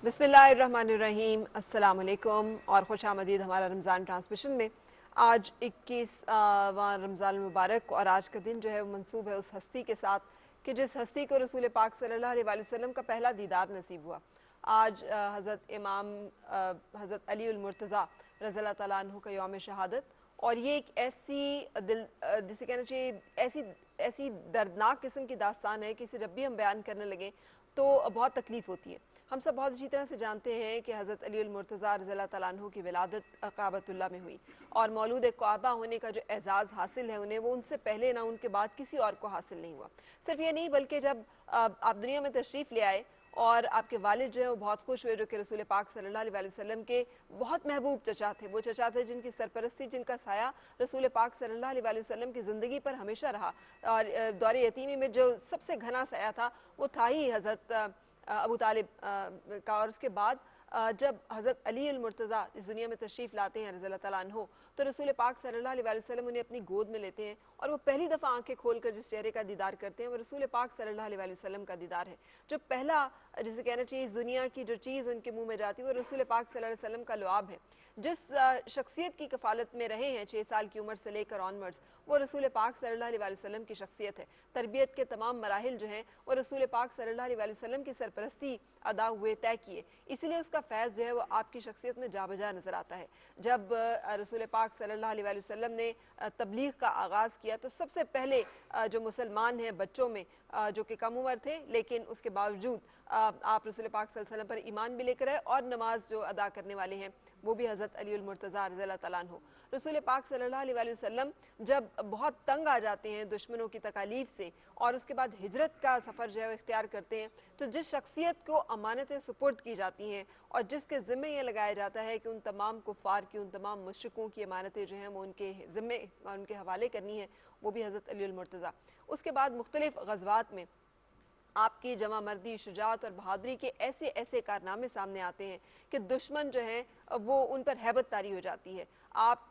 बिस्मिल्लाहिर्रहमानिर्रहीम, अस्सलाम वालेकुम और खुश आमदीद हमारा रमज़ान ट्रांसमिशन में। आज 21वां रमज़ान मुबारक और आज का दिन जो है वो मंसूब है उस हस्ती के साथ कि जिस हस्ती को रसूल पाक सल्लल्लाहु अलैहि वसल्लम का पहला दीदार नसीब हुआ। आज हज़रत इमाम हज़रत अली उल मुर्तज़ा रज़ियल्लाहु तआला अन्हु का यौम शहादत, और ये एक ऐसी जिसे कहना चाहिए ऐसी दर्दनाक किस्म की दास्तान है कि इसे जब भी हम बयान करने लगे तो बहुत तकलीफ़ होती है। हम सब बहुत अच्छी तरह से जानते हैं कि हज़रत अली उल मुर्तज़ा रज़ियल्लाहु तआला अन्हु की विलादत काबतुल्लाह में हुई और मौलूद काबा होने का जो एज़ाज़ हासिल है उन्हें, वो उनसे पहले ना उनके बाद किसी और को हासिल नहीं हुआ। सिर्फ ये नहीं बल्कि जब आप दुनिया में तशरीफ़ ले आए और आपके वालिद जो है वो बहुत खुश हुए, जो कि रसूल पाक सल्लल्लाहु अलैहि वसल्लम के बहुत महबूब चचा थे। वो चचा थे जिनकी सरपरस्ती, जिनका साया रसूल पाक सल्लल्लाहु अलैहि वसल्लम की ज़िंदगी पर हमेशा रहा। और दौर यतीमी में जो सबसे घना साया था वो था ही हज़रत अबू तालिब का। और उसके बाद जब हज़रत अली अल मुर्तज़ा इस दुनिया में तशरीफ़ लाते हैं रज़ियल्लाहु तआला अन्हु, तो रसूल पाक सल्लल्लाहु अलैहि वसल्लम उन्हें अपनी गोद में लेते हैं और वो पहली दफ़ा आंखें खोलकर जिस चेहरे का दीदार करते हैं वो रसूल पाक सल्लल्लाहु अलैहि वसल्लम का दीदार है। जो पहला, जिसे कहना चाहिए, इस दुनिया की जो चीज़ उनके मुंह में जाती है वो रसूल पाक सल्लल्लाहु अलैहि वसल्लम का लुआब है। जिस शख्सियत की कफ़ालत में रहे हैं 6 साल की उम्र से लेकर ऑनवर्ड्स, वो रसूल पाक सल्लल्लाहु अलैहि वसल्लम की शख्सियत है। तरबियत के तमाम मराहिल जो हैं वो रसूल पाक सल्लल्लाहु अलैहि वसल्लम की सरपरस्ती अदा हुए, तय किए, इसीलिए उसका फैज़ जो है वो आपकी शख्सियत में जा बजा नज़र आता है। जब रसूल पाक सल्लल्लाहु अलैहि वसल्लम ने तबलीग का आगाज़ किया तो सबसे पहले जो मुसलमान हैं बच्चों में, जो कि कम उम्र थे लेकिन उसके बावजूद आप रसूल पाक सल्लल्लाहु अलैहि वसल्लम पर ईमान भी लेकर आए और नमाज जो अदा करने वाले हैं वो भी हज़रत अली उल मुर्तज़ा रज़ियल्लाहु तआला अन्हु। रसूल पाक सल्लल्लाहु अलैहि वसल्लम जब बहुत तंग आ जाते हैं दुश्मनों की तकालीफ से और उसके बाद हिजरत का सफ़र जो है वो इख्तियार करते हैं, तो जिस शख्सियत को अमानतें सुपुर्द की जाती हैं और जिसके ज़िम्मे ये लगाया जाता है कि उन तमाम कुफ़ार की, उन तमाम मुश्रिकों की अमानतें जो हैं वो उनके ज़िम्मे, उनके हवाले करनी है, वो भी हज़रत अली उल मुर्तज़ा। उसके बाद मुख्तलिफ़ ग़ज़वात में आपकी जमा मर्दी, शुजाअत और बहादुरी के ऐसे ऐसे कारनामे सामने आते हैं कि दुश्मन जो है वो उन पर हैबत तारी हो जाती है। आप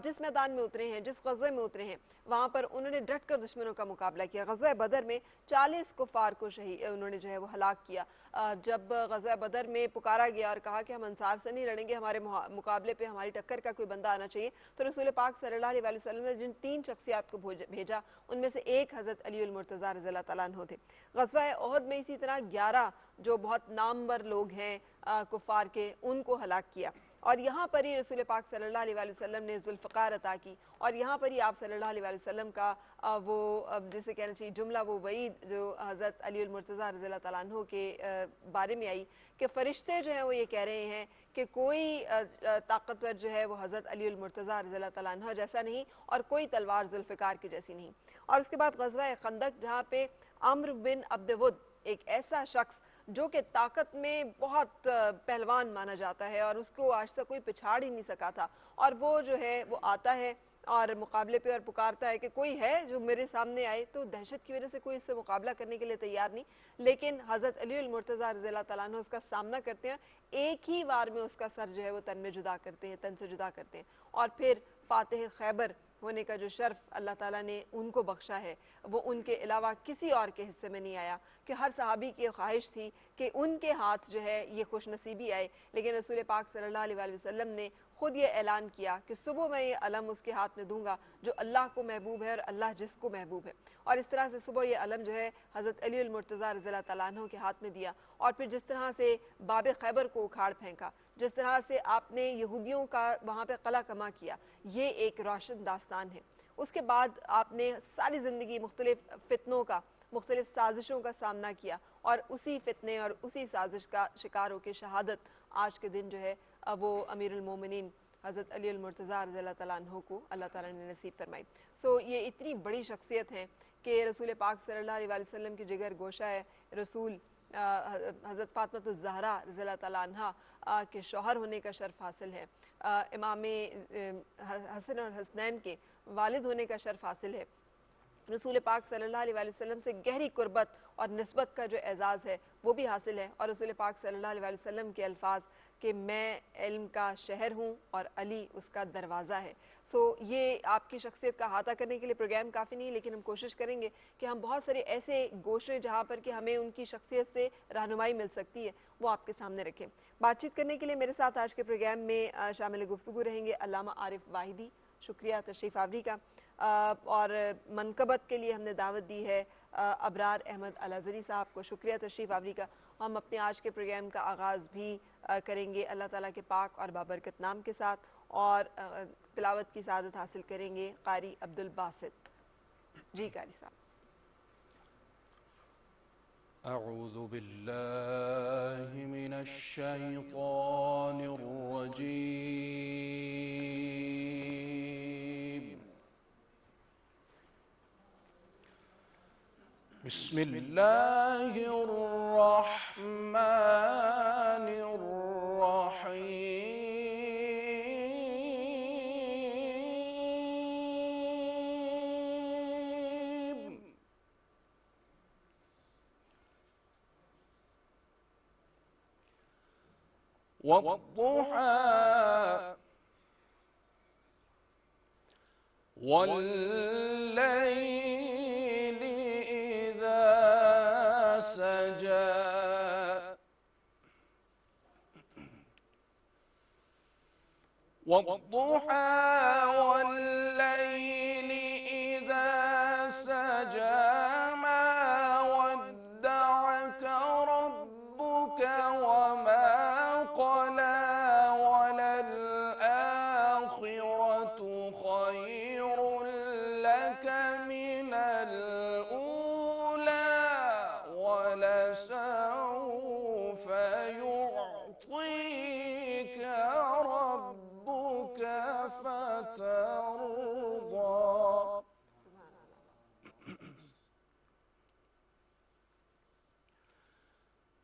जिस मैदान में उतरे हैं, जिस ग़ज़वे में उतरे हैं, वहाँ पर उन्होंने डट कर दुश्मनों का मुकाबला किया। ग़ज़वा बदर में 40 कुफ़ार को उन्होंने जो है वो हलाक किया। जब ग़ज़वा बदर में पुकारा गया और कहा कि हम अंसार से नहीं लड़ेंगे, हमारे मुकाबले पे हमारी टक्कर का कोई बंदा आना चाहिए, तो रसूल पाक सल्लल्लाहु अलैहि वसल्लम ने जिन 3 शख्सियात को भेजा उनमें से एक हज़रत अली उल मुर्तज़ा रज़ियल्लाहु तआला अन्हु थे। ग़ज़वा ओहद में इसी तरह 11 जो बहुत नामवर लोग हैं कुफ़ार के, उनको हलाक किया। और यहाँ पर ही रसूल पाक सल्लल्लाहु अलैहि वसल्लम ने ज़ुल्फ़िकार अता की और यहाँ पर ही आप सल्लल्लाहु अलैहि वसल्लम का वो जिसे कहना चाहिए जुमला, वो वईद जो हज़रत अली उल मुर्तज़ा रज़ियल्लाहु तआला अन्हु के बारे में आई कि फ़रिश्ते जो हैं वो ये कह रहे हैं कि कोई ताकतवर जो है वो हज़रत अली उल मुर्तज़ा रज़ियल्लाहु तआला अन्हु जैसा नहीं और कोई तलवार ज़ुल्फ़िकार की जैसी नहीं। और उसके बाद ग़ज़वा खंदक, जहाँ पे अम्र बिन अब्द वुद, एक ऐसा शख्स जो कि ताकत में बहुत पहलवान माना जाता है और उसको आज तक कोई पिछाड़ ही नहीं सका था, और वो जो है वो आता है और मुकाबले पे और पुकारता है कि कोई है जो मेरे सामने आए, तो दहशत की वजह से कोई इससे मुकाबला करने के लिए तैयार नहीं। लेकिन हज़रत अली उल मुर्तज़ा रज़ियल्लाहु तआला अन्हु उसका सामना करते हैं, एक ही बार में उसका सर जो है वो तन से जुदा करते हैं और फिर फातिह खैबर होने का जो शर्फ अल्लाह ताला ने उनको बख्शा है वो उनके अलावा किसी और के हिस्से में नहीं आया। कि हर सहाबी की ख्वाहिश थी कि उनके हाथ जो है ये खुश नसीबी आए, लेकिन रसूल पाक सल्लल्लाहु अलैहि वसल्लम ने खुद ये ऐलान किया कि सुबह मैं ये अलम उसके हाथ में दूंगा जो अल्लाह को महबूब है और अल्लाह जिसको महबूब है। और इस तरह से सुबह ये अलम जो है हज़रत अली उल मुर्तज़ा रज़ियल्लाहु तआला अन्हु के हाथ में दिया और फिर जिस तरह से बाब खैबर को उखाड़ फेंका, जिस तरह से आपने यहूदियों का वहाँ पर कला कमा किया, ये एक रोशन दास्तान है। उसके बाद आपने सारी ज़िंदगी मुख्तलिफ़ फ़ितनों का, मुख्तलिफ़ साजिशों का सामना किया और उसी फ़ितने और उसी साजिश का शिकार होकर शहादत आज के दिन जो है वो अमीरुल मोमिनीन हज़रत अली अल मुर्तज़ा रज़ियल्लाहु तआला अन्हु को अल्लाह ताला ने नसीब फरमाई। ये इतनी बड़ी शख्सियत हैं कि रसूल पाक सल्लल्लाहु अलैहि वसल्लम की जिगर गोशा है। रसूल हज़रत फ़ातिमा ज़हरा रज़ियल्लाहु तआला अन्हा के शौहर होने का शर्फ हासिल है। इमाम हसन और हसनैन के वालिद होने का शर्फ हासिल है। रसूल पाक सल्लल्लाहु अलैहि वसल्लम से गहरी कुर्बत और निस्बत का जो एज़ाज़ है वो भी हासिल है। और रसूल पाक सल्लल्लाहु अलैहि वसल्लम के अल्फाज कि मैं इल्म का शहर हूँ और अली उसका दरवाज़ा है। سو یہ آپ کی شخصیت کا احاطہ کرنے کے لیے پروگرام کافی نہیں، لیکن ہم کوشش کریں گے کہ ہم بہت سارے ایسے گوشے جہاں پر کہ ہمیں ان کی شخصیت سے رہنمائی مل سکتی ہے وہ آپ کے سامنے رکھیں۔ بات چیت کرنے کے لیے میرے ساتھ آج کے پروگرام میں شامل گفتگو رہیں گے علامہ عارف واحدی، شکریہ تشریف آوری کا، اور منقبت کے لیے ہم نے دعوت دی ہے ابرار احمد الازہری صاحب کو، شکریہ تشریف آوری کا۔ ہم اپنے آج کے پروگرام کا آغاز بھی کریں گے اللہ تعالیٰ کے پاک اور بابرکت نام کے ساتھ، اور تلاوت کی سعادت حاصل کریں گے قاری عبد الباسط۔ جی قاری صاحب۔ اعوذ باللہ من الشیطان الرجیم، بسم اللہ الرحمن الرحیم، والضحى والليل إذا سجى، والضحى والليل إذا سجى، ما ودعك ربك وما قلى، وللآخرة خير لك من الأولى، ولسوف يعطيك ربك فترضى.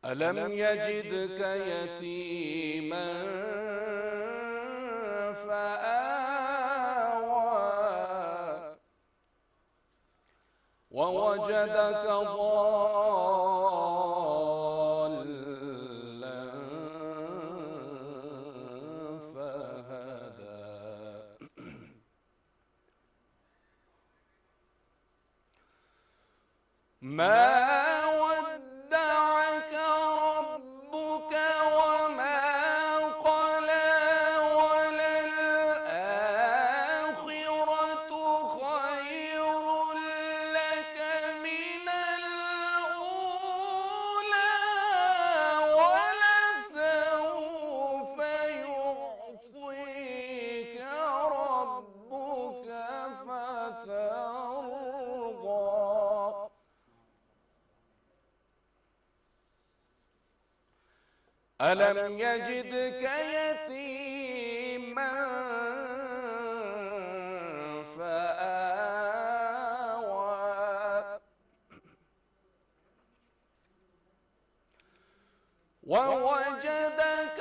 ألم يجدك يتيما فآوى، ووجدك ضالا فهدى، ما ودعك ربك وما قلى، وللآخرة خير لك من الأولى، ولسوف يعطيك ربك فترضى. ألم يجدك يتيما فآوى، ووجدك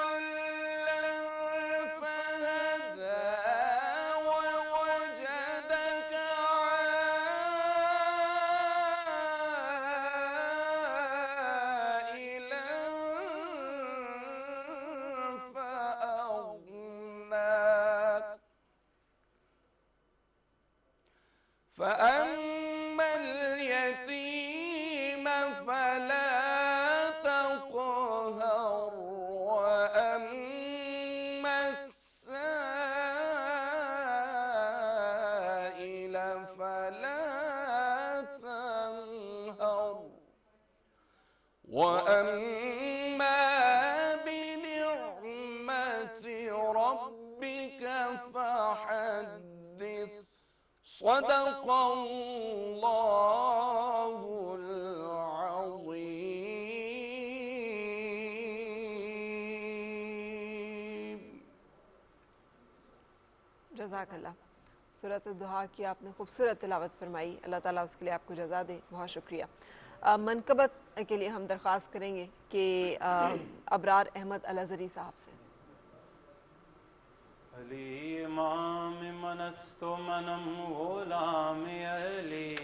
ضالا فهدى، ووجدك عائلا فأغنى، فأما اليتيم فلا تقهر، وأما السائل فلا تنهر، وأما بنعمة ربك فحدث. صدق الله العظيم. جزاک اللہ۔ سورۃ الضحیٰ کی آپ نے خوبصورت تلاوت فرمائی، اللہ تعالیٰ اس کے لیے آپ کو جزا دے، بہت شکریہ۔ منقبت کے لیے ہم درخواست کریں گے کہ ابرار احمد الازہری صاحب سے۔ علی امام منست منم غلام علی،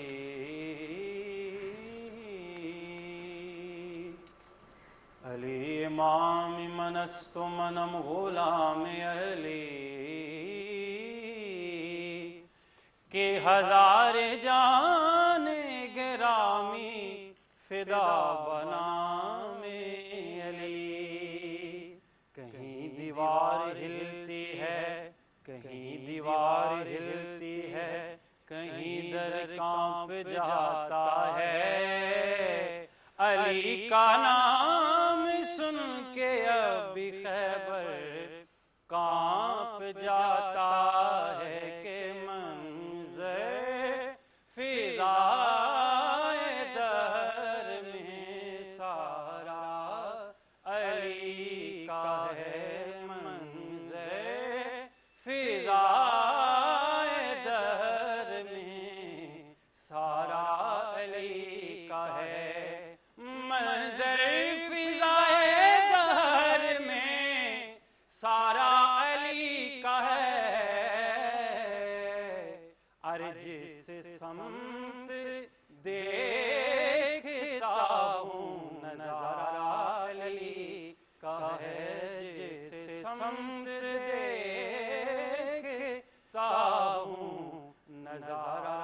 والإمام من است منم غلام علی کہ ہزار جان گرامی فدا بنام علی کہیں دیوار ہلتی ہے کہیں دیوار ہلتی ہے کہیں در کانپ جاتا ہے علی کا نام سن کے اب بھی خیبر کانپ جاتا ہے کہ منظر فضائے دہر میں سارا علی کا ہے منظر فضائے دہر میں سارا علی کا ہے منظر فضائے دہر میں سارا علی کا ہے ارے جس سمت دیکھتا ہوں نظارہ علی کا ہے جس سمت دیکھتا ہوں نظارہ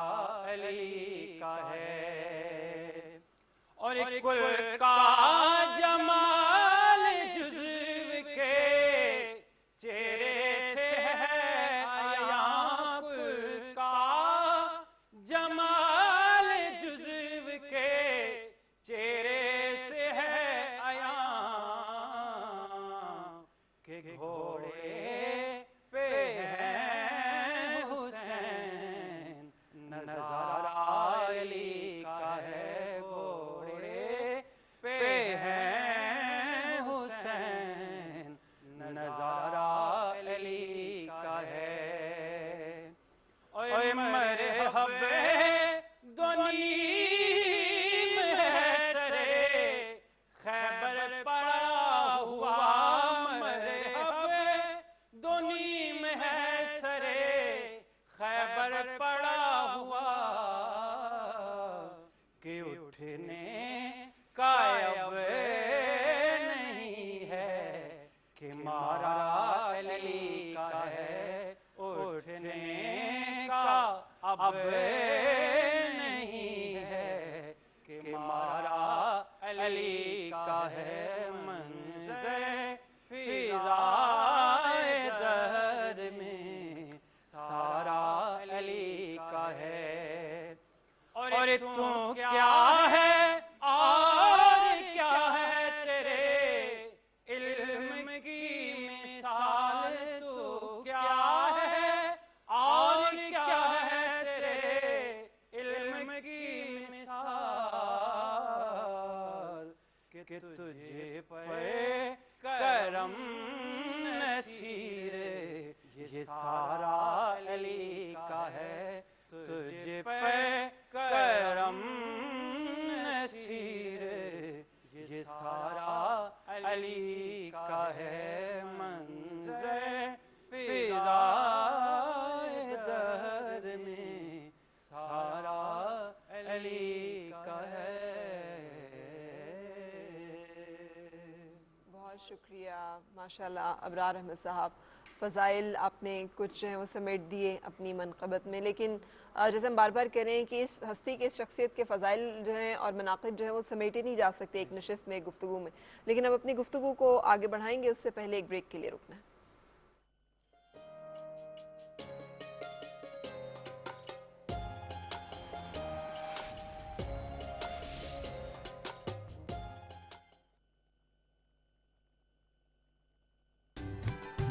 علی کا ہے اور کل کا جمال جزو کے چہرے سے ہے عیاں کل کا جمال جزو کے چہرے سے ہے عیاں کہ گھوڑے پہ ہے حسین نظارہ علی کا ہے حسین نظارہ علی کا ہے اوے مرحب دو نیم ہے سرے خیبر پڑا ہوا مرحب دو نیم ہے سرے خیبر پڑا ہوا کہ اٹھنے کا اب نہیں ہے کہ مارا علی کا ہے اٹھنے کا اب نہیں ہے کہ مارا علی کا ہے منظر فضائے دہر میں سارا علی کا ہے اور تو کیا ہے اور کیا ہے تیرے علم کی مثال تو کیا ہے اور کیا ہے تیرے علم کی مثال کہ تجھے پہ کرم نصیر یہ سارا علی کا ہے تجھے پہ کرم نصیر یہ سارا علی کا ہے منظر فضائے دہر میں سارا علی کا ہے بہت شکریہ ماشاءاللہ ابرار احمد صاحب فضائل آپ نے کچھ جو ہیں وہ سمیٹ دیے اپنی منقبت میں لیکن جیسے ہم بار بار کہہ رہے ہیں کہ اس ہستی کے اس شخصیت کے فضائل جو ہیں اور مناقب جو ہیں وہ سمیٹے نہیں جا سکتے ایک نشست میں ایک گفتگو میں لیکن اب اپنی گفتگو کو آگے بڑھائیں گے اس سے پہلے ایک بریک کے لیے رکنا ہے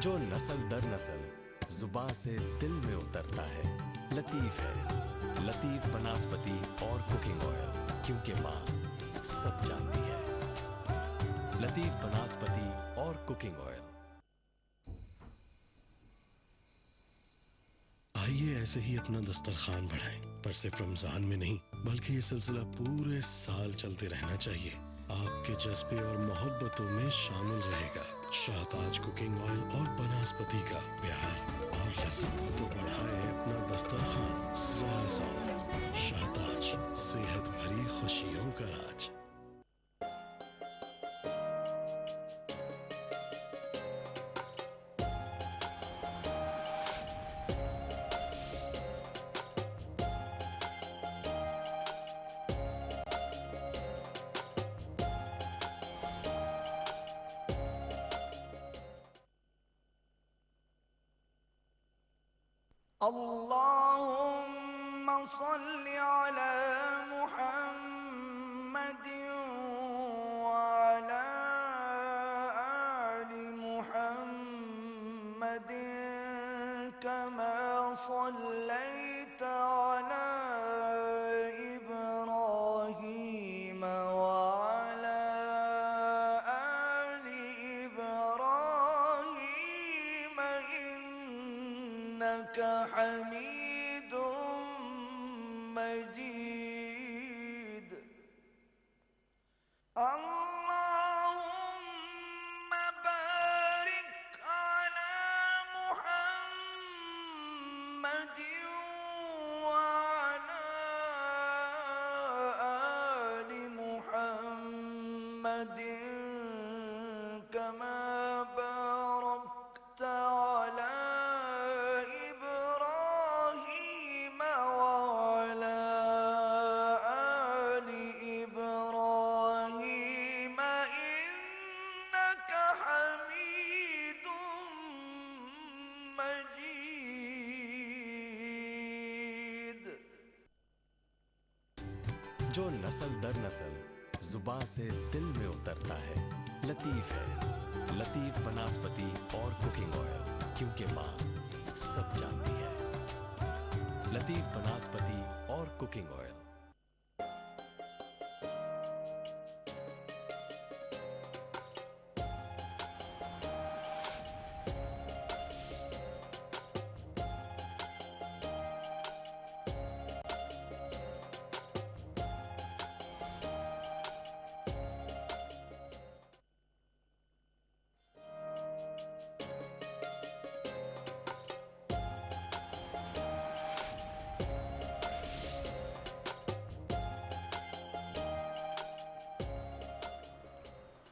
جو نسل در نسل زباں سے دل میں اترتا ہے لطیف ہے لطیف بناسپتی اور کوکنگ آئل کیونکہ ماں سب جانتی ہے لطیف بناسپتی اور کوکنگ آئل آئیے ایسے ہی اپنا دسترخوان بڑھائیں پر صرف رمضان میں نہیں بلکہ یہ سلسلہ پورے سال چلتے رہنا چاہیے آپ کے جذبے اور محبتوں میں شامل رہے گا شاہتاج کوکنگ آئل اور بناسپتی کا پیار اور لذت تو بڑھائے اپنا دسترخوان ذرا سا شاہتاج صحت بھری خوشیوں کا راج اللهم صل على محمد وعلى آل محمد كما صليت على إبراهيم وعلى آل إبراهيم إنك حميد مجيد. اللهم بارك على محمد وعلى آل محمد كما باركت على إبراهيم وعلى آل إبراهيم إنك حميد مجيد. जो नस्ल दर नस्ल जुबान से दिल में उतरता है, लतीफ है। लतीफ बनास्पति और कुकिंग ऑयल, क्योंकि माँ सब जानती है। लतीफ बनास्पति और कुकिंग ऑयल।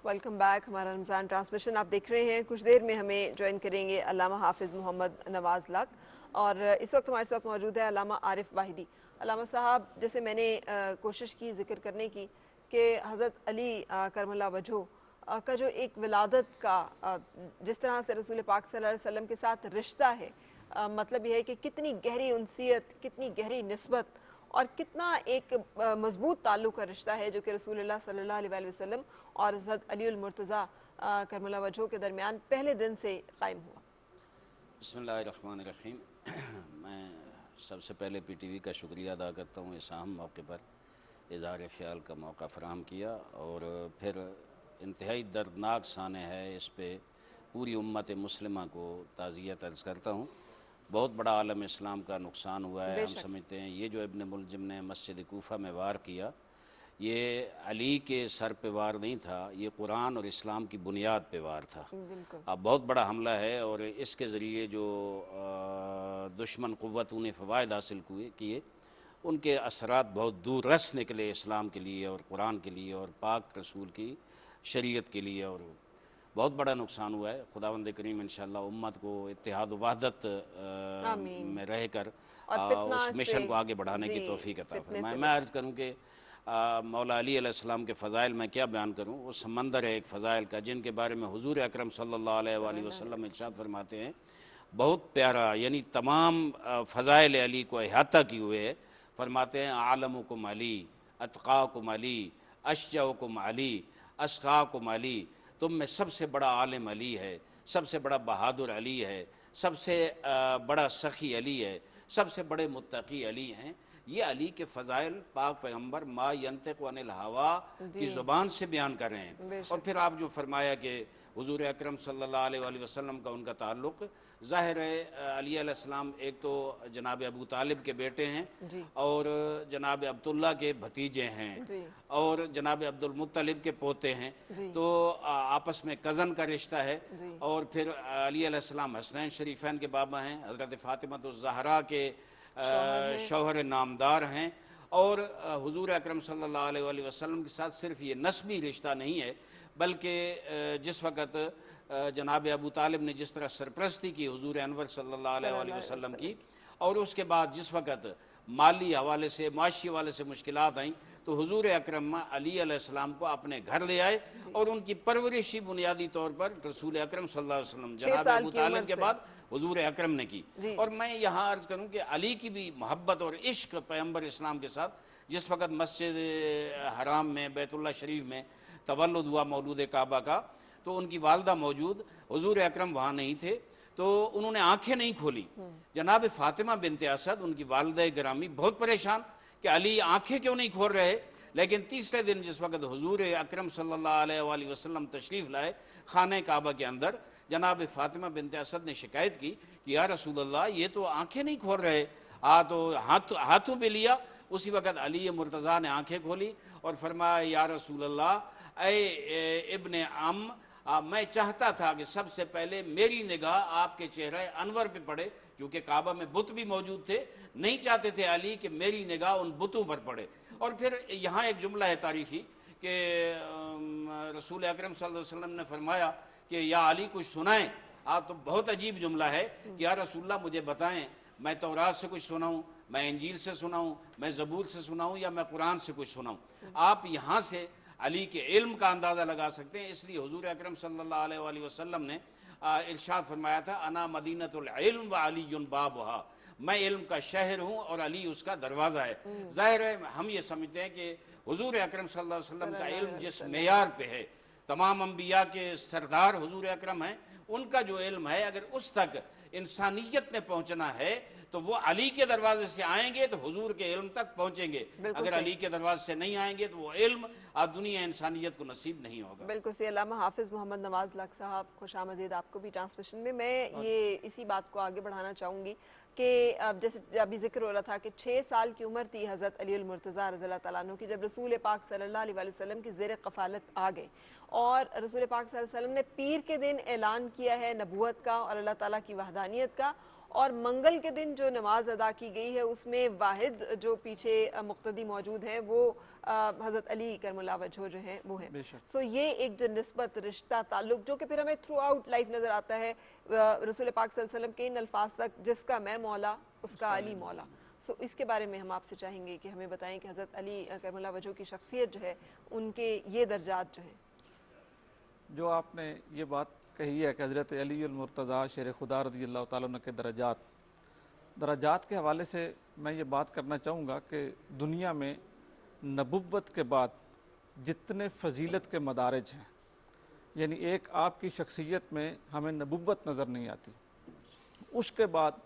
Welcome back. हमारा रमज़ान ट्रांसमिशन आप देख रहे हैं। कुछ देर में हमें ज्वाइन करेंगे अल्लामा हाफिज़ मोहम्मद नवाज़ लक, और इस वक्त हमारे साथ मौजूद है अल्लामा आरिफ वाहिदी। अल्लामा साहब, जैसे मैंने कोशिश की जिक्र करने की कि हज़रत अली करमल्ला वजहो का जो एक विलादत का जिस तरह से रसूल पाक सल्लल्लाहु अलैहि वसल्लम के साथ रिश्ता है, मतलब यह है कि कितनी गहरी उनसियत, कितनी गहरी निस्बत और कितना एक मजबूत ताल्लुक़ का रिश्ता है जो कि रसूलुल्लाह सल्लल्लाहु अलैहि वसल्लम और हज़रत अलीउल मुर्तज़ा करमुल्लाह वजहो के दरमियान पहले दिन से कायम हुआ। बिस्मिल्लाहिर्रहमानिर्रहीम। मैं सबसे पहले पीटीवी का शुक्रिया अदा करता हूँ इस अहम मौके पर इज़हार ख्याल का मौका फ़राहम किया, और फिर इंतहाई दर्दनाक साने है, इस पे पूरी उम्मत मुस्लिमा को ताज़ियत अर्ज़ करता हूँ। बहुत बड़ा आलम इस्लाम का नुकसान हुआ है। हम समझते हैं ये जो इब्न मुलजिम ने मस्जिद कूफा में वार किया, ये अली के सर पे वार नहीं था, ये कुरान और इस्लाम की बुनियाद पे वार था। अब बहुत बड़ा हमला है, और इसके ज़रिए जो दुश्मन क़ुव्वतों ने फ़वाइद हासिल किए, उनके असरात बहुत दूर रस निकले इस्लाम के लिए और कुरान के लिए और पाक रसूल की शरीयत के लिए, और बहुत बड़ा नुकसान हुआ है। खुदावंद करीम इंशाअल्लाह उम्मत को इत्तेहाद व वहदत में रहकर उस मिशन को आगे बढ़ाने की तौफीक अता फरमाए। मैं अर्ज़ करूँ कि मौला अली अलैहिस्सलाम के फ़ज़ाइल मैं क्या बयान करूँ, वो समंदर है एक फ़ज़ाइल का, जिनके बारे में हुज़ूर अकरम सल्लल्लाहु अलैहि वसल्लम इरशाद फरमाते हैं, बहुत प्यारा, यानी तमाम फ़ज़ाइल अली को अहाता किए हुए है। फरमाते हैं आलमुकुम अली, अतक़ाकुम अली, अशजाउकुम अली, अस्क़ाकुम अली। तुम में सबसे बड़ा आलिम अली है, सबसे बड़ा बहादुर अली है, सबसे बड़ा सखी अली है, सबसे बड़े मुत्तकी अली हैं। ये अली के फ़ज़ाइल पाक पैगम्बर मा यंतिक़ु अनिल हवा की ज़ुबान से बयान कर रहे हैं। और फिर आप जो फरमाया कि हुज़ूर अकरम सल्लल्लाहु अलैहि वसल्लम का उनका ताल्लुक़ ज़ाहिर है, अली अलैहिस्सलाम एक तो जनाब अबू तालिब के बेटे हैं और जनाब अब्दुल्ला के भतीजे हैं और जनाब अब्दुल मुत्तलिब के पोते हैं, तो आपस में कज़न का रिश्ता है। और फिर अली अलैहिस्सलाम हसनैन शरीफैन के बाबा हैं, हज़रत फ़ातिमतुज़ ज़हरा के शौहर नामदार हैं, और हुज़ूर अकरम सल्लल्लाहु अलैहि वसल्लम के साथ सिर्फ ये नस्बी रिश्ता नहीं है, बल्कि जिस वक़्त जनाब अबू तालिब ने जिस तरह सरपरस्ती की हुज़ूर अनवर सल्लल्लाहु अलैहि वसल्लम की, और उसके बाद जिस वक़्त माली हवाले से माशी हवाले से मुश्किलात आई, तो हुज़ूर अकरम अली अलैहिस्सलाम को अपने घर ले आए और उनकी परवरिशी बुनियादी तौर पर रसूल अकरम सल्लल्लाहु अलैहि वसल्लम जनाब अबू तालिब के बाद हुजूर अकरम ने की। और मैं यहाँ अर्ज करूँ कि अली की भी मोहब्बत और इश्क पैगम्बर इस्लाम के साथ, जिस वक़्त मस्जिद हराम में बैतुल्लाह शरीफ में तवल्लुद हुआ मौलूद काबा का, तो उनकी वालदा मौजूद, हुजूर अकरम वहाँ नहीं थे, तो उन्होंने आंखें नहीं खोली। जनाब फ़ातिमा बिनते असद, उनकी वालदा गिरामी, बहुत परेशान कि अली आंखें क्यों नहीं खोल रहे। लेकिन तीसरे दिन जिस वक्त हुजूर अकरम सल्लल्लाहु अलैहि वसल्लम तशरीफ़ लाए खाने काबा के अंदर, जनाब फ़ातिमा बिनते असद ने शिकायत की कि या रसूल अल्लाह, ये तो आंखें नहीं खोल रहे। तो हाथों पे लिया। उसी वक्त अली मुर्तज़ा ने आंखें खोली और फरमाया, या रसूल अल्लाह, ए इब्ने मैं चाहता था कि सबसे पहले मेरी निगाह आपके चेहरे अनवर पे पड़े, क्योंकि काबा में बुत भी मौजूद थे। नहीं चाहते थे अली कि मेरी निगाह उन बुतों पर पड़े। और फिर यहाँ एक जुमला है तारीखी कि रसूल अकरम सल्लल्लाहु अलैहि वसल्लम ने फरमाया कि या अली कुछ सुनाएं। तो बहुत अजीब जुमला है कि या रसूलल्लाह मुझे बताएं, मैं तौरात से कुछ सुनाऊं, मैं इंजील से सुनाऊं, मैं ज़बूर से सुनाऊं, या मैं कुरान से कुछ सुनाऊं। आप यहाँ से अली के इल्म का अंदाज़ा लगा सकते हैं। इसलिए हुजूर अकरम सल्लल्लाहु अलैहि वसल्लम ने इरशाद फरमाया था, अना मदीनतुल इल्म व अलीयुन बाबुहा, मैं इल्म का शहर हूँ और अली उसका दरवाज़ा है। ज़ाहिर है हम ये समझते हैं कि हुजूर अकरम सल्लल्लाहु अलैहि वसल्लम का इल्म जिस मेयार पे है, तमाम अंबिया के सरदार हुजूर अकरम हैं, उनका जो इल्म है, अगर उस तक इंसानियत ने पहुँचना है तो वो अली के दरवाजे से आएंगे तो हुजूर के इल्म तक पहुँचेंगे। अगर अली के दरवाजे से नहीं आएंगे तो वो इल्म दुनिया इंसानियत को नसीब नहीं होगा। बिल्कुल सही। अल्लामा हाफिज़ मोहम्मद नवाज लक साहब, खुशामदीद आपको भी ट्रांसमिशन में। मैं ये इसी बात को आगे बढ़ाना चाहूँगी कि अब जैसे अभी जिक्र हो रहा था कि 6 साल की उम्र थी हज़रत अली अल मुर्तज़ा रज़ियल्लाहु तआला अन्हु की, जब रसूल पाक सल्लल्लाहु अलैहि वसल्लम की ज़ेर कफ़ालत आ गए और रसूल पाक सल्लल्लाहु अलैहि वसल्लम ने पीर के दिन ऐलान किया है नबूवत का और अल्लाह ताला की वहदानियत का, और मंगल के दिन जो नमाज अदा की गई है उसमें वाहिद जो पीछे मुक्तदी मौजूद हैं वो हज़रत अली करमुल्लाह वजहो जो हैं वो हैं। सो ये एक जो निस्बत, रिश्ता, ताल्लुक जो कि फिर हमें थ्रू आउट लाइफ नज़र आता है रसूल पाक सल्लल्लाहु अलैहि वसल्लम के इन अल्फाज तक, जिसका मैं मौला उसका अली मौला। सो इसके बारे में हम आपसे चाहेंगे कि हमें बताएं कि हज़रत अली करमुल्लाह वजहो की शख्सियत जो है, उनके ये दर्जात जो हैं। जो आपने ये बात कही है कि हज़रत अली अल मुर्तज़ा शेर खुदा रज़ियल्लाहु तआला अन्हु के दरजात के हवाले से मैं ये बात करना चाहूँगा कि दुनिया में नबुव्वत के बाद जितने फजीलत के मदारिज हैं, यानी एक आपकी शख्सियत में हमें नबुव्वत नज़र नहीं आती, उसके बाद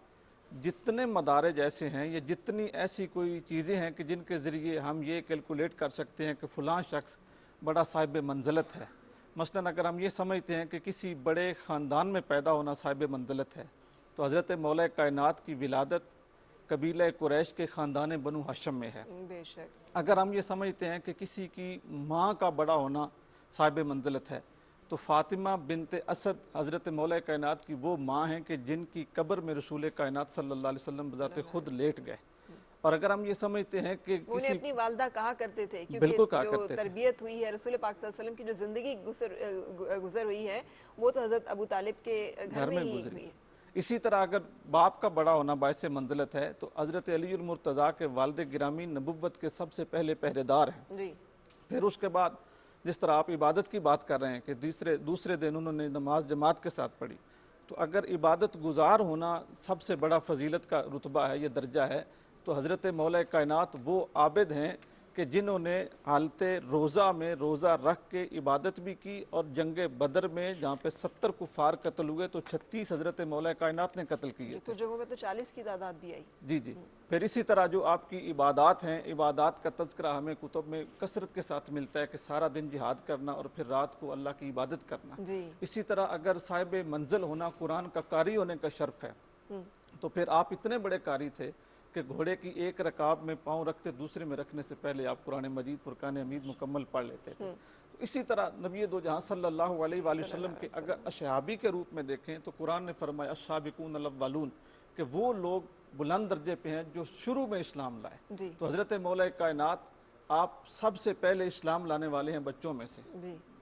जितने मदारिज ऐसे हैं, ये जितनी ऐसी कोई चीज़ें हैं कि जिनके ज़रिए हम ये कैलकुलेट कर सकते हैं कि फ़लाँ शख्स बड़ा साहिब मंज़लत है। मसलन अगर हम ये समझते हैं कि किसी बड़े ख़ानदान में पैदा होना साहिब मंज़लत है, तो हज़रत मौला कायनात की विलादत कबीला कुरैश के ख़ानदान बनु हाशिम में है। बेशक। अगर हम ये समझते हैं कि किसी की माँ का बड़ा होना साहिब मंज़लत है, तो फ़ातिमा बिनते असद हज़रत मौला कायनात की वो माँ हैं कि जिनकी कब्र में रसूल कायनात सल्लल्लाहु अलैहि वसल्लम बज़ाते खुद लेट गए। और अगर हम ये समझते हैं कि उन्हें अपनी वालदा कहा करते थे, बिल्कुल क्योंकि कहा जो करते थे। तरबियत हुई है रसूल पाक सल्लल्लाहु अलैहि वसल्लम की, जो ज़िंदगी गुजर हुई है, वो तो हज़रत अबू तालिब के घर में ही हुई है। इसी तरह अगर बाप का बड़ा होना बायस मंज़लत है, तो हज़रत अली अल मुर्तज़ा के वालिद गिरामी नबुव्वत के सबसे पहले पहरेदार हैं जी। फिर उसके बाद जिस तरह आप इबादत की बात कर रहे हैं कि दूसरे दिन उन्होंने नमाज जमात के साथ पढ़ी, तो अगर इबादत गुजार होना सबसे बड़ा फजीलत का रुतबा है, ये दर्जा है, तो हज़रत मौला कायनात वो आबिद हैं कि जिन्होंने हालत रोज़ा में रोज़ा रख के इबादत भी की, और जंग बदर में जहाँ पे 70 कुफार कत्ल हुए तो 36 हज़रत मौला कायनात ने कत्ल किए थे। कुछ जगहों में तो 40 की तादाद भी आई। जी। फिर इसी तरह जो आपकी इबादत हैं, इबादत का तज़किरा हमें कुतुब में कसरत के साथ मिलता है कि सारा दिन जिहाद करना और फिर रात को अल्लाह की इबादत करना। इसी तरह अगर साहिब मंजिल होना, कुरान का कारी होने का शर्फ है, तो फिर आप इतने बड़े कारी थे कि घोड़े की एक रकाब में पाँव रखते, दूसरे में रखने से पहले आप कुरान मजीद, फुरकान हमीद मुकम्मल पढ़ लेते थे। तो इसी तरह नबी दो जहाँ सल्लल्लाहु अलैहि वसल्लम के अगर अशहाबी के रूप में देखें तो कुरान ने फरमाया अस्साबिकून अल-अव्वलून, कि वो लोग बुलंद दर्जे पे हैं जो शुरू में इस्लाम लाए। तो हज़रत मौला कायनात आप सबसे पहले इस्लाम लाने वाले हैं बच्चों में से।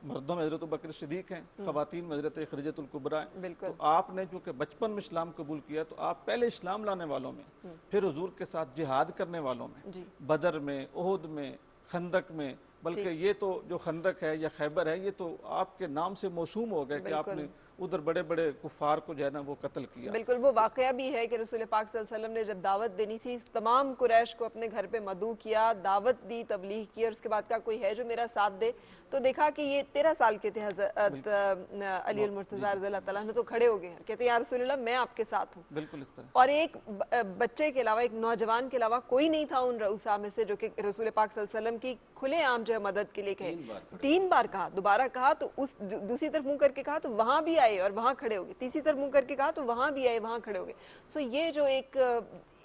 मर्दों में हज़रत बकर सिद्दीक़ हैं, ख़वातीन में हज़रत खदीजतुल कुबरा हैं। तो आपने चूँकि बचपन में इस्लाम कबूल किया, तो आप पहले इस्लाम लाने वालों में, फिर हुजूर के साथ जिहाद करने वालों में, बदर में, उहुद में, खंदक में, बल्कि ये तो जो खंदक है या खैबर है, ये तो आपके नाम से मौसूम हो गया कि आपने उधर बड़े बड़े कुफार को जो है ना वो कत्ल किया। बिल्कुल, वो वाक़या भी है कि रसूल पाक सल्लल्लाहु अलैहि वसल्लम ने जब दावत देनी थी तमाम कुरैश को अपने घर पे मदऊ किया, दावत दी, तबलीग की, और उसके बाद कहा कोई है जो मेरा साथ दे। तो देखा कि ये 13 साल के थे हज़रत अली अल मुर्तज़ा रज़ियल्लाहु ताला अन्हु, तो खड़े हो गए हैं, कहते हैं या रसूलल्लाह मैं आपके साथ हूँ। बिल्कुल इस तरह। और एक बच्चे के अलावा, एक नौजवान के अलावा कोई नहीं था उन रऊसा में से जो कि रसूल पाक सल्लल्लाहु अलैहि वसल्लम की खुलेआम जो है मदद के लिए कहे। 3 बार कहा, दोबारा कहा तो उस दूसरी तरफ मुंह करके कहा तो वहां भी आए और वहां खड़े हो गए, तीसरी तरफ मुंह करके कहा तो वहां भी आए, वहां खड़े हो गए। सो ये जो एक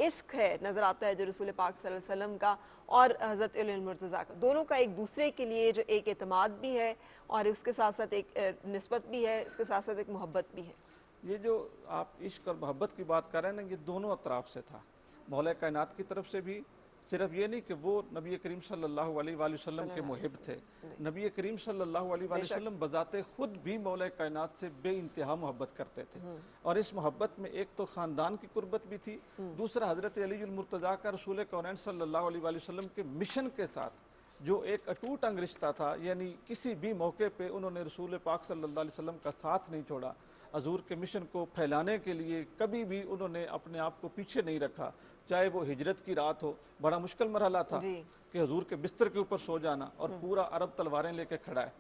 इश्क है नजर आता है जो रसूल पाक सल्लल्लाहु अलैहि वसल्लम का और हज़रत अली मुर्तज़ा का, दोनों का एक दूसरे के लिए जो एक एतमाद भी है और उसके साथ साथ एक निस्बत भी है, इसके साथ साथ एक मोहब्बत भी है। ये जो आप इश्क और मोहब्बत की बात कर रहे हैं ना, ये दोनों अतराफ से था। मौला कायनात की तरफ से भी सिर्फ ये नहीं कि वो नबी करीम सल्लल्लाहु अलैहि वसल्लम के मुहिब थे, नबी करीम सल्लल्लाहु अलैहि वसल्लम बजाते खुद भी मौला कायनात से बेइंतहा मोहब्बत करते थे। और इस मोहब्बत में एक तो ख़ानदान की कुर्बत भी थी, दूसरा हज़रत अली मुर्तज़ा का रसूल कौनैन सल्लल्लाहु अलैहि वसल्लम के मिशन के साथ जो एक अटूट अंग रिश्ता था, यानी किसी भी मौके पे उन्होंने रसूल पाक सल्लल्लाहु अलैहि वसल्लम का साथ नहीं छोड़ा। हजूर के मिशन को फैलाने के लिए कभी भी उन्होंने अपने आप को पीछे नहीं रखा, चाहे वो हिजरत की रात हो, बड़ा मुश्किल मरहला था कि हजूर के बिस्तर के ऊपर सो जाना और पूरा अरब तलवारें लेके खड़ा है।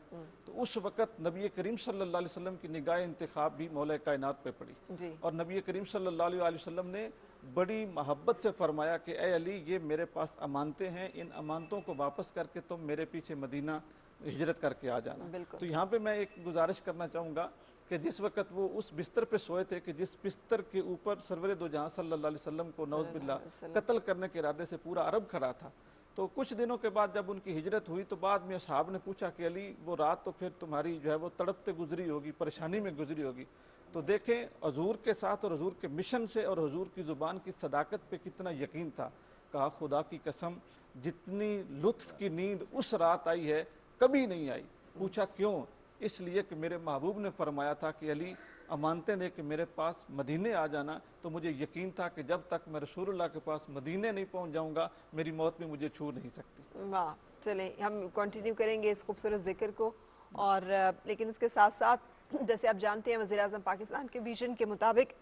तो उस वक़्त नबी करीम सल्लल्लाहु अलैहि वसल्लम की निगाह इंतखाब भी मौला कायनात पे पड़ी और नबी करीम सल्लल्लाहु अलैहि वसल्लम ने बड़ी मोहब्बत से फरमाया कि ए अली, ये मेरे पास अमानतें हैं, इन अमानतों को वापस करके तुम मेरे पीछे मदीना हिजरत करके आ जाना। तो यहाँ पे मैं एक गुजारिश करना चाहूँगा कि जिस वक़्त वो उस बिस्तर पे सोए थे कि जिस बिस्तर के ऊपर सरवर दो जहाँ सल्लल्लाहु अलैहि वसल्लम को नौज़ बिल्लाह कत्ल करने के इरादे से पूरा अरब खड़ा था, तो कुछ दिनों के बाद जब उनकी हिजरत हुई तो बाद में असहाब ने पूछा कि अली, वो रात तो फिर तुम्हारी जो है वो तड़पते गुजरी होगी, परेशानी में गुजरी होगी। तो देखें हजूर के साथ और हजूर के मिशन से और हजूर की ज़ुबान की सदाकत पे कितना यकीन था। कहा खुदा की कसम, जितनी लुत्फ़ की नींद उस रात आई है कभी नहीं आई। पूछा क्यों? इसलिए कि मेरे महबूब ने फरमाया था कि अली, अमानतें दे के मेरे पास मदीने आ जाना, तो मुझे यकीन था कि जब तक मैं रसूलुल्लाह के पास मदीने नहीं पहुंच जाऊंगा मेरी मौत भी मुझे छू नहीं सकती। वाह, चलें हम कंटिन्यू करेंगे इस खूबसूरत जिक्र को, और लेकिन उसके साथ साथ जैसे आप जानते हैं वज़ीर आज़म पाकिस्तान के विजन के मुताबिक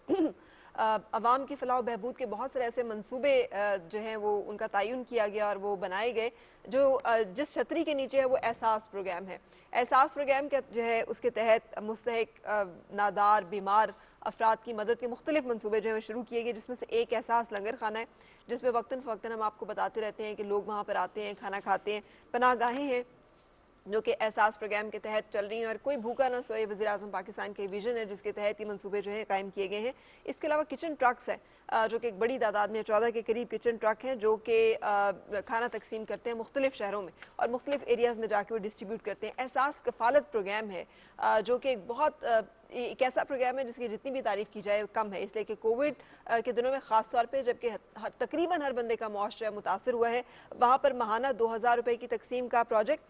अवाम की फ़लाह बहबूद के बहुत सारे ऐसे मंसूबे जो हैं वो उनका तयन किया गया और वो बनाए गए, जो जिस छतरी के नीचे है वो एहसास प्रोग्राम है। एहसास प्रोग्राम का जो है उसके तहत मुस्तहिक नादार बीमार अफराद की मदद के मुख्तलिफ मंसूबे जो है शुरू किए गए, जिसमें से एक एहसास लंगर खाना है, जिसमें वक्तन फ़वक्तन हम आपको बताते रहते हैं कि लोग वहाँ पर आते हैं, खाना खाते हैं। पनाहगाहें हैं जो कि एहसास प्रोग्राम के तहत चल रही हैं और कोई भूखा ना सोए वज़ीर आज़म पाकिस्तान के विजन है जिसके तहत ये मंसूबे जो हैं कायम किए गए हैं। इसके अलावा किचन ट्रक्स है जो कि एक बड़ी तादाद में 14 के करीब किचन ट्रक हैं जो कि खाना तकसीम करते हैं मुख्तलिफ शहरों में और मुख्तलिफ एरियाज़ में जाके वो डिस्ट्रीब्यूट करते हैं। एहसास कफ़ालत प्रोग्राम है जो कि एक बहुत एक ऐसा प्रोग्राम है जिसकी जितनी भी तारीफ़ की जाए कम है, इसलिए कि कोविड के दिनों में ख़ास तौर पे जबकि तकरीबन हर बंदे का मुआश मुतासर हुआ है, वहाँ पर माहाना 2000 रुपये की तकसीम का प्रोजेक्ट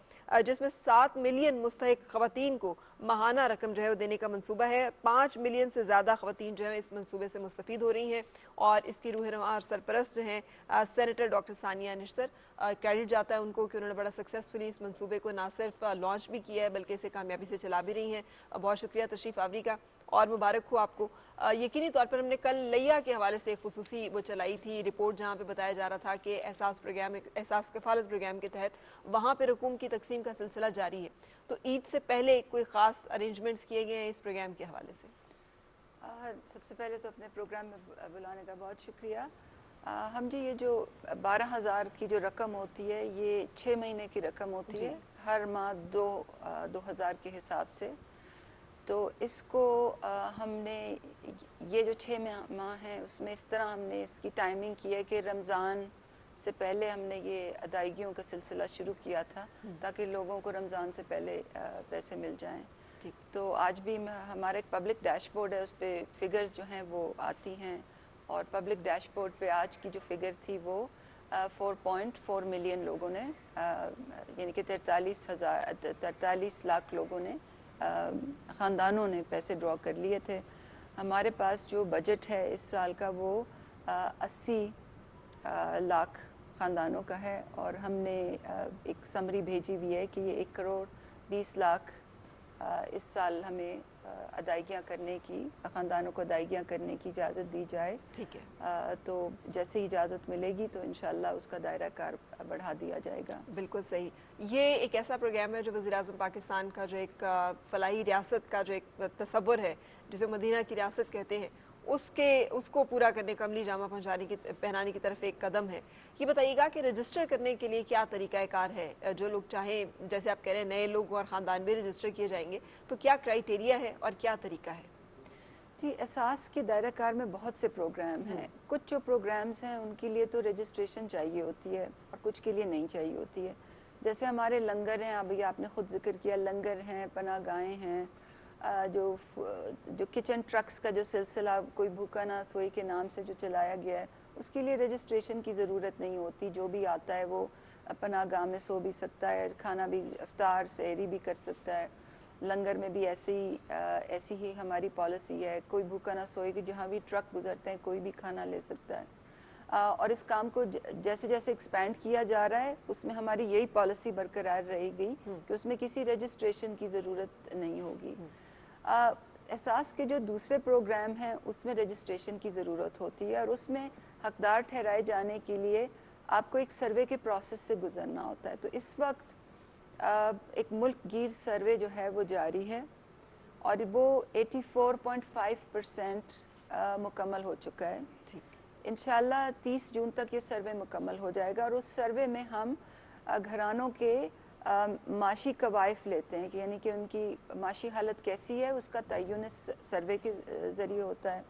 जिसमें 7 मिलियन मुस्तहिक ख़वातीन को माहाना रकम जो है वो देने का मंसूबा है। 5 मिलियन से ज़्यादा ख़वातीन जो है इस मंसूबे से मुस्तफ़ीद हो रही हैं और इसकी रूह रवां और सरपरस्त जो हैं senator doctor Sania Nishtar, credit जाता है उनको कि उन्होंने बड़ा सक्सेसफुली इस मंसूबे को ना सिर्फ लॉन्च भी किया है बल्कि इसे कामयाबी से चला भी रही हैं। बहुत शुक्रिया तशरीफ़ आवरी का और मुबारक हो आपको। यकीनी तौर पर हमने कल लिया के हवाले से खुसूसी वो चलाई थी रिपोर्ट जहाँ पे बताया जा रहा था कि एहसास प्रोग्राम एहसास कफ़ालत प्रोग्राम के तहत वहाँ पे रकूम की तकसीम का सिलसिला जारी है। तो ईद से पहले कोई ख़ास अरेंजमेंट्स किए गए हैं इस प्रोग्राम के हवाले से? सबसे पहले तो अपने प्रोग्राम में बुलाने का बहुत शुक्रिया। हम जी ये जो 12,000 की जो रकम होती है ये 6 महीने की रकम होती है, हर माह 2,000 के हिसाब से। तो इसको हमने ये जो 6 माह हैं उसमें इस तरह हमने इसकी टाइमिंग की है कि रमज़ान से पहले हमने ये अदायगियों का सिलसिला शुरू किया था ताकि लोगों को रमज़ान से पहले पैसे मिल जाएं। तो आज भी हमारा एक पब्लिक डैशबोर्ड है, उस पर फिगर्स जो हैं वो आती हैं और पब्लिक डैशबोर्ड पे आज की जो फिगर थी वो 4.4 मिलियन लोगों ने यानी कि 43 लाख लोगों ने ख़ानदानों ने पैसे ड्रॉ कर लिए थे। हमारे पास जो बजट है इस साल का वो 80 लाख ख़ानदानों का है और हमने एक समरी भेजी हुई है कि ये 1 करोड़ 20 लाख इस साल हमें ادائیگیاں کرنے کی، خاندانوں کو ادائیگیاں کرنے کی اجازت دی جائے. ٹھیک ہے. تو جیسے ہی اجازت ملے گی تو انشاءاللہ اس کا دائرہ کار بڑھا دیا جائے گا. بالکل صحیح. یہ ایک ایسا پروگرام ہے جو وزیر اعظم پاکستان کا جو ایک فلاحی ریاست کا جو ایک تصور ہے جسے مدینہ کی ریاست کہتے ہیں، اس کو پورا کرنے کا عملی جامہ پہنانے کی طرف ایک قدم ہے. یہ بتائیے گا کہ رجسٹر کرنے کے لیے کیا طریقہ کار ہے؟ جو لوگ چاہیں، جیسے آپ کہہ رہے ہیں نئے لوگ اور خاندان بھی رجسٹر کیے جائیں گے، تو کیا کرائیٹیریا ہے اور کیا طریقہ ہے؟ جی، اساس کے دائرہ کار میں بہت سے پروگرام ہیں. کچھ جو پروگرامز ہیں ان کے لیے تو رجسٹریشن چاہیے ہوتی ہے اور کچھ کے لیے نہیں چاہیے ہوتی ہے. جیسے ہمارے لنگر ہیں، ابھی آپ نے خود ذکر کیا، لنگر ہیں، پناہ گاہیں ہیں، جو کچن ٹرکس کا جو سلسلہ کوئی بھوکا نہ سوئے کے نام سے جو چلایا گیا ہے، اس کے لیے رجسٹریشن کی ضرورت نہیں ہوتی. جو بھی آتا ہے وہ پناہ گاہ میں سو بھی سکتا ہے، کھانا بھی، افطار سحری بھی کر سکتا ہے. لنگر میں بھی ایسی ہی ہماری پالیسی ہے، کوئی بھوکا نہ سوئے کہ جہاں بھی ٹرک گزرتے ہیں کوئی بھی کھانا لے سکتا ہے. اور اس کام کو جیسے جیسے ایکسپینڈ کیا جا رہا ہے اس میں ہماری یہی پالیسی برقرار رہے گی کہ اس میں کسی رجسٹریشن کی ضرورت نہیں ہوگی. احساس کے جو دوسرے پروگرام ہیں اس میں رجسٹریشن کی ضرورت ہوتی ہے اور اس میں حقدار ٹھہرائے جانے کے لیے آپ کو ایک سروے کے پروسیس سے گزرنا ہوتا ہے. تو اس وقت ایک ملک گیر سروے جو ہے وہ جاری ہے اور وہ 84.5% مکمل ہو چکا ہے. انشاءاللہ 30 جون تک یہ سروے مکمل ہو جائے گا اور اس سروے میں ہم گھرانوں کے معاشی قوائف لیتے ہیں کہ یعنی کہ ان کی معاشی حالت کیسی ہے، اس کا تعین اس سروے کے ذریعے ہوتا ہے.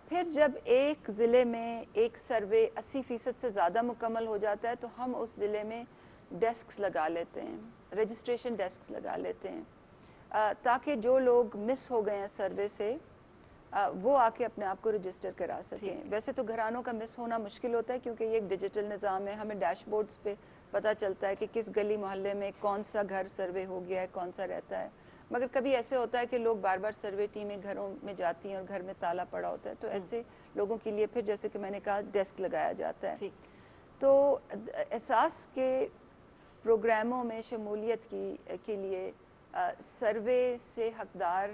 پھر جب ایک ضلع میں ایک سروے 80% سے زیادہ مکمل ہو جاتا ہے تو ہم اس ضلع میں ڈیسکس لگا لیتے ہیں، رجسٹریشن ڈیسکس لگا لیتے ہیں تاکہ جو لوگ مس ہو گئے ہیں سروے سے وہ آ کے اپنے آپ کو رجسٹر کرا سکیں. ویسے تو گھرانوں کا مس ہونا مشکل ہوتا ہے کیونکہ یہ ایک ڈیجیٹل نظام ہے، ہمیں ڈیش بورڈز پہ پتہ چلتا ہے کہ کس گلی محلے میں کون سا گھر سروے ہو گیا ہے، کون سا رہتا ہے. مگر کبھی ایسے ہوتا ہے کہ لوگ بار بار سروے ٹیمیں گھروں میں جاتی ہیں اور گھر میں تالا پڑا ہوتا ہے، تو ایسے لوگوں کے لیے پھر جیسے کہ میں نے کہا ڈیسک لگایا جاتا ہے. تو احساس کے پروگراموں میں شمولیت کے لیے سروے سے حقدار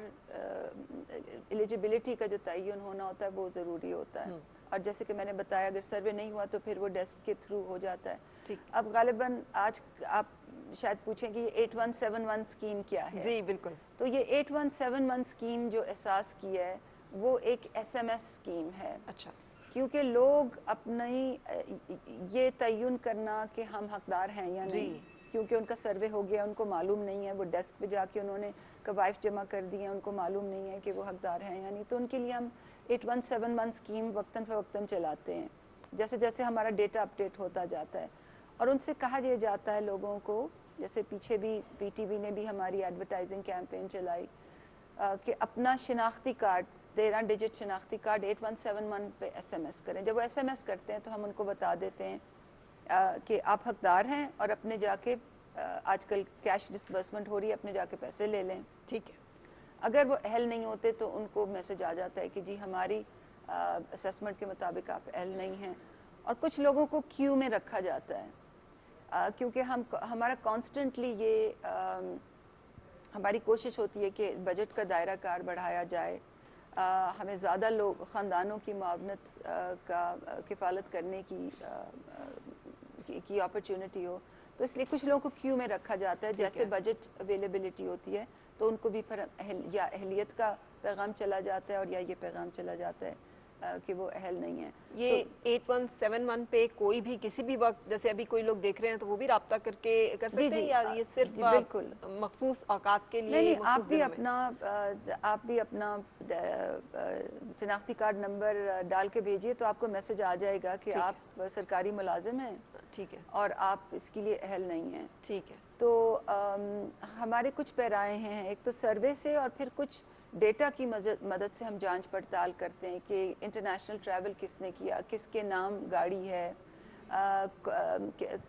ایلیجیبلٹی کا جو تعین ہونا ہوتا ہے وہ ضروری ہوتا ہے. اور جیسے کہ میں نے بتایا اگر سروے نہیں ہوا تو پھر وہ ڈیسک کے تھرو ہو جاتا ہے. اب غالباً آج آپ شاید پوچھیں کہ یہ 8171 اسکیم کیا ہے. جی بالکل. تو یہ 8171 اسکیم جو احساس کی ہے وہ ایک SMS اسکیم ہے. اچھا. کیونکہ لوگ اپنی یہ تعین کرنا کہ ہم حقدار ہیں یا نہیں، کیونکہ ان کا سروے ہو گیا ان کو معلوم نہیں ہے، وہ ڈیسک پہ جا کے انہوں نے قوائف جمع کر دی ہیں، ان کو معلوم نہیں ہے کہ وہ حقدار ہیں یا نہیں. تو ان کے لیے ہم 8171 اسکیم وقتاً فوقتاً چلاتے ہیں جیسے جیسے ہمارا ڈیٹا اپڈیٹ ہوتا جاتا ہے. اور ان سے کہا یہ جاتا ہے لوگوں کو، جیسے پیچھے بھی PTV نے بھی ہماری ایڈورٹائزنگ کیمپین چلائی کہ اپنا شناختی کارڈ 13 ڈیجٹ شناختی کارڈ 8171 پہ SMS کریں. جب وہ SMS کرتے ہیں تو ہم ان کو بتا دیتے ہیں کہ آپ حقدار ہیں اور اپنے جا کے آج کل کیش ڈسبرسمنٹ ہو رہی ہے، اپنے جا کے پیسے لے لیں. ٹھیک ہے. اگر وہ اہل نہیں ہوتے تو ان کو میسج آ جاتا ہے کہ جی ہماری اسیسمنٹ کے مطابق آپ اہل نہیں ہیں. اور کچھ لوگوں کو کیو میں رکھا جاتا ہے کیونکہ ہمارا کانسٹنٹلی یہ ہماری کوشش ہوتی ہے کہ بجٹ کا دائرہ کار بڑھایا جائے، ہمیں زیادہ لوگ خاندانوں کی معاونت کا کفالت کرنے کی اپرچونٹی ہو. تو اس لیے کچھ لوگوں کو کیو میں رکھا جاتا ہے. جیسے بجٹ اویلیبلٹی ہوتی ہے تو ان کو بھی پھر یا اہلیت کا پیغام چلا جاتا ہے اور یا یہ پیغام چلا جاتا ہے کہ وہ اہل نہیں ہیں. یہ 8171 پہ کوئی بھی کسی بھی وقت، جیسے ابھی کوئی لوگ دیکھ رہے ہیں تو وہ بھی رابطہ کر سکتے ہیں یا یہ صرف بالکل مخصوص اوقات کے لیے؟ نہیں، آپ بھی اپنا شناختی کارڈ نمبر ڈال کے بھیجیے تو آپ کو میسج آ جائے گا کہ آپ سرکاری ملازم ہیں. ٹھیک ہے. اور آپ اس کے لیے اہل نہیں ہیں. ٹھیک ہے. تو ہمارے کچھ پیرائے ہیں، ایک تو سروے سے اور پھر کچھ ڈیٹا کی مدد سے ہم جانچ پڑتال کرتے ہیں کہ انٹرنیشنل ٹریول کس نے کیا، کس کے نام گاڑی ہے،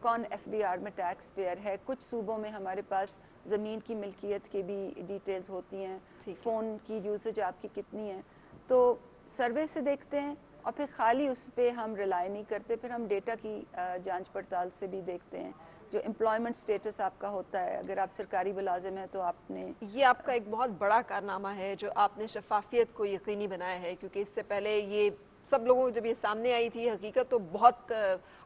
کون FBR میں ٹیکس پیئر ہے. کچھ صوبوں میں ہمارے پاس زمین کی ملکیت کی بھی ڈیٹیلز ہوتی ہیں، فون کی یوزج آپ کی کتنی ہے. تو سروے سے دیکھتے ہیں اور پھر خالی اس پہ ہم ریلائی نہیں کرتے، پھر ہم ڈیٹا کی جانچ پڑتال سے بھی دیکھتے ہیں. جو امپلائمنٹ سٹیٹس آپ کا ہوتا ہے، اگر آپ سرکاری ملازم ہیں تو آپ نے یہ آپ کا ایک بہت بڑا کارنامہ ہے جو آپ نے شفافیت کو یقینی بنایا ہے، کیونکہ اس سے پہلے یہ سب لوگوں کو جب یہ سامنے آئی تھی حقیقت تو بہت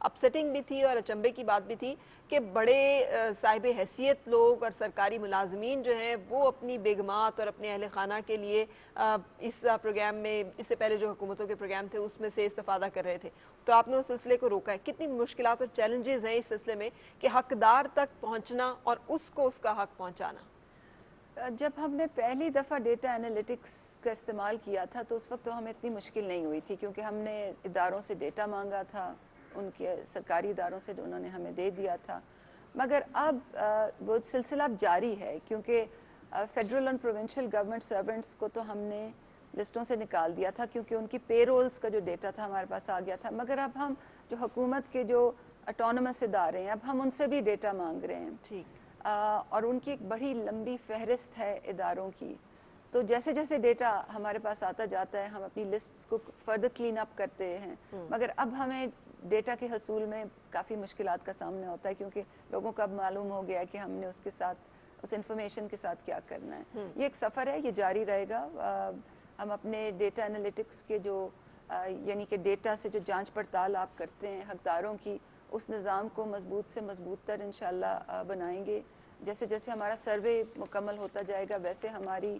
اپسیٹنگ بھی تھی اور اچنبے کی بات بھی تھی کہ بڑے صاحب حیثیت لوگ اور سرکاری ملازمین جو ہیں وہ اپنی بیگمات اور اپنے اہل خانہ کے لیے اس پروگرام میں، اس سے پہلے جو حکومتوں کے پروگرام تھے اس میں سے استفادہ کر رہے تھے، تو آپ نے اس سلسلے کو روکا ہے۔ کتنی مشکلات اور چیلنجز ہیں اس سلسلے میں کہ حقدار تک پہنچنا اور اس کو اس کا حق پہنچانا؟ جب ہم نے پہلی دفعہ ڈیٹا انالیٹکس کا استعمال کیا تھا تو اس وقت تو ہمیں اتنی مشکل نہیں ہوئی تھی، کیونکہ ہم نے اداروں سے ڈیٹا مانگا تھا، ان کے سرکاری اداروں سے جو انہوں نے ہمیں دے دیا تھا، مگر اب وہ سلسلہ اب جاری ہے، کیونکہ فیڈرل اور پروونشل گورنمنٹ سرونٹس کو تو ہم نے لسٹوں سے نکال دیا تھا، کیونکہ ان کی پے رولز کا جو ڈیٹا تھا ہمارے پاس آ گیا تھا، مگر اب ہم جو حکومت کے جو اٹونومس ادارے ہیں اب ہم ان سے بھی ڈیٹا مانگ رہے ہیں، اور ان کی ایک بڑی لمبی فہرست ہے اداروں کی، تو جیسے جیسے ڈیٹا ہمارے پاس آتا جاتا ہے ہم اپنی لسٹس کو فردر کلین اپ کرتے ہیں، مگر اب ہمیں ڈیٹا کے حصول میں کافی مشکلات کا سامنا ہوتا ہے، کیونکہ لوگوں کو اب معلوم ہو گیا کہ ہم نے اس کے ساتھ، اس انفارمیشن کے ساتھ کیا کرنا ہے۔ یہ ایک سفر ہے، یہ جاری رہے گا۔ ہم اپنے ڈیٹا انالیٹکس کے جو یعنی کہ ڈیٹا سے جو جانچ پڑتال آپ کرتے ہیں حقداروں کی، اس نظام کو مضبوط سے مضبوط تر انشاءاللہ بنائیں گے۔ جیسے جیسے ہمارا سروے مکمل ہوتا جائے گا ویسے ہماری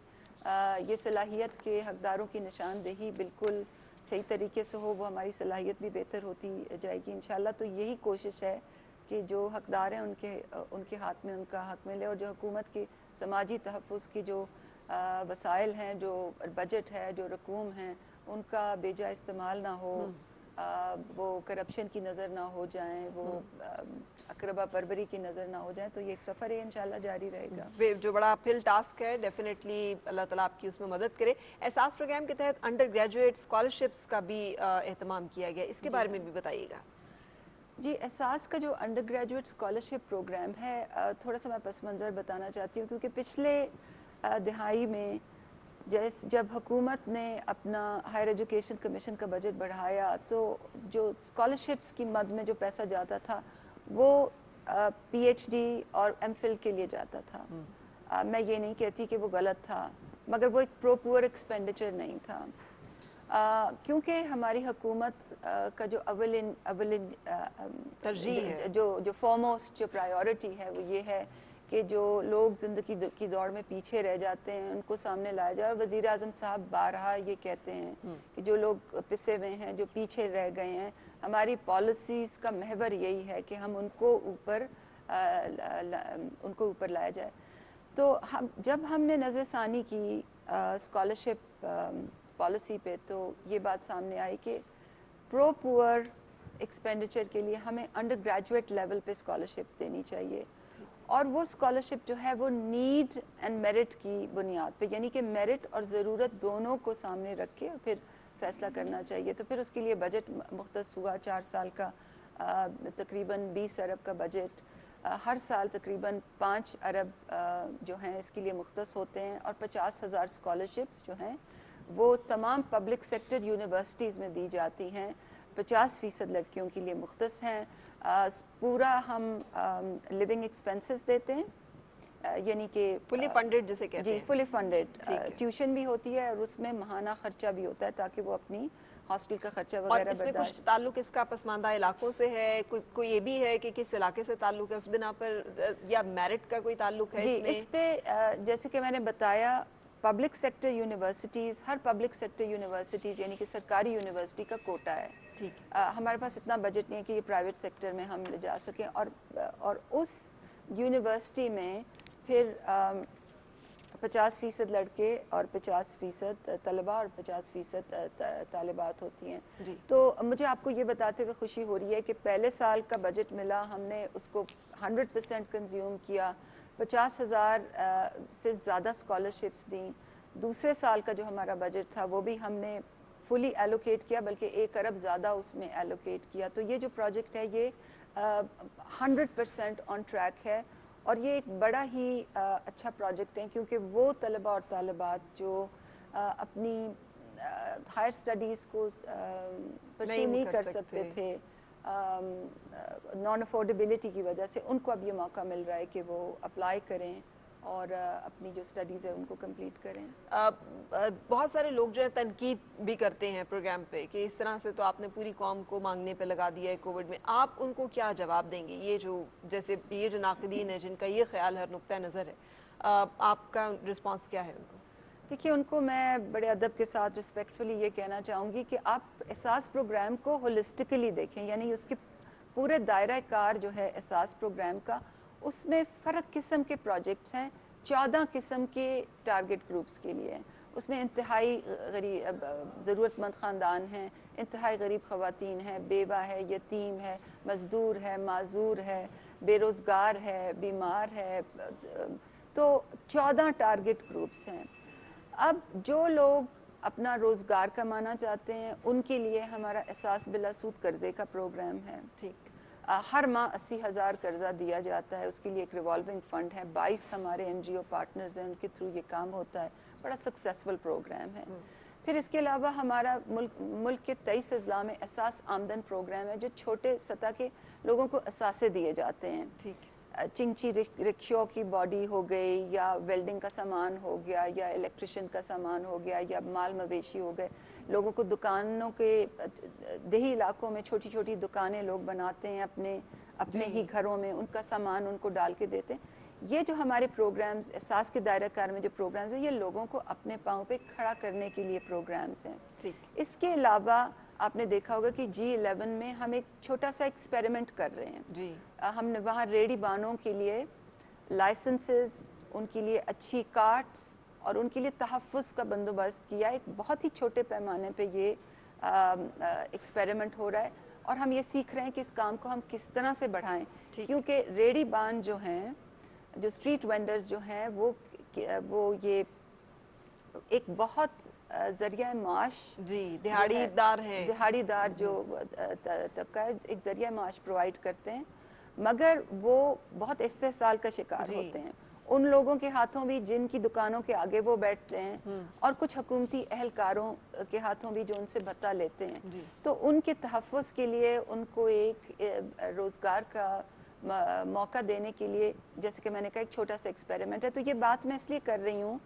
یہ صلاحیت کے حقداروں کی نشاندہی بالکل صحیح طریقے سے ہو، وہ ہماری صلاحیت بھی بہتر ہوتی جائے گی انشاءاللہ۔ تو یہی کوشش ہے کہ جو حقدار ہیں ان کے ہاتھ میں ان کا حق ملے، اور جو حکومت کی سماجی تحفظ کی جو وسائل ہیں، جو بجٹ ہے، جو رقوم ہیں، ان کا بے جا استعمال نہ ہو، وہ کرپشن کی نظر نہ ہو جائیں، وہ اقربا پروری کی نظر نہ ہو جائیں۔ تو یہ ایک سفر ہے انشاءاللہ جاری رہے گا، جو بڑا اپہل ٹاسک ہے، ڈیفینیٹلی اللہ تعالیٰ آپ کی اس میں مدد کرے۔ احساس پروگرام کے تحت انڈر گریجویٹ اسکالرشپس کا بھی اہتمام کیا گیا، اس کے بارے میں بھی بتائیے گا۔ جی، احساس کا جو انڈر گریجویٹ اسکالرشپ پروگرام ہے، تھوڑا سا میں پس منظر بتانا چاہتی ہوں، کیونکہ پچھلے دہائی میں جب حکومت نے اپنا ہائر ایجوکیشن کمیشن کا بجٹ بڑھایا تو جو اسکالرشپس کی مد میں جو پیسہ جاتا تھا وہ پی ایچ ڈی اور ایم فل کے لیے جاتا تھا۔ میں یہ نہیں کہتی کہ وہ غلط تھا، مگر وہ ایک پرو پور ایکسپینڈیچر نہیں تھا، کیونکہ ہماری حکومت کا جو اولین ترجیح ہے، جو فارموسٹ جو پرائیورٹی ہے وہ یہ ہے کہ جو لوگ زندگی کی دوڑ میں پیچھے رہ جاتے ہیں ان کو سامنے لایا جائے، اور وزیر اعظم صاحب بارہا یہ کہتے ہیں کہ جو لوگ پسے ہوئے ہیں، جو پیچھے رہ گئے ہیں، ہماری پالیسیز کا محور یہی ہے کہ ہم ان کو اوپر لایا جائے۔ تو جب ہم نے نظر ثانی کی اسکالرشپ پالیسی پہ تو یہ بات سامنے آئی کہ پرو پور ایکسپینڈیچر کے لیے ہمیں انڈر گریجویٹ لیول پہ اسکالرشپ دینی چاہیے، اور وہ اسکالرشپ جو ہے وہ نیڈ اینڈ میرٹ کی بنیاد پہ، یعنی کہ میرٹ اور ضرورت دونوں کو سامنے رکھ کے پھر فیصلہ کرنا چاہیے۔ تو پھر اس کے لیے بجٹ مختص ہوا، 4 سال کا تقریباً 20 ارب کا بجٹ، ہر سال تقریباً 5 ارب جو ہیں اس کے لیے مختص ہوتے ہیں، اور 50,000 اسکالرشپس جو ہیں وہ تمام پبلک سیکٹر یونیورسٹیز میں دی جاتی ہیں، 50% لڑکیوں کے لیے مختص ہیں۔ پورا ہم لیونگ ایکسپینسز دیتے ہیں، یعنی کہ فلی فنڈڈ جسے کہتے ہیں، جی فلی فنڈڈ، ٹیوشن بھی ہوتی ہے اور اس میں ماہانہ خرچہ بھی ہوتا ہے تاکہ وہ اپنی ہاسٹل کا خرچہ وغیرہ اور اس میں کچھ تعلق اس کا پسماندہ علاقوں سے ہے، کوئی یہ بھی ہے کہ کس علاقے سے تعلق ہے اس بنا پر، یا میرٹ کا کوئی تعلق ہے اس میں؟ جی، اس پہ جیسے کہ میں نے بتایا پبلک سیکٹر یونیورسٹیز، ہر پبلک سیکٹر یونیورسٹیز یعنی کہ سرکاری یونیورسٹی کا کوٹا ہے، ہمارے پاس اتنا بجٹ نہیں ہے کہ یہ پرائیویٹ سیکٹر میں ہم لے جا سکیں، اور اس یونیورسٹی میں پھر 50% لڑکے اور 50% طلباء اور 50% طالبات ہوتی ہیں۔ تو مجھے آپ کو یہ بتاتے ہوئے خوشی ہو رہی ہے کہ پہلے سال کا بجٹ ملا، ہم نے اس کو 100% کنزیوم کیا، 50,000 سے زیادہ اسکالرشپس دیں۔ دوسرے سال کا جو ہمارا بجٹ تھا وہ بھی ہم نے فلی ایلوکیٹ کیا، بلکہ 1 ارب زیادہ اس میں ایلوکیٹ کیا۔ تو یہ جو پروجیکٹ ہے یہ 100% آن ٹریک ہے، اور یہ ایک بڑا ہی اچھا پروجیکٹ ہے، کیونکہ وہ طلباء اور طالبات جو اپنی ہائر اسٹڈیز کو پرسو نہیں کر سکتے تھے، نان افورڈیبلٹی کی وجہ سے ان کو اب یہ موقع مل رہا ہے کہ وہ اپلائی کریں اور اپنی جو سٹڈیز ہے ان کو کمپلیٹ کریں. بہت سارے لوگ جو ہے تنقید بھی کرتے ہیں پروگرام پہ کہ اس طرح سے تو آپ نے پوری قوم کو مانگنے پہ لگا دیا ہے کووڈ میں. آپ ان کو کیا جواب دیں گے؟ یہ جو ناقدین ہیں جن کا یہ خیال ہر نقطہ نظر ہے, آپ کا رسپانس کیا ہے ان کو؟ دیکھیے, ان کو میں بڑے ادب کے ساتھ رسپیکٹفلی یہ کہنا چاہوں گی کہ آپ احساس پروگرام کو ہولسٹکلی دیکھیں, یعنی اس کے پورے دائرہ کار جو ہے احساس پروگرام کا, اس میں فرق قسم کے پروجیکٹس ہیں, 14 قسم کے ٹارگٹ گروپس کے لیے. اس میں انتہائی غریب ضرورت مند خاندان ہیں, انتہائی غریب خواتین ہیں, بیوہ ہے, یتیم ہے, مزدور ہے, معذور ہے, بے روزگار ہے, بیمار ہے. تو 14 ٹارگٹ گروپس ہیں. اب جو لوگ اپنا روزگار کمانا چاہتے ہیں ان کے لیے ہمارا احساس بلا سود قرضے کا پروگرام ہے. ٹھیک, ہر ماہ 80,000 قرضہ دیا جاتا ہے, اس کے لیے ایک ریوالونگ فنڈ ہے, 22 ہمارے NGO پارٹنرز ہیں, ان کے تھرو یہ کام ہوتا ہے. بڑا سکسیسفل پروگرام ہے. پھر اس کے علاوہ ہمارا ملک کے 23 اضلاع میں احساس آمدن پروگرام ہے, جو چھوٹے سطح کے لوگوں کو اثاثے دیے جاتے ہیں. ٹھیک, چنچی رکشوں کی باڈی ہو گئی, یا ویلڈنگ کا سامان ہو گیا, یا الیکٹریشین کا سامان ہو گیا, یا مال مویشی ہو گئے. لوگوں کو دکانوں کے دیہی علاقوں میں چھوٹی چھوٹی دکانیں لوگ بناتے ہیں اپنے ہی گھروں میں, ان کا سامان ان کو ڈال کے دیتے ہیں. یہ جو ہمارے پروگرامز احساس کے دائرہ کار میں جو پروگرامز ہیں, یہ لوگوں کو اپنے پاؤں پہ کھڑا کرنے کے لیے پروگرامز ہیں. اس کے علاوہ آپ نے دیکھا ہوگا کہ G11 میں ہم ایک چھوٹا سا ایکسپیریمنٹ کر رہے ہیں. جی, ہم نے وہاں ریڑھی بانوں کے لیے لائسنسز, ان کے لیے اچھی کارٹس اور ان کے لیے تحفظ کا بندوبست کیا. ایک بہت ہی چھوٹے پیمانے پہ یہ ایکسپیریمنٹ ہو رہا ہے, اور ہم یہ سیکھ رہے ہیں کہ اس کام کو ہم کس طرح سے بڑھائیں. کیونکہ ریڑھی بان جو ہیں, جو اسٹریٹ وینڈرز جو ہیں, وہ یہ ایک بہت ذریعہ معاش, جی, دہاڑی دار ہیں, دہاڑی دار جو طبقہ ہے, ایک ذریعہ معاش پرووائڈ کرتے ہیں, مگر وہ بہت استحصال کا شکار ہوتے ہیں. ان لوگوں کے ہاتھوں بھی جن کی دکانوں کے آگے وہ بیٹھتے ہیں, اور کچھ حکومتی اہلکاروں کے ہاتھوں بھی جو ان سے بھتہ لیتے ہیں. تو ان کے تحفظ کے لیے ان کو ایک روزگار کا موقع دینے کے لیے, جیسے کہ میں نے کہا, ایک چھوٹا سا ایکسپیریمنٹ ہے. تو یہ بات میں اس لیے کر رہی ہوں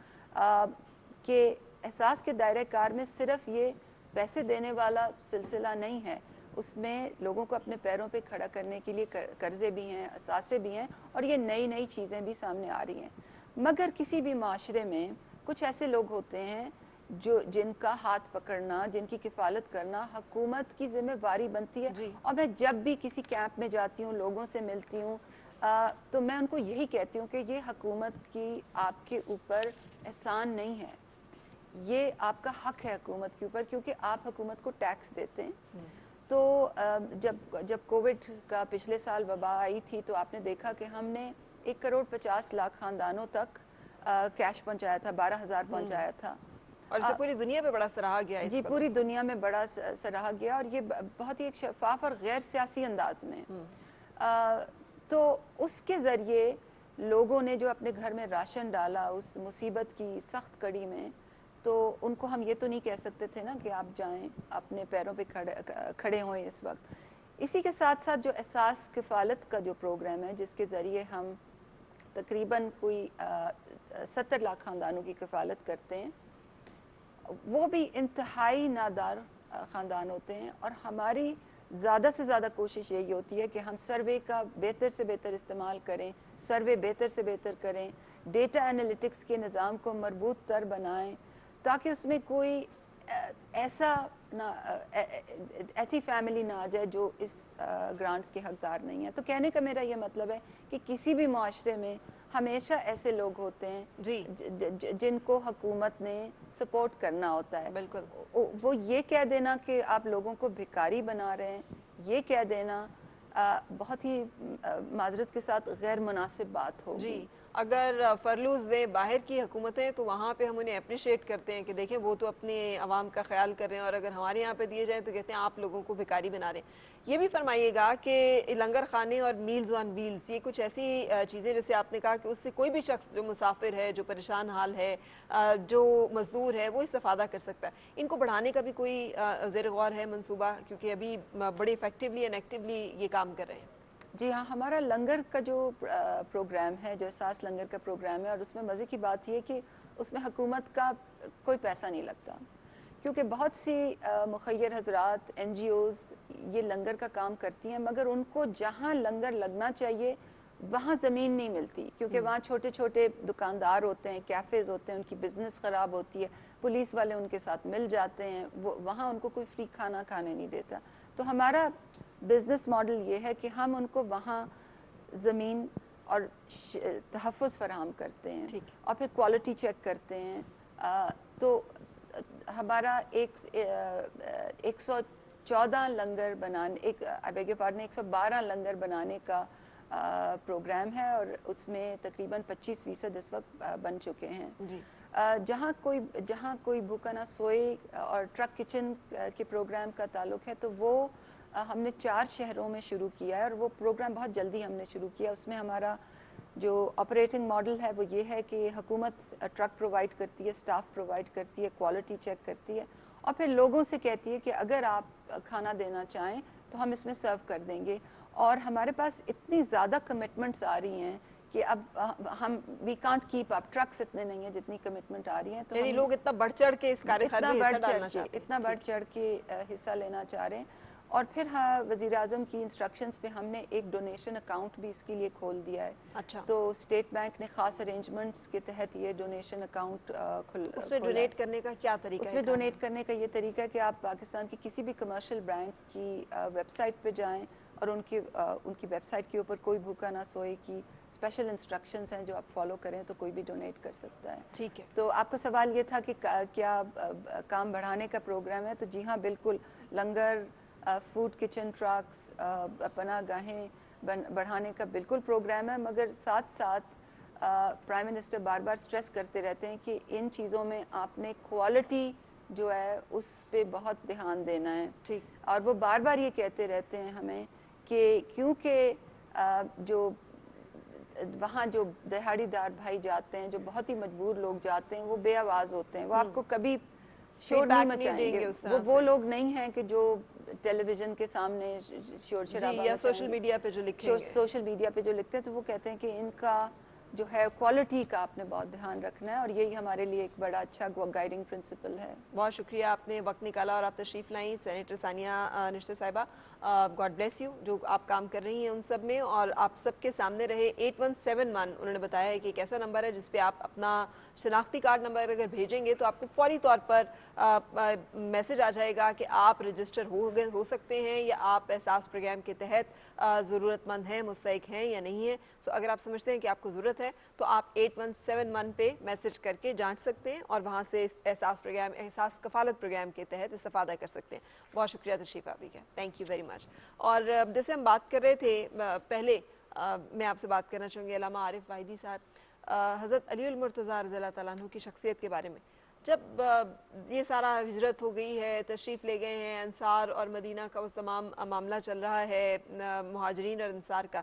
کہ احساس کے دائرہ کار میں صرف یہ پیسے دینے والا سلسلہ نہیں ہے, اس میں لوگوں کو اپنے پیروں پہ کھڑا کرنے کے لیے قرضے بھی ہیں, اثاثے بھی ہیں, اور یہ نئی چیزیں بھی سامنے آ رہی ہیں. مگر کسی بھی معاشرے میں کچھ ایسے لوگ ہوتے ہیں جن کا ہاتھ پکڑنا, جن کی کفالت کرنا حکومت کی ذمہ واری بنتی ہے. اور میں جب بھی کسی کیمپ میں جاتی ہوں, لوگوں سے ملتی ہوں, تو میں ان کو یہی کہتی ہوں کہ یہ حکومت کی آپ کے اوپر احسان نہیں ہے, یہ آپ کا حق ہے حکومت کے اوپر, کیونکہ آپ حکومت کو ٹیکس دیتے ہیں. تو جب کووڈ کا پچھلے سال وبا آئی تھی, تو آپ نے دیکھا کہ ہم نے 1,50,00,000 خاندانوں تک کیش پہنچایا تھا, 12,000 پہنچایا تھا. اور اسے پوری دنیا میں بڑا سراہا گیا. جی, پوری دنیا میں بڑا سراہا گیا, اور یہ بہت ہی ایک شفاف اور غیر سیاسی انداز میں. تو اس کے ذریعے لوگوں نے جو اپنے گھر میں راشن ڈالا اس مصیبت کی سخت کڑی میں, تو ان کو ہم یہ تو نہیں کہہ سکتے تھے نا کہ آپ جائیں اپنے پیروں پہ کھڑے ہوئیں اس وقت. اسی کے ساتھ ساتھ جو احساس کفالت کا جو پروگرام ہے, جس کے ذریعے ہم تقریباً کوئی 70 لاکھ خاندانوں کی کفالت کرتے ہیں, وہ بھی انتہائی نادار خاندان ہوتے ہیں. اور ہماری زیادہ سے زیادہ کوشش یہی ہوتی ہے کہ ہم سروے کا بہتر سے بہتر استعمال کریں, سروے بہتر سے بہتر کریں, ڈیٹا انالیٹکس کے نظام کو مربوط تر بنائیں, تاکہ اس میں کوئی ایسی فیملی نہ آ جائے جو اس گرانٹس کے حقدار نہیں ہے. تو کہنے کا میرا یہ مطلب ہے کہ کسی بھی معاشرے میں ہمیشہ ایسے لوگ ہوتے ہیں جن کو حکومت نے سپورٹ کرنا ہوتا ہے. بالکل, وہ یہ کہہ دینا کہ آپ لوگوں کو بھکاری بنا رہے ہیں, یہ کہہ دینا بہت ہی معذرت کے ساتھ غیر مناسب بات ہوگی. اگر فرلوز دیں باہر کی حکومتیں تو وہاں پہ ہم انہیں اپریشیٹ کرتے ہیں کہ دیکھیں وہ تو اپنے عوام کا خیال کر رہے ہیں، اور اگر ہمارے یہاں پہ دیے جائیں تو کہتے ہیں آپ لوگوں کو بھکاری بنا رہے ہیں۔ یہ بھی فرمائیے گا کہ لنگر خانے اور میلز آن ویلز یہ کچھ ایسی چیزیں جیسے آپ نے کہا کہ اس سے کوئی بھی شخص جو مسافر ہے، جو پریشان حال ہے، جو مزدور ہے، وہ استفادہ کر سکتا ہے۔ ان کو بڑھانے کا بھی کوئی زیر غور ہے منصوبہ، کیونکہ ابھی بڑے ایفیکٹولی اینڈ ایکٹیولی یہ کام کر رہے ہیں؟ جی ہاں، ہمارا لنگر کا جو پروگرام ہے، جو احساس لنگر کا پروگرام ہے، اور اس میں مزے کی بات یہ کہ اس میں حکومت کا کوئی پیسہ نہیں لگتا، کیونکہ بہت سی مخیر حضرات این جی اوز یہ لنگر کا کام کرتی ہیں، مگر ان کو جہاں لنگر لگنا چاہیے وہاں زمین نہیں ملتی، کیونکہ وہاں چھوٹے چھوٹے دکاندار ہوتے ہیں، کیفیز ہوتے ہیں، ان کی بزنس خراب ہوتی ہے، پولیس والے ان کے ساتھ مل جاتے ہیں، وہاں ان کو کوئی فری کھانا کھانے نہیں دیتا۔ تو ہمارا بزنس ماڈل یہ ہے کہ ہم ان کو وہاں زمین اور تحفظ فراہم کرتے ہیں اور پھر کوالٹی چیک کرتے ہیں۔ تو ہمارا 114 لنگر بنانے، 112 لنگر بنانے کا پروگرام ہے، اور اس میں تقریباً 25% اس وقت بن چکے ہیں۔ جہاں کوئی بھوکا نہ سوئے اور ٹرک کچن کے پروگرام کا تعلق ہے تو وہ ہم نے 4 شہروں میں شروع کیا ہے، اور وہ پروگرام بہت جلدی ہم نے شروع کیا۔ اس میں ہمارا جو آپریٹنگ ماڈل ہے وہ یہ ہے کہ حکومت ٹرک پرووائڈ کرتی ہے، سٹاف پرووائڈ کرتی ہے، کوالٹی چیک کرتی ہے، اور پھر لوگوں سے کہتی ہے کہ اگر آپ کھانا دینا چاہیں تو ہم اس میں سرو کر دیں گے۔ اور ہمارے پاس اتنی زیادہ کمٹمنٹس آ رہی ہیں کہ اب ہم we can't keep up, tricks اتنے نہیں ہیں جتنی کمٹمنٹ آ رہی ہیں، تو یعنی لوگ اتنا بڑھ چڑھ کے اس کارِ خیر میں حصہ ڈالنا چاہتے ہیں، اتنا بڑھ چڑھ کے حصہ لینا چاہ رہے ہیں۔ اور پھر وزیر اعظم کی انسٹرکشنز پہ ہم نے ایک ڈونیشن اکاؤنٹ بھی اس کے لیے کھول دیا ہے۔ اچھا، تو اسٹیٹ بینک نے خاص ارینجمنٹس کے تحت یہ ڈونیشن اکاؤنٹ اس میں ڈونیٹ کرنے کا کیا طریقہ ہے؟ اس میں ڈونیٹ کرنے کا یہ طریقہ ہے کہ آپ پاکستان کی کسی بھی کمرشل بینک کی ویب سائٹ پہ جائیں، اور ان کی ویب سائٹ کے اوپر کوئی بھوکا نہ سوئے کی اسپیشل انسٹرکشنز ہیں جو آپ فالو کریں تو کوئی بھی ڈونیٹ کر سکتا ہے۔ ٹھیک ہے۔ تو آپ کا سوال یہ تھا کہ کیا کام بڑھانے کا پروگرام ہے، تو جی ہاں بالکل، لنگر، فوڈ کچن ٹرکس، پناہ گاہیں بڑھانے کا بالکل پروگرام ہے، مگر ساتھ ساتھ پرائم منسٹر بار بار سٹریس کرتے رہتے ہیں کہ ان چیزوں میں آپ نے کوالٹی جو ہے اس پہ بہت دھیان دینا ہے۔ اور وہ بار بار یہ کہتے رہتے ہیں ہمیں کہ کیونکہ جو وہاں جو دہاڑی دار بھائی جاتے ہیں، جو بہت ہی مجبور لوگ جاتے ہیں، وہ بے آواز ہوتے ہیں، وہ آپ کو کبھی شور نہیں مچائیں گے، وہ لوگ نہیں ہیں کہ جو ٹیلی ویژن کے سامنے شور شرابہ یا سوشل میڈیا پہ جو لکھیں گے، سوشل میڈیا پہ جو لکھتے ہیں، تو وہ کہتے ہیں کہ ان کا جو ہے کوالٹی کا آپ نے بہت دھیان رکھنا ہے، اور یہی ہمارے لیے ایک بڑا اچھا گائیڈنگ پرنسپل ہے۔ بہت شکریہ، آپ نے وقت نکالا اور آپ تشریف لائیں سینیٹر ثانیہ نشتر صاحبہ، گاڈ بلیس یو، جو آپ کام کر رہی ہیں ان سب میں، اور آپ سب کے سامنے رہے 8171 انہوں نے بتایا ہے کہ ایک ایسا نمبر ہے جس پہ آپ اپنا شناختی کارڈ نمبر اگر بھیجیں گے تو آپ کو فوری طور پر میسج آ جائے گا کہ آپ رجسٹر ہو سکتے ہیں، یا آپ احساس پروگرام کے تحت ضرورت مند ہیں، مستحق ہیں یا نہیں ہیں۔ سو اگر آپ سمجھتے ہیں کہ آپ کو ضرورت ہے تو آپ 8171 پہ میسج کر کے جانچ سکتے ہیں، اور وہاں سے احساس پروگرام، احساس کفالت پروگرام کے تحت استفادہ کر سکتے ہیں۔ بہت شکریہ تشریف آوری کا، تھینک یو ویری مچ۔ اور جیسے ہم بات کر رہے تھے پہلے، میں آپ سے بات کرنا چاہوں گی علامہ عارف واحدی صاحب، حضرت علی المرتضیٰ رضی اللہ تعالیٰ عنہ کی شخصیت کے بارے میں۔ جب یہ سارا ہجرت ہو گئی ہے، تشریف لے گئے ہیں، انصار اور مدینہ کا اس تمام معاملہ چل رہا ہے، مہاجرین اور انصار کا،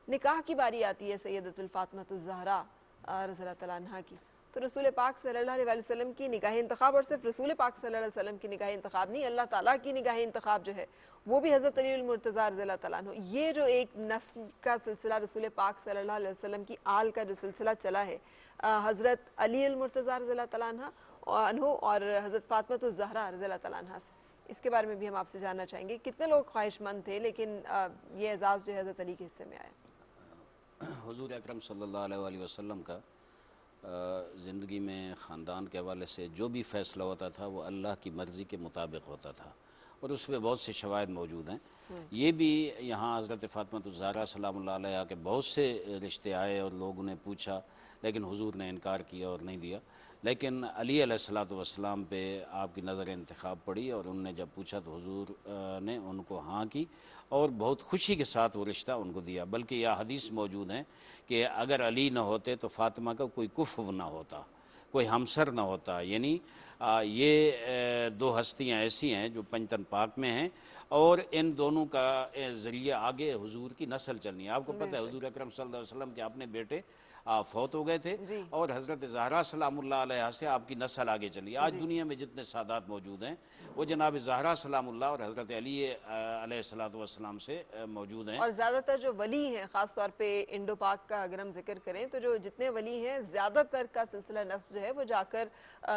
نکاح کی باری آتی ہے سیدۃ الفاطمۃ الزہرا رضی اللہ تعالیٰ عنہ کی، تو رسول پاک صلی اللہ علیہ وسلم کی نگاہ انتخاب، اور صرف رسول پاک صلی اللہ علیہ وسلم کی نگاہ انتخاب نہیں، اللہ تعالیٰ کی نگاہ انتخاب جو ہے وہ بھی حضرت علی المرتضیٰ رضی اللہ تعالیٰ عنہ، یہ جو ایک نسل کا سلسلہ رسول پاک صلی اللہ علیہ وسلم کی آل کا جو سلسلہ چلا ہے، حضرت علی المرتضیٰ رضی اللہ تعالیٰ عنہ اور حضرت فاطمۃ الزہرا رضی اللہ تعالیٰ عنہ سے، اس کے بارے میں بھی ہم آپ سے جاننا چاہیں گے، کتنے لوگ خواہش مند تھے لیکن یہ اعزاز جو ہے حضرت علی کے حصے میں آیا؟ حضور اکرم صلی اللہ علیہ وسلم کا زندگی میں خاندان کے حوالے سے جو بھی فیصلہ ہوتا تھا وہ اللہ کی مرضی کے مطابق ہوتا تھا، اور اس پہ بہت سے شواہد موجود ہیں۔ یہ بھی یہاں حضرت فاطمۃ الزہرا سلام اللہ علیہ کے بہت سے رشتے آئے اور لوگوں نے پوچھا، لیکن حضور نے انکار کیا اور نہیں دیا. لیکن علی علیہ الصلوۃ والسلام پہ آپ کی نظر انتخاب پڑی اور انہوں نے جب پوچھا تو حضور نے ان کو ہاں کی اور بہت خوشی کے ساتھ وہ رشتہ ان کو دیا. بلکہ یہ حدیث موجود ہیں کہ اگر علی نہ ہوتے تو فاطمہ کا کوئی کفو نہ ہوتا, کوئی ہمسر نہ ہوتا. یعنی یہ دو ہستیاں ایسی ہیں جو پنجتن پاک میں ہیں اور ان دونوں کا ذریعہ آگے حضور کی نسل چلنی ہے. آپ کو پتہ ہے حضور اکرم صلی اللہ علیہ وسلم کے اپنے بیٹے فوت ہو گئے تھے اور حضرت زہرا سلام اللہ علیہ سے آپ کی نسل آگے چلی. آج دنیا میں جتنے سادات موجود ہیں وہ جناب زہرا سلام اللہ اور حضرت علی علیہ الصلوۃ والسلام سے موجود ہیں. اور زیادہ تر جو ولی ہیں, خاص طور پہ انڈو پاک کا اگر ہم ذکر کریں تو جو جتنے ولی ہیں زیادہ تر کا سلسلہ نسب جو ہے وہ جا کر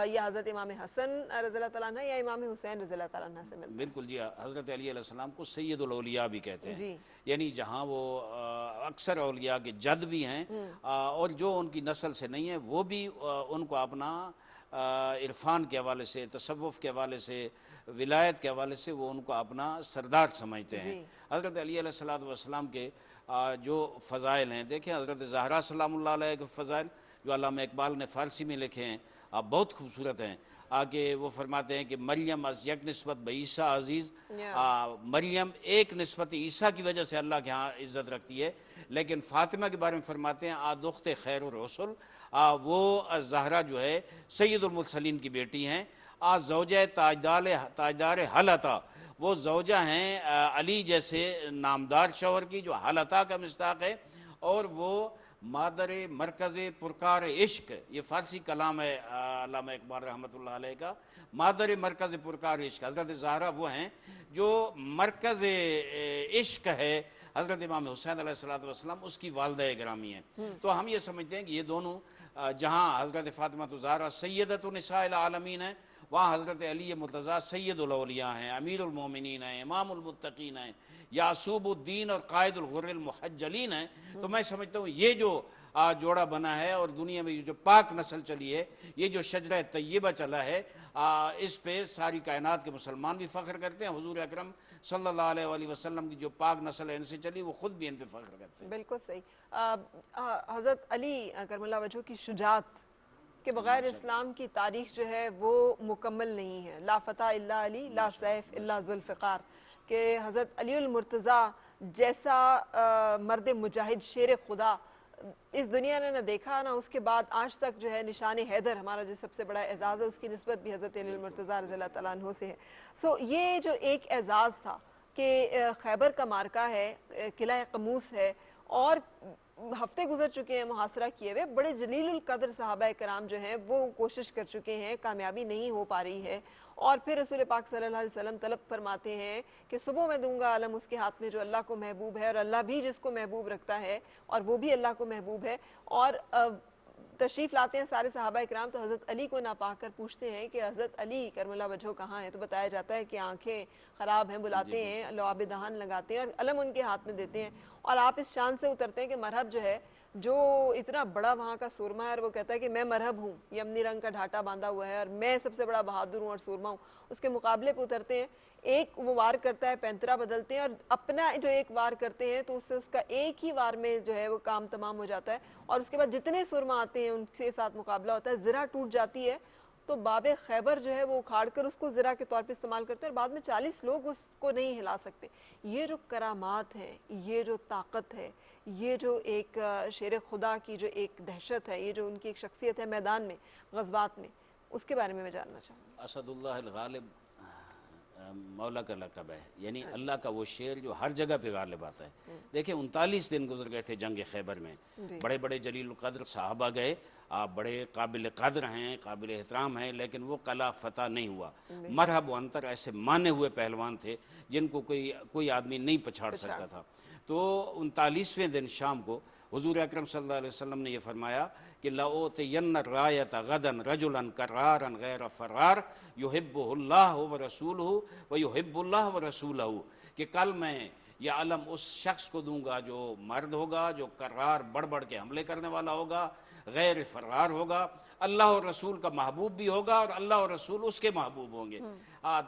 یا حضرت امام حسن رضی اللہ تعالیٰ عنہ یا امام حسین رضی اللہ تعالیٰ عنہ سے ملتا ہے. بالکل جی, حضرت علی علیہ السلام کو سید الاولیاء بھی کہتے ہیں. یعنی جہاں وہ اکثر اولیاء کے جد بھی ہیں اور جو ان کی نسل سے نہیں ہے وہ بھی ان کو اپنا عرفان کے حوالے سے, تصوف کے حوالے سے, ولایت کے حوالے سے وہ ان کو اپنا سردار سمجھتے ہیں. حضرت علی علیہ الصلوۃ والسلام کے جو فضائل ہیں, دیکھیں حضرت زہرا سلام اللہ علیہ کے فضائل جو علامہ اقبال نے فارسی میں لکھے ہیں بہت خوبصورت ہیں. آگے وہ فرماتے ہیں کہ مریم از یک نسبت بعیسیٰ عزیز, مریم ایک نسبت عیسیٰ کی وجہ سے اللہ کے ہاں عزت رکھتی ہے. لیکن فاطمہ کے بارے میں فرماتے ہیں آدخت خیر الرسل, وہ زہرا جو ہے سید المرسلین کی بیٹی ہیں. زوجہ تاجدار حلتا, وہ زوجہ ہیں علی جیسے نامدار شوہر کی جو حلتا کا مصداق ہے. اور وہ مادر مرکز پرکار عشق, یہ فارسی کلام ہے علامہ اقبال رحمۃ اللہ علیہ کا. مادر مرکز پرکار عشق, حضرت زہرا وہ ہیں جو مرکز عشق ہے حضرت امام حسین علیہ الصلوۃ والسلام, اس کی والدہ گرامی ہیں. تو ہم یہ سمجھتے ہیں کہ یہ دونوں, جہاں حضرت فاطمہ زہرا سیدۃ نساء العالمین ہیں, وہاں حضرت علی مرتضیٰ سید الاولیاء ہیں, امیر المومنین ہیں, امام المتقین ہیں, یعصوب الدین اور قائد الغر المحجلین ہیں. تو میں سمجھتا ہوں یہ جو جوڑا بنا ہے اور دنیا میں جو پاک نسل چلی ہے, یہ جو شجرہ طیبہ چلا ہے, اس پہ ساری کائنات کے مسلمان بھی فخر کرتے ہیں. حضور اکرم صلی اللہ علیہ وآلہ وسلم کی جو پاک نسل ہے ان سے چلی, وہ خود بھی ان پہ فخر کرتے ہیں. بالکل صحیح. حضرت علی کرم اللہ وجہہ کی شجاعت کے بغیر اسلام کی تاریخ جو ہے وہ مکمل نہیں ہے. لا فتح الا علی, لا سیف الا ذوالفقار, کہ حضرت علی المرتضیٰ جیسا مرد مجاہد شیر خدا اس دنیا نے نہ دیکھا نہ اس کے بعد آج تک جو ہے. نشان حیدر ہمارا جو سب سے بڑا اعزاز ہے, اس کی نسبت بھی حضرت علی المرتضیٰ رضی اللہ تعالیٰ عنہ سے ہے. یہ جو ایک اعزاز تھا کہ خیبر کا مارکہ ہے, قلعہ قموس ہے, اور ہفتے گزر چکے ہیں محاصرہ کیے ہوئے, بڑے جلیل القدر صحابہ کرام جو ہیں وہ کوشش کر چکے ہیں, کامیابی نہیں ہو پا رہی ہے. اور پھر رسول پاک صلی اللہ علیہ وسلم طلب فرماتے ہیں کہ صبح میں دوں گا علم اس کے ہاتھ میں جو اللہ کو محبوب ہے, اور اللہ بھی جس کو محبوب رکھتا ہے اور وہ بھی اللہ کو محبوب ہے. اور تشریف لاتے ہیں سارے صحابہ اکرام, تو حضرت علی کو ناپا کر پوچھتے ہیں کہ حضرت علی کرم اللہ وجہہ کہاں ہیں؟ تو بتایا جاتا ہے کہ آنکھیں خراب ہیں, بلاتے ہیں, لعاب دہان لگاتے ہیں اور علم ان کے ہاتھ میں دیتے ہیں. اور آپ اس شان سے اترتے ہیں کہ مرحب جو ہے, جو اتنا بڑا وہاں کا سورما ہے, اور وہ کہتا ہے کہ میں مرحب ہوں, یمنی رنگ کا ڈھاٹا باندھا ہوا ہے, اور میں سب سے بڑا بہادر ہوں اور سورما ہوں. اس کے مقابلے پہ اترتے ہیں, ایک وہ وار کرتا ہے, پینترا بدلتے ہیں, اور اپنا جو ایک وار کرتے ہیں تو اس سے اس کا ایک ہی وار میں جو ہے وہ کام تمام ہو جاتا ہے. اور اس کے بعد جتنے سورما آتے ہیں ان کے ساتھ مقابلہ ہوتا ہے, زرہ ٹوٹ جاتی ہے تو باب خیبر جو ہے وہ اکھاڑ کر اس کو زرہ کے طور پہ استعمال کرتے ہیں, اور بعد میں 40 لوگ اس کو نہیں ہلا سکتے. یہ جو کرامات ہیں, یہ جو طاقت ہے, یہ جو ایک شیر خدا کی جو ایک دہشت ہے, یہ جو ان کی ایک شخصیت ہے میدان میں, غزوات میں, اس کے بارے میں جاننا چاہوں گا. اسد اللہ الغالب مولا کا لقب ہے, یعنی اللہ کا وہ شیر جو ہر جگہ پہ غالب آتا ہے. دیکھیں 39 دن گزر گئے تھے جنگ خیبر میں, بڑے بڑے جلیل القدر صحابہ گئے, بڑے قابل قدر ہیں, قابل احترام ہیں, لیکن وہ قلعہ فتح نہیں ہوا. مرحب و انتر ایسے مانے ہوئے پہلوان تھے جن کو کوئی آدمی نہیں پچھاڑ سکتا تھا. تو 39ویں دن شام کو حضور اکرم صلی اللہ علیہ وسلم نے یہ فرمایا کہ لَأُوتِيَنَّ الرَّایَةَ غَدًا رَجُلًا کَرَّارًا غَیْرَ فَرَّارٍ يُحِبُّهُ اللَّهُ وَرَسُولُهُ وَيُحِبُّ اللَّهُ وَرَسُولَهُ, کہ کل میں یہ علم اس شخص کو دوں گا جو مرد ہوگا, جو کرار بڑھ بڑھ کے حملے کرنے والا ہوگا, غیر فرار ہوگا, اللہ اور رسول کا محبوب بھی ہوگا, اور اللہ اور رسول اس کے محبوب ہوں گے.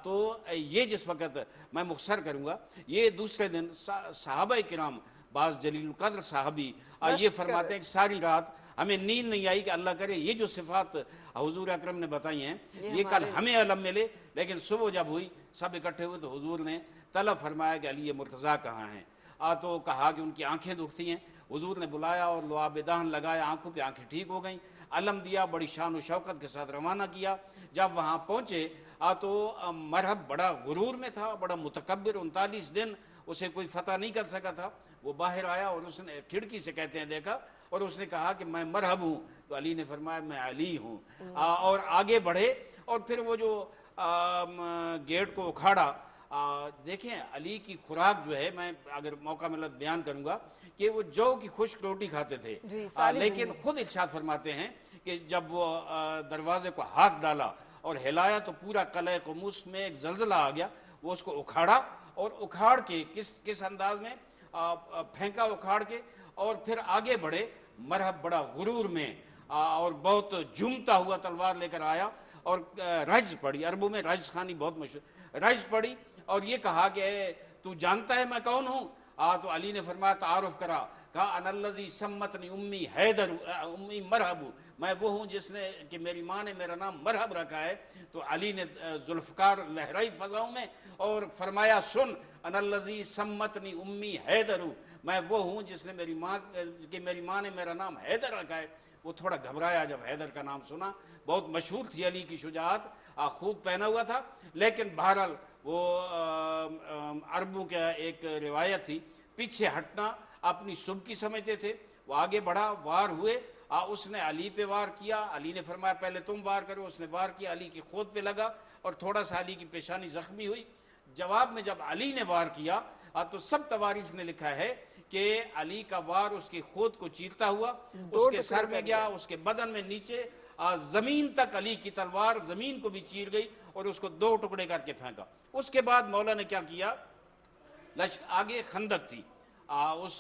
تو یہ جس وقت میں مختصر کروں گا, یہ دوسرے دن صحابہ کرام, بعض جلیل القدر صحابی یہ فرماتے ہیں کہ ساری رات हमें नींद नहीं आई कि अल्लाह करे ये जो सिफात हुजूर अकरम ने बताई हैं ये कल हमें अलम मिले। लेकिन सुबह जब हुई सब इकट्ठे हुए तो हुजूर ने तलब फरमाया कि अली मुर्तज़ा कहाँ हैं। तो कहा कि उनकी आंखें दुखती हैं। हुजूर ने बुलाया और लुआब दहन लगाया, आंखों पे आंखें ठीक हो गईं, अलम दिया, बड़ी शान व शौकत के साथ रवाना किया। जब वहाँ पहुँचे तो मरहब बड़ा गुरूर में था, बड़ा मुतकब्बिर, 39 दिन उसे कोई फतह नहीं कर सका था। वो बाहर आया और उसने खिड़की से कहते हैं देखा और उसने कहा कि मैं मरहब हूँ। तो अली ने फरमाया मैं अली हूँ। और आगे बढ़े और फिर वो जो गेट को उखाड़ा। देखें अली की खुराक जो है, मैं अगर मौका मिला तो बयान करूंगा कि वो जौ की खुश्क रोटी खाते थे। लेकिन खुद इरशाद फरमाते हैं कि जब वो दरवाजे को हाथ डाला और हिलाया तो पूरा कलह क़ुमूस में एक जल्जला आ गया। वो उसको उखाड़ा और उखाड़ के किस अंदाज में फेंका, उखाड़ के और फिर आगे बढ़े। मरहब बड़ा गुरूर में और बहुत झूमता हुआ तलवार लेकर आया और रज पड़ी। अरबों में रज खानी बहुत मशहूर, रज पड़ी और ये कहा कि तू जानता है मैं कौन हूँ। तो अली ने फरमाया तारुफ करा, कहा अनल्लज़ी सम्मतनी उम्मी हैदर उम्मी मरहबू, मैं वो हूँ जिसने कि मेरी माँ ने मेरा नाम मरहब रखा है। तो अली ने जुल्फ़कार लहराई फ़ज़ाओं में और फरमाया सुन अनल्लज़ी सम्मतनी उम्मी हैदरू, मैं वो हूँ जिसने मेरी माँ ने मेरा नाम हैदर रखा है। वो थोड़ा घबराया जब हैदर का नाम सुना। बहुत मशहूर थी अली की शुजाअत, खूब पहना हुआ था। लेकिन बहरहाल वो अरबों का एक रिवायत थी, पीछे हटना अपनी सुबकी समझते थे। वो आगे बढ़ा, वार हुए, उसने अली पे वार किया। अली ने फरमाया पहले तुम वार करो। उसने वार किया, अली की खोद पे लगा और थोड़ा सा अली की पेशानी जख्मी हुई। जवाब में जब अली ने वार किया तो सब तवारीख ने लिखा है कि अली का वार उसकी खोद को चीरता हुआ उसके सर में गया, उसके बदन में नीचे जमीन तक अली की तलवार जमीन को भी चीर गई और उसको 2 टुकड़े करके फेंका। उसके बाद मौला ने क्या किया, आगे खंदक थी, उस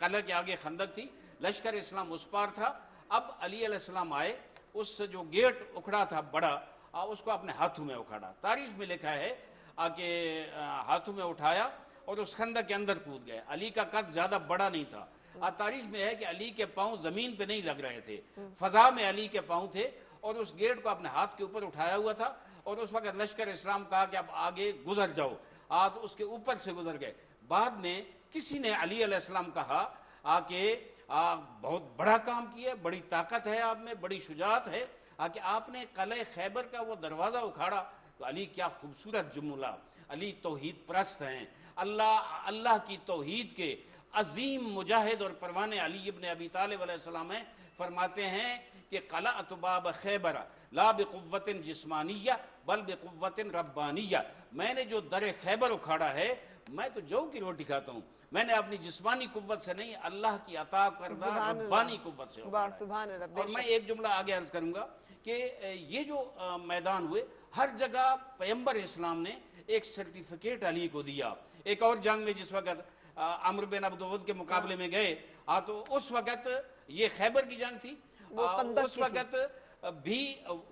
कलह के आगे खंदक थी, लश्कर इस्लाम उस पार था। अब अली अलैहिस्सलाम आए, उस जो गेट उखड़ा था बड़ा, उसको अपने हाथों में उखाड़ा। तारीख में लिखा है कि हाथों में उठाया और उस खंदक के अंदर कूद गए। अली का कद ज्यादा बड़ा नहीं था। तारीख में है कि अली के पांव जमीन पे नहीं लग रहे थे, फजा में अली के पांव थे और उस गेट को अपने हाथ के ऊपर उठाया हुआ था। और उस वक्त लश्कर इस्लाम कहा कि अब आगे गुजर जाओ, तो उसके ऊपर से गुजर गए। बाद में किसी ने अली अलैहिस्सलाम कहा कि बहुत बड़ा काम किया, बड़ी ताकत है आप में, बड़ी शुजात है कि आपने कलह खैबर का वो दरवाज़ा उखाड़ा। तो अली क्या खूबसूरत जुमला, अली तौहीद परस्त हैं, अल्लाह की तौहीद के अजीम मुजाहिद और परवाने अली इब्न अबी तालिब अलैहिस्सलाम हैं। फरमाते हैं कि क़लअतु बाब खैबर ला बिक़ुव्वतिन जिस्मानिया बल बिक़ुव्वतिन रब्बानिया, मैंने जो दर खैबर उखाड़ा है मैं तो जौ की रोटी खाता हूँ, मैंने अपनी जिस्मानी कुव्वत से नहीं अल्लाह की अता करदा रब्बानी कुव्वत से उखाड़ा। और मैं एक जुमला आगे अर्ज करूँगा कि ये जो मैदान हुए हर जगह पैगंबर इस्लाम ने एक सर्टिफिकेट अली को दिया। एक और जंग में जिस वक्त अम्र बिन अब्दुवद के मुकाबले में गए तो उस वक्त ये खैबर की जंग थी, उस वक्त भी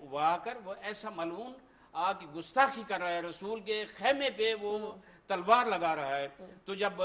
वाकर वो ऐसा मलून कि गुस्ताखी कर रहा है, रसूल के खैमे पे वो तलवार लगा रहा है। तो जब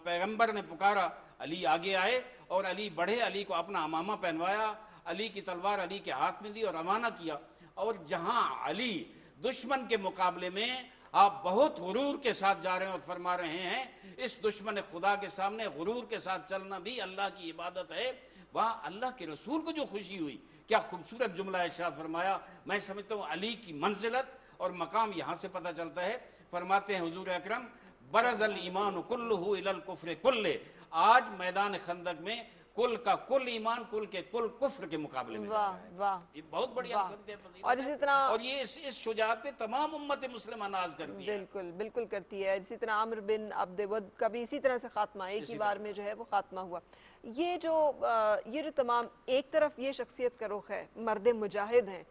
पैगंबर ने पुकारा अली आगे आए और अली बढ़े, अली को अपना अमामा पहनवाया, अली की तलवार अली के हाथ में दी और रवाना किया। और जहां अली दुश्मन के मुकाबले में आप बहुत गुरूर के साथ जा रहे हैं और फरमा रहे हैं इस दुश्मन खुदा के सामने गुरूर के साथ चलना भी अल्लाह की इबादत है, वहाँ अल्लाह के रसूल को जो खुशी हुई, क्या खूबसूरत जुमला इरशाद फरमाया। मैं समझता हूँ अली की मंजिलत और मकाम यहाँ से पता चलता है। फरमाते हैं हुजूर अकरम बरज़ल ईमान कुल्लुहु इलल कुफ्र कुल्ले, आज मैदान खंदक में कुल का कुल ईमान कुल के कुल कुफ्र के मुकाबले में। वाह वाह, ये बहुत बढ़िया समझते हैं। और इसी तरह और ये इस शुजाअत पे तमाम उम्मत मुस्लिमा नाज करती है। बिल्कुल बिल्कुल करती है। इसी तरह आमिर बिन अब्दुवद का भी इसी तरह से खात्मा एक ही बार में जो है वो खात्मा हुआ। ये जो तमाम एक तरफ ये शख्सियत का रुख है, मर्द मुजाहिद हैं,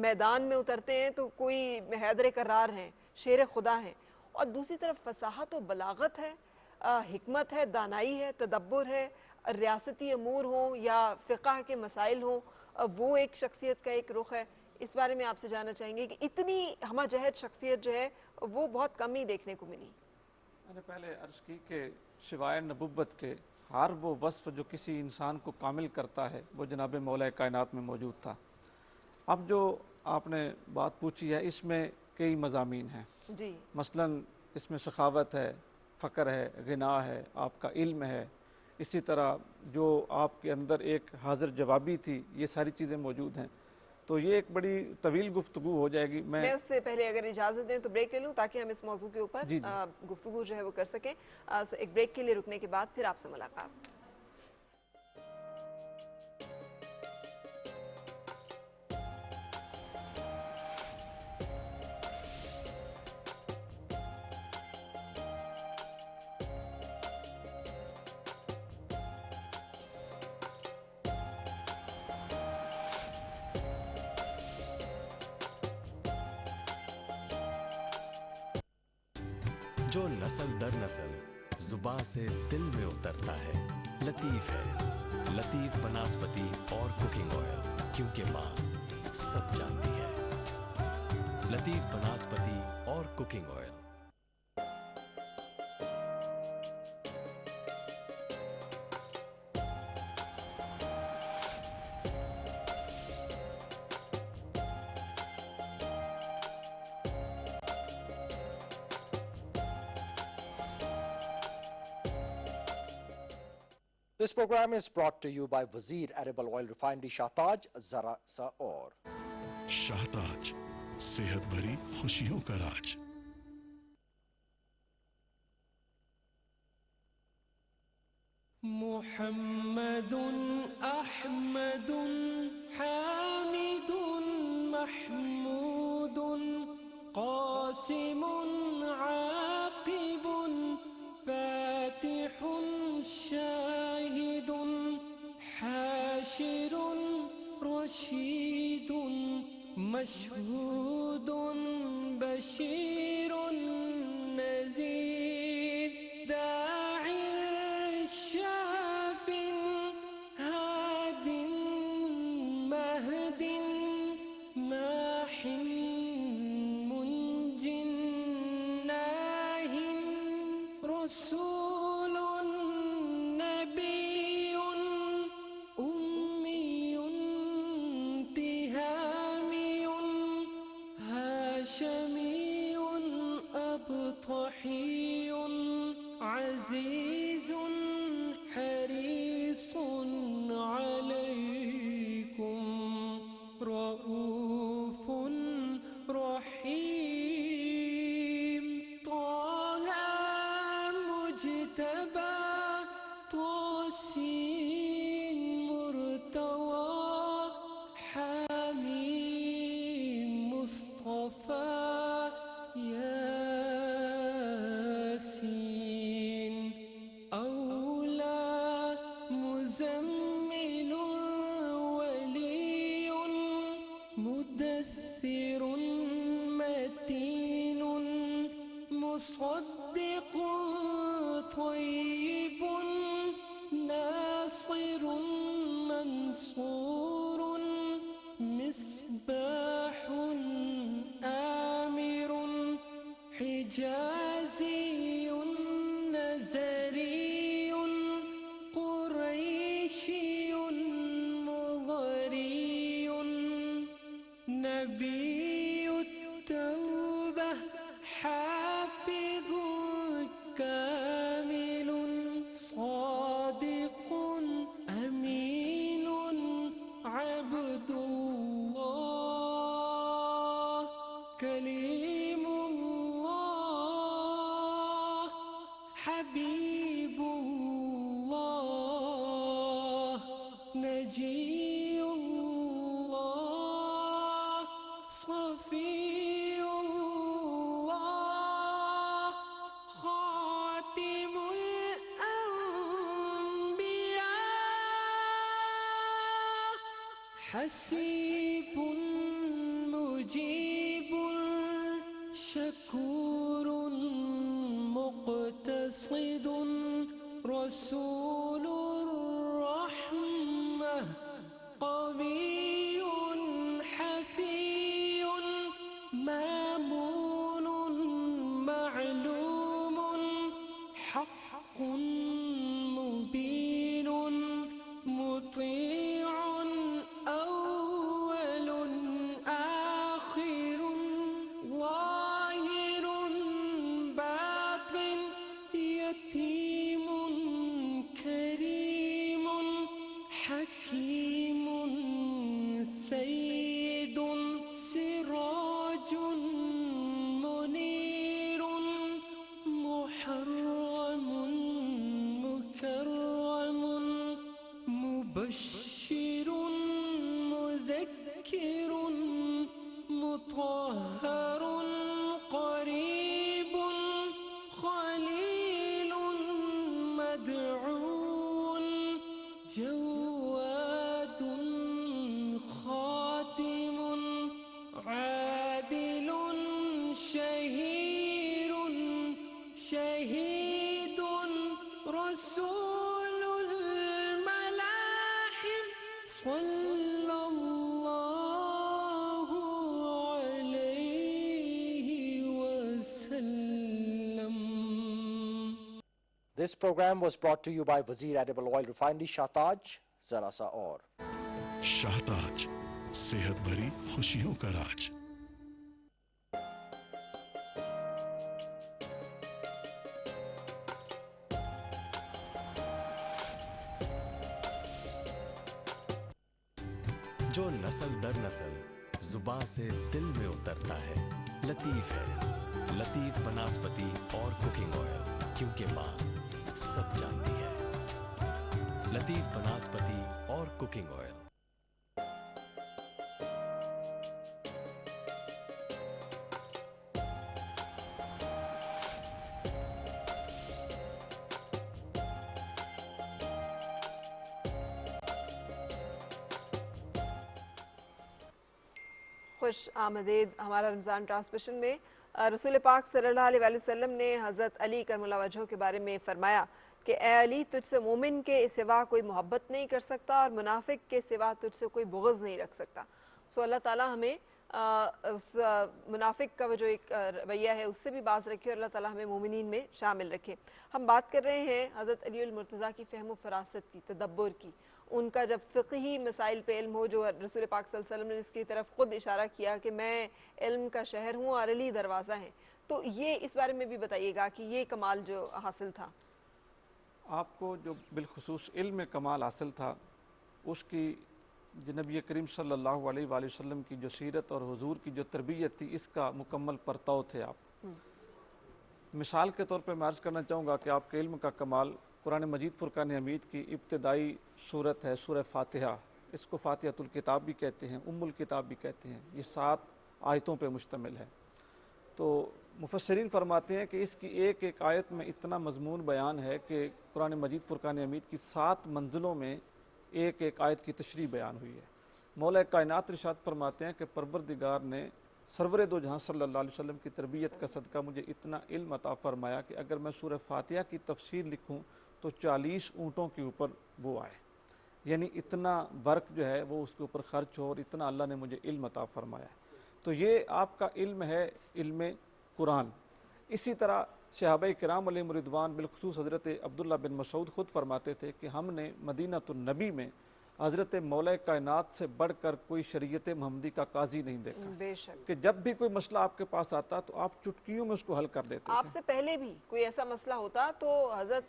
मैदान में उतरते हैं तो कोई हैदर करार हैं, शेर खुदा हैं, और दूसरी तरफ फसाहत और बलागत है, हिकमत है, दानाई है, तदब्बुर है, रियासती अमूर हों या फ़िक़ह के मसाइल हों, वो एक शख्सियत का एक रुख है। इस बारे में आपसे जानना चाहेंगे कि इतनी हमजहद शख्सियत जो है वो बहुत कम ही देखने को मिली। میں نے پہلے عرض کی کہ سوائے نبوت کے ہر وہ وصف جو کسی انسان کو کامل کرتا ہے وہ جناب مولا کائنات میں موجود تھا. اب جو آپ نے بات پوچھی ہے اس میں کئی مضامین ہیں جی. مثلاً اس میں سخاوت ہے، فقر ہے، غنا ہے، آپ کا علم ہے، اسی طرح جو آپ کے اندر ایک حاضر جوابی تھی، یہ ساری چیزیں موجود ہیں. تو یہ ایک بڑی طویل گفتگو ہو جائے گی. میں اس سے پہلے اگر اجازت دیں تو بریک لے لوں تاکہ ہم اس موضوع کے اوپر گفتگو جو ہے وہ کر سکیں. ایک بریک کے لیے رکنے کے بعد پھر آپ سے ملاقات. جو نسل در نسل زباں سے دل میں اترتا ہے، لطیف ہے، لطیف بناسپتی اور کوکنگ آئل، کیونکہ ماں سب جانتی ہے. لطیف بناسپتی اور cooking oil. This program is brought to you by Wazir Edible Oil Refinery Shahtaj, Zara Sa Aur. Shahtaj, सेहत भरी खुशियों का राज. मुहम्मदुन अहमदुन हामिदुन महमूदुन कासिमुन आकिबुन फातिहुन शाहिदुन हाशिरुन रशीदुन मशहूदुन बशीरुन नज़ीर दाइर शाफिन हादिन महदिन माहिन मुंजिन नाहिन रसूलुन नबियुन उम्मियुन तिहामियुन हाशमियुन अबतहियुन अजीजुन हरीसुन अलैकुम रऊफुन रहीम ताहा मुज्तबा तोसीन मुर्तवा हामीम मुस्तफा यासीन औला मुजम्मिल वलियुन मुदस्सिरुन मतीनुन मुसद्दिकुन तय्यिबुन नासिरुन मंसूरुन मिस्बाहुन आमिरुन हिजाज़ियुन नज़रियुन कुरैशियुन मुग़रियुन नबियुत तौबह हाफिज़ु कामिलुन सादिकुन अमीनुन अब्दुल्लाह कलीमुल्लाह हबीबुल्लाह नजीयुल्लाह सफीयुल्लाह खातिमुल अंबिया हसीबुन मुजीबुन शकूरुन मुक़तसिदुन रसूलुर रहमह क़वियुन हफ़ीयुन मामूनुन मअलूमुन بشير مذكر مطهر قريب خليل مدعو جواد خاتم عادل شهير شهيد رسول الملاحم صلى الله عليه وسلم. This program was brought to you by Wazir Edible Oil Refinery, Shahtaj, Zara Sa Aur. Shahtaj, सेहत भरी खुशियों का राज। जो नस्ल दर नस्ल जुबान से दिल में उतरता है, लतीफ है, लतीफ बनास्पति और कुकिंग ऑयल, क्योंकि माँ सब जानती है। लतीफ बनास्पति और कुकिंग ऑयल। खुश आमदीद हमारा रमज़ान ट्रांसमिशन में। रसूल पाक सल्लल्लाहु अलैहि वसल्लम ने हज़रत अली करमुल्लाह वजह के बारे में फ़रमाया कि ए अली, तुझसे मोमिन के सिवा कोई मोहब्बत नहीं कर सकता और मुनाफिक के सिवा तुझसे कोई बुग़्ज़ नहीं रख सकता। सो अल्लाह ताला हमें उस मुनाफिक का वो जो एक रवैया है उससे भी बाज रखे और अल्लाह ताला हमें मोमिनीन में शामिल रखे। हम बात कर रहे हैं हज़रत अली अल मुर्तज़ा की फ़हम व फ़रासत की, तदब्बुर की। उनका जब फ़िक़ही मसाइल पे इल्म हो, जो रसूल पाक सल्लल्लाहु अलैहि वसल्लम ने इसकी तरफ ख़ुद इशारा किया कि मैं इल्म का शहर हूँ और अली दरवाज़ा है, तो ये इस बारे में भी बताइएगा कि ये कमाल जो हासिल था आपको, जो बिलखुसूस इल्म में कमाल हासिल था, उसकी जो नबी करीम सल्लल्लाहु अलैहि वसल्लम की जो सीरत और हुजूर की जो तरबियत थी, इसका मुकम्मल परताव थे आप। मिसाल के तौर पे मैं अर्ज़ करना चाहूँगा कि आपके इल्म का कमाल कुरान मजीद फुरकान हमीद की इब्तिदाई सूरत है सूरह फातिहा। इसको फातिहतुल किताब भी कहते हैं, उम्मुल किताब भी कहते हैं। ये 7 आयतों पे मुश्तमिल है। तो मुफस्सिरीन फरमाते हैं कि इसकी एक एक आयत में इतना मज़मून बयान है कि कुरान मजीद फुरकान हमीद की 7 मंजिलों में एक एक आयत की तशरीह बयान हुई है। मौला कायनात इरशाद फरमाते हैं कि परवरदिगार ने सरवर दो जहाँ सल्लल्लाहु अलैहि वसल्लम की तरबियत का सदका मुझे इतना इल्म अता फरमाया कि अगर मैं सूरह फातिहा की तफसीर लिखूँ तो 40 ऊँटों के ऊपर वो आए, यानी इतना वर्क जो है वो उसके ऊपर ख़र्च हो और इतना अल्लाह ने मुझे इल्म अता फरमाया। तो ये आपका इल्म है, इल्म कुरान। इसी तरह सहाबाए किराम अलैहिम रिदवान, बिलखुसूस हज़रत अब्दुल्ला बिन मसूद ख़ुद फरमाते थे कि हमने मदीनतुन नबी में हज़रत मौला कायनात से बढ़कर कोई शरीयत मोहम्मदी का काजी नहीं देखा। बेशक कि जब भी कोई मसला आपके पास आता तो आप चुटकियों में उसको हल कर देते थे। आपसे पहले भी कोई ऐसा मसला होता तो हज़रत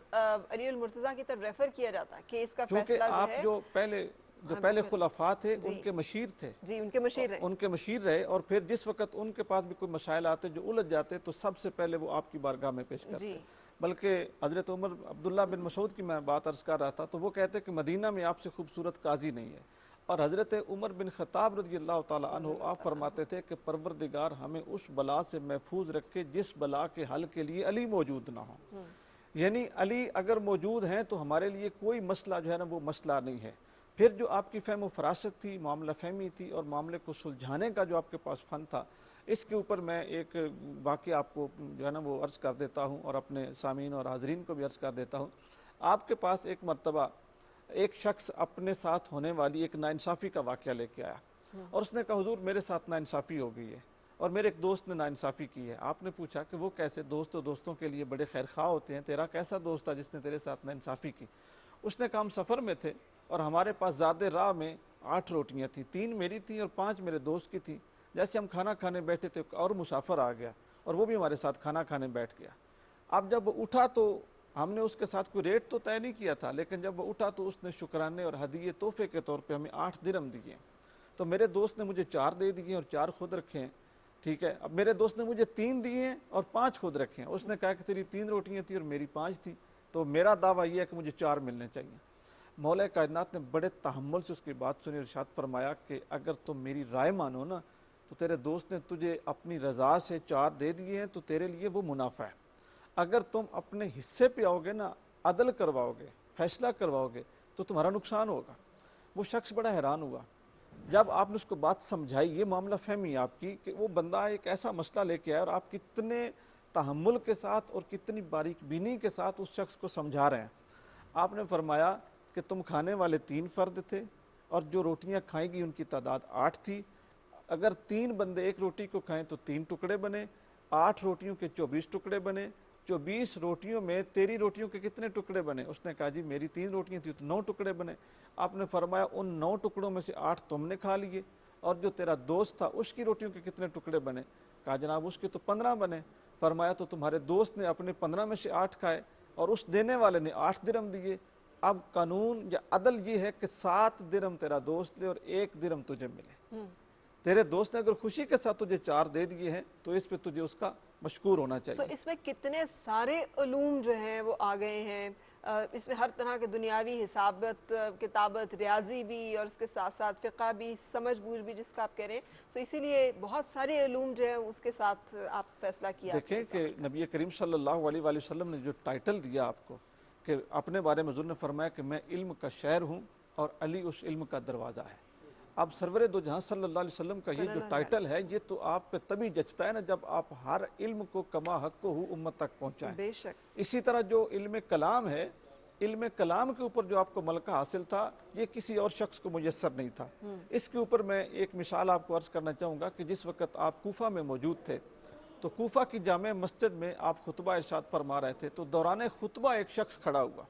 अली अल मुर्तज़ा की तरफ रेफर किया जाता कि इसका फैसला जो है, जो पहले खुलफा थे उनके मशीर थे जी, उनके मशीर रहे और फिर जिस वक्त उनके पास भी कोई मसाइल आते जो उलझ जाते तो सबसे पहले वो आपकी बारगाह में पेश करते। बल्कि हज़रत उमर अब्दुल्ला बिन मसूद की मैं बात अर्ज़ कर रहा था तो वो कहते कि मदीना में आपसे खूबसूरत काजी नहीं है। और हज़रत उमर बिन ख़त्ताब रज़ियल्लाहु ताला अन्हु आप फरमाते थे कि परवरदिगार हमें उस बला से महफूज रखे जिस बला के हल के लिए अली मौजूद ना हो। यानी अली अगर मौजूद हैं तो हमारे लिए कोई मसला जो है ना वो मसला नहीं है। फिर जो आपकी फ़हम फरासत थी, मामला फ़हमी थी और मामले को सुलझाने का जो आपके पास फ़न था, इसके ऊपर मैं एक वाक़या आपको जो है ना वो अर्ज़ कर देता हूँ और अपने सामीन और हाज़रीन को भी अर्ज़ कर देता हूँ। आपके पास एक मरतबा एक शख्स अपने साथ होने वाली एक नाइंसाफ़ी का वाक़या लेके आया और उसने कहा हुज़ूर मेरे साथ नाइंसाफ़ी हो गई है और मेरे एक दोस्त ने नाइंसाफ़ी की है। आपने पूछा कि वो कैसे? दोस्त तो दोस्तों के लिए बड़े खैरख्वाह होते हैं, तेरा कैसा दोस्त था जिसने तेरे साथ नाइंसाफ़ी की? उसने कहा हम सफ़र में थे और हमारे पास ज़्यादा राह में 8 रोटियाँ थी, 3 मेरी थी और 5 मेरे दोस्त की थी। जैसे हम खाना खाने बैठे थे और मुसाफिर आ गया और वो भी हमारे साथ खाना खाने बैठ गया। अब जब वो उठा तो हमने उसके साथ कोई रेट तो तय नहीं किया था, लेकिन जब वो उठा तो उसने शुक्राने और हदीये तोहफे के तौर पे हमें 8 दिरहम दिए। तो मेरे दोस्त ने मुझे 4 दे दिए और 4 खुद रखे हैं। ठीक है, अब मेरे दोस्त ने मुझे 3 दिए हैं और 5 खुद रखे हैं। उसने कहा कि तेरी 3 रोटियाँ थी और मेरी 5 थी, तो मेरा दावा ये है कि मुझे 4 मिलने चाहिए। मौला कायनात ने बड़े तहम्मुल से उसकी बात सुनी, इरशाद फरमाया कि अगर तुम मेरी राय मानो ना तो तेरे दोस्त ने तुझे अपनी रज़ा से 4 दे दिए हैं तो तेरे लिए वो मुनाफा है। अगर तुम अपने हिस्से पे आओगे ना, अदल करवाओगे, फैसला करवाओगे तो तुम्हारा नुकसान होगा। वो शख्स बड़ा हैरान हुआ जब आपने उसको बात समझाई, ये मामला फहमी आपकी कि वो बंदा एक ऐसा मसला लेके आया और आप कितने तहम्मुल के साथ और कितनी बारीक बीनी के साथ उस शख्स को समझा रहे हैं। आपने फरमाया कि तुम खाने वाले 3 फ़र्द थे और जो रोटियां खाएंगी उनकी तादाद 8 थी। अगर 3 बंदे एक रोटी को खाएं तो 3 टुकड़े बने, 8 रोटियों के 24 टुकड़े बने। 24 रोटियों में तेरी रोटियों के कितने टुकड़े बने? उसने कहा जी मेरी 3 रोटियां थी तो 9 टुकड़े बने। आपने फरमाया उन 9 टुकड़ों में से 8 तुमने खा लिए और जो तेरा दोस्त था उसकी रोटियों के कितने टुकड़े बने? कहा जनाब उसके तो 15 बने। फरमाया तो तुम्हारे दोस्त ने अपने 15 में से 8 खाए और उस देने वाले ने 8 दिरहम दिए। अब कानून या अदल ये है कि 7 दिरहम तेरा दोस्त ले और 1 दिरहम तुझे मिले। तेरे दोस्त ने अगर खुशी के साथ तुझे 4 दे दिए हैं तो इस पे तुझे उसका मशकूर होना चाहिए। इसमें कितने सारे उलूम जो हैं वो आ गए हैं, इसमें हर तरह के दुनियावी हिसाबत, किताबत, रियाजी भी और उसके साथ साथ फ़िक़्ह भी, समझ बूझ भी जिसका आप कह रहे हैं। सो इसीलिए बहुत सारे उलूम जो है उसके साथ आप फैसला किया। देखें कि नबी करीम सल्लल्लाहु अलैहि वसल्लम ने जो टाइटल दिया आपको कि अपने बारे में हुज़ूर ने फरमाया कि मैं इल्म का शहर हूँ और अली उस इल्म का दरवाज़ा है। अब सरवर दो जहाँ सल्लल्लाहु अलैहि वसल्लम का ये जो टाइटल है ये तो आप पे तभी जचता है ना जब आप हर इल्म को कमा हक को उम्मत तक पहुँचाएं। बेशक। इसी तरह जो इल्म कलाम है, इल्म कलाम के ऊपर जो आपको मलका हासिल था ये किसी और शख्स को मुयस्सर नहीं था। इसके ऊपर मैं एक मिसाल आपको अर्ज़ करना चाहूँगा कि जिस वक्त आप कूफा में मौजूद थे तो कूफा की जामे मस्जिद में आप खुतबा इरशाद फरमा रहे थे तो दौरान खुतबा एक शख्स खड़ा हुआ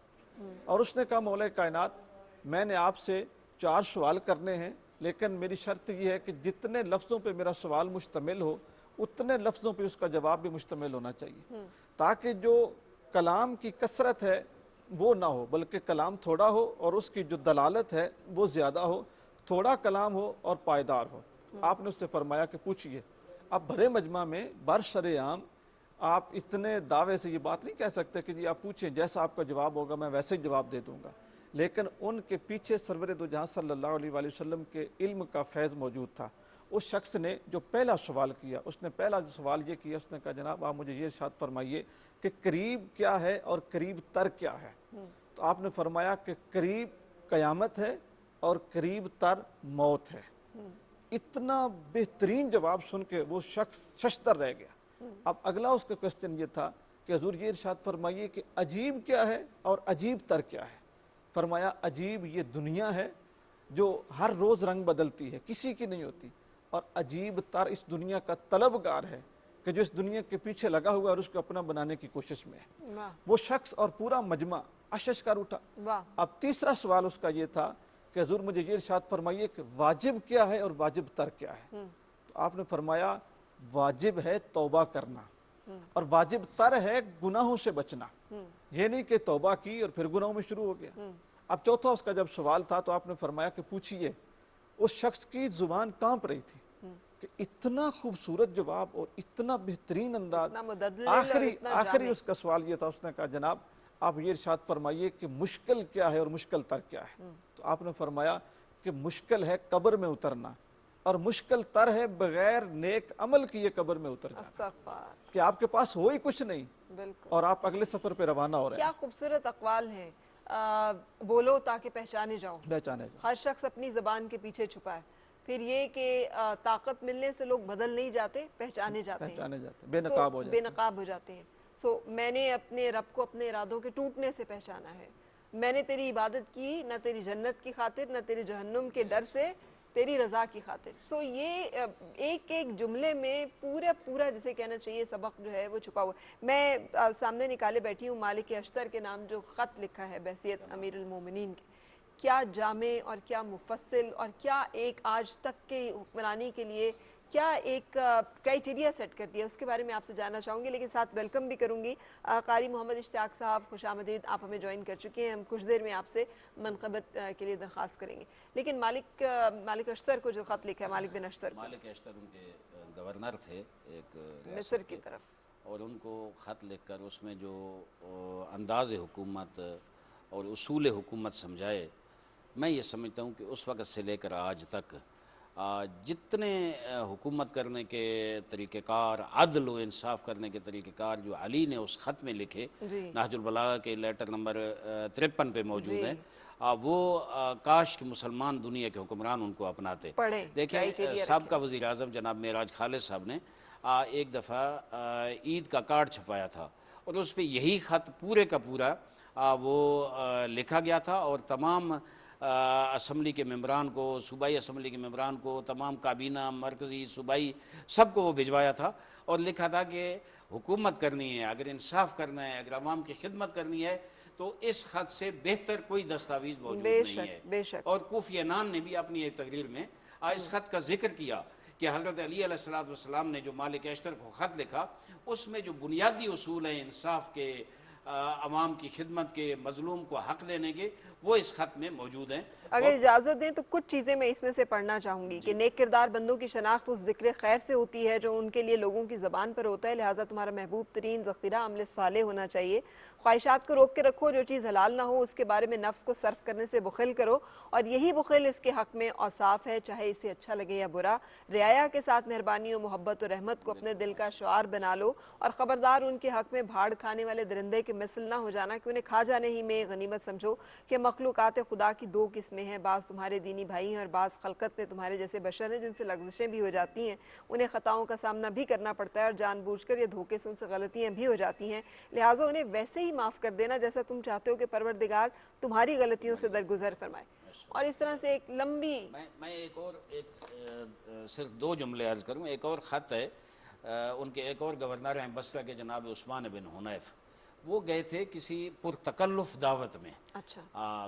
और उसने कहा मौला कायनात मैंने आपसे 4 सवाल करने हैं लेकिन मेरी शर्त यह है कि जितने लफ्ज़ों पे मेरा सवाल मुश्तमिल हो उतने लफ्ज़ों पे उसका जवाब भी मुश्तमिल होना चाहिए ताकि जो कलाम की कसरत है वो ना हो बल्कि कलाम थोड़ा हो और उसकी जो दलालत है वो ज़्यादा हो, थोड़ा कलाम हो और पायदार हो। आपने उससे फरमाया कि पूछिए। अब भरे मजमा में बरसरेआम आप इतने दावे से ये बात नहीं कह सकते कि जी आप पूछें जैसा आपका जवाब होगा मैं वैसे ही जवाब दे दूंगा, लेकिन उनके पीछे सरवर दो जहाँ सल्लल्लाहु अलैहि वसल्लम के इल्म का फैज़ मौजूद था। उस शख्स ने जो पहला सवाल किया उसने पहला जो सवाल ये किया उसने कहा जनाब आप मुझे ये इरशाद फरमाइए कि करीब क्या है और करीब तर क्या है? तो आपने फरमाया कि करीब क़यामत है और करीब तर मौत है। इतना बेहतरीन जवाब सुन के वो शख्स शशदर रह गया। अब अगला उसका क्वेश्चन ये था कि हुज़ूर ये इरशाद फरमाइए कि अजीब क्या है और अजीब तर क्या है? फरमाया अजीब ये दुनिया है जो हर रोज़ रंग बदलती है, किसी की नहीं होती, और अजीब तर इस दुनिया का तलबगार है कि जो इस दुनिया के पीछे लगा हुआ है और उसको अपना बनाने की कोशिश में है। वो शख्स और पूरा मजमा अशश कर उठा। अब तीसरा सवाल उसका ये था कि हुज़ूर मुझे ये इरशाद फरमाइए कि वाजिब क्या है और वाजिब तर क्या है? तो आपने फरमाया वाजिब है तौबा करना और वाजिब तर है गुनाहों से बचना। ये नहीं कि तौबा की और फिर गुनाहों में शुरू हो गया। अब चौथा उसका जब सवाल था तो आपने फरमाया कि पूछिए। उस शख्स की जुबान कांप रही थी कि इतना खूबसूरत जवाब और इतना बेहतरीन अंदाज। आखिरी उसका सवाल ये था, उसने कहा जनाब आप ये इरशाद फरमाइए कि मुश्किल क्या है और मुश्किल तर क्या है? तो आपने फरमाया कि मुश्किल है कब्र में उतरना और मुश्किल तर है बगैर नेक अमल किए कब्र में उतर जाना, कि आपके पास हो ही कुछ नहीं और आप अगले सफर पे रवाना हो रहे हैं। क्या खूबसूरत अक़वाल हैं। बोलो ताकि पहचाने जाओ। हर शख्स अपनी ज़बान के पीछे छुपा है। फिर ये कि ताकत मिलने से लोग बदल नहीं जाते, पहचाने जाते हैं, बेनकाब हो जाते हैं। सो मैंने अपने रब को अपने इरादों के टूटने से पहचाना है। मैंने तेरी इबादत की न तेरी जन्नत की खातिर न तेरी जहन्नुम के डर से, तेरी रज़ा की खातिर। सो ये एक एक जुमले में पूरा जिसे कहना चाहिए सबक जो है वो छुपा हुआ। मैं सामने निकाले बैठी हूँ मालिक अश्तर के नाम जो ख़त लिखा है बहसियत अमीरुल मोमिनीन के। क्या जामे और क्या मुफस्सिल और क्या एक आज तक के हुक्मरानी के लिए क्या एक क्राइटेरिया सेट कर दिया, उसके बारे में आपसे जानना चाहूँगी। लेकिन साथ वेलकम भी करूँगी कारी मोहम्मद इश्तियाक साहब, खुशामदीद, आप हमें ज्वाइन कर चुके हैं। हम कुछ देर में आपसे मनक़बत के लिए दरख्वास्त करेंगे। लेकिन मालिक अश्तर को जो ख़त लिखा है, मालिक बिन अश्तर उनके गवर्नर थे एक मिस्र की तरफ, और उनको ख़त लिख कर उसमें जो अंदाज़ हुकूमत और उसूल हुकूमत समझाए, मैं ये समझता हूँ कि उस वक़्त से लेकर आज तक जितने हुकूमत करने के तरीक़ेकार, अदल व इंसाफ करने के तरीक़ेकार जो अली ने उस ख़त में लिखे, नहजुल बलागा के लेटर नंबर 53 पे मौजूद है, वो काश कि मुसलमान दुनिया के हुक्मरान उनको अपनाते। देखिए साबका वज़ीर आज़म जनाब मेराज खालिद साहब ने एक दफ़ा ईद का कार्ड छपाया था और उस पर यही ख़त पूरे का पूरा वो लिखा गया था और तमाम असम्बली के मेंबरान को, सूबाई असम्बली के मेंबरान को, तमाम काबीना, मरकज़ी, सूबाई, सबको वो भिजवाया था और लिखा था कि हुकूमत करनी है, अगर इंसाफ करना है, अगर आवाम की खिदमत करनी है तो इस ख़त से बेहतर कोई दस्तावेज़ मौजूद नहीं है। और कोफ़ी अन्नान ने भी अपनी एक तकरीर में इस ख़त का जिक्र किया कि हज़रत अली अलैहिस्सलाम ने जो मालिक अश्तर को ख़त लिखा, उसमें जो बुनियादी उसूल हैं इंसाफ के, आवाम की खिदमत के, मजलूम को हक़ देने के, वो इस ख़त में मौजूद हैं। अगर इजाज़त दें तो कुछ चीज़ें मैं इसमें से पढ़ना चाहूँगी कि नेक किरदार बंदों की शनाख्त उस ज़िक्र खैर से होती है जो उनके लिए लोगों की ज़बान पर होता है, लिहाजा तुम्हारा महबूब तरीन ज़ख़ीरा अमल साले होना चाहिए। ख्वाहिशात को रोक के रखो, जो चीज़ हलाल ना हो उसके बारे में नफ्स को सर्फ करने से बुखिल करो और यही बुखिल इसके हक़ में औसाफ है, चाहे इसे अच्छा लगे या बुरा। रियाया के साथ मेहरबानी और मोहब्बत और रहमत को अपने दिल का शुआर बना लो और ख़बरदार उनके हक़ में भाड़ खाने वाले दरिंदे के मिसल ना हो जाना कि उन्हें खा जाने ही में गनीमत समझो कि मखलूक़ात खुदा की दो किस्में हैं, बाज़ तुम्हारे दीनी भाई हैं और बाज़ खलकत में तुम्हारे जैसे बशर हैं जिनसे लग़ज़िशें भी हो जाती हैं, उन्हें ख़ताओं का सामना भी करना पड़ता है और जानबूझकर या धोखे से उनसे गलतियाँ भी हो जाती हैं, लिहाजा उन्हें वैसे ही माफ़ कर देना जैसा तुम चाहते हो कि परवरदिगार तुम्हारी गलतियों से दरगुजर फरमाए। और इस तरह से एक लंबी मैं सिर्फ 2 जुमले अर्ज़ करूँ। एक और ख़त है, उनके एक और गवर्नर हैं बसरा के जनाब उस्मान बिन हुनैफ, वो गए थे किसी पुरतकल्लुफ़ दावत में। अच्छा।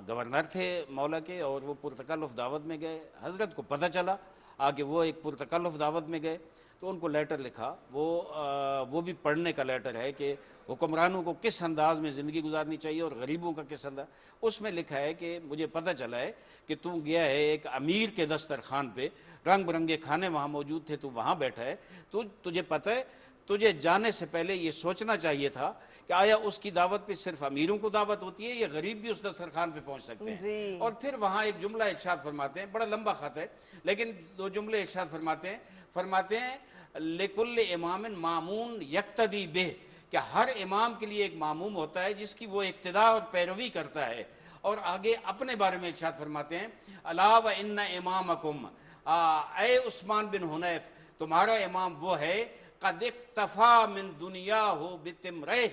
गवर्नर थे मौला के और वो पुरतकल्लुफ़ दावत में गए। हज़रत को पता चला कि वो एक पुरतकल्लुफ़ दावत में गए तो उनको लेटर लिखा, वो भी पढ़ने का लेटर है कि हुक्मरानों को किस अंदाज में ज़िंदगी गुजारनी चाहिए और गरीबों का किस अंदाज। उसमें लिखा है कि मुझे पता चला है कि तू गया है एक अमीर के दस्तरखान पे, रंग बिरंगे खाने वहाँ मौजूद थे, तू वहाँ बैठा है, तुझे पता है तुझे जाने से पहले ये सोचना चाहिए था कि आया उसकी दावत पे सिर्फ अमीरों को दावत होती है या गरीब भी उस दस्तरखान पे पहुंच सकते हैं। और फिर वहाँ एक जुमला इरशाद फरमाते हैं, बड़ा लंबा ख़त है लेकिन 2 जुमले इरशाद फरमाते हैं लिकुल्ल इमामिन मामून यक्तदी बिह, कि हर इमाम के लिए एक मामूम होता है जिसकी वो इक्तिदा और पैरवी करता है। और आगे अपने बारे में इरशाद फरमाते हैं अला व इन्ना इमामकुम, ऐ उस्मान बिन हुनैफ तुम्हारा इमाम वो है कद इक्तफा मिन दुनिया हो बितिमरह,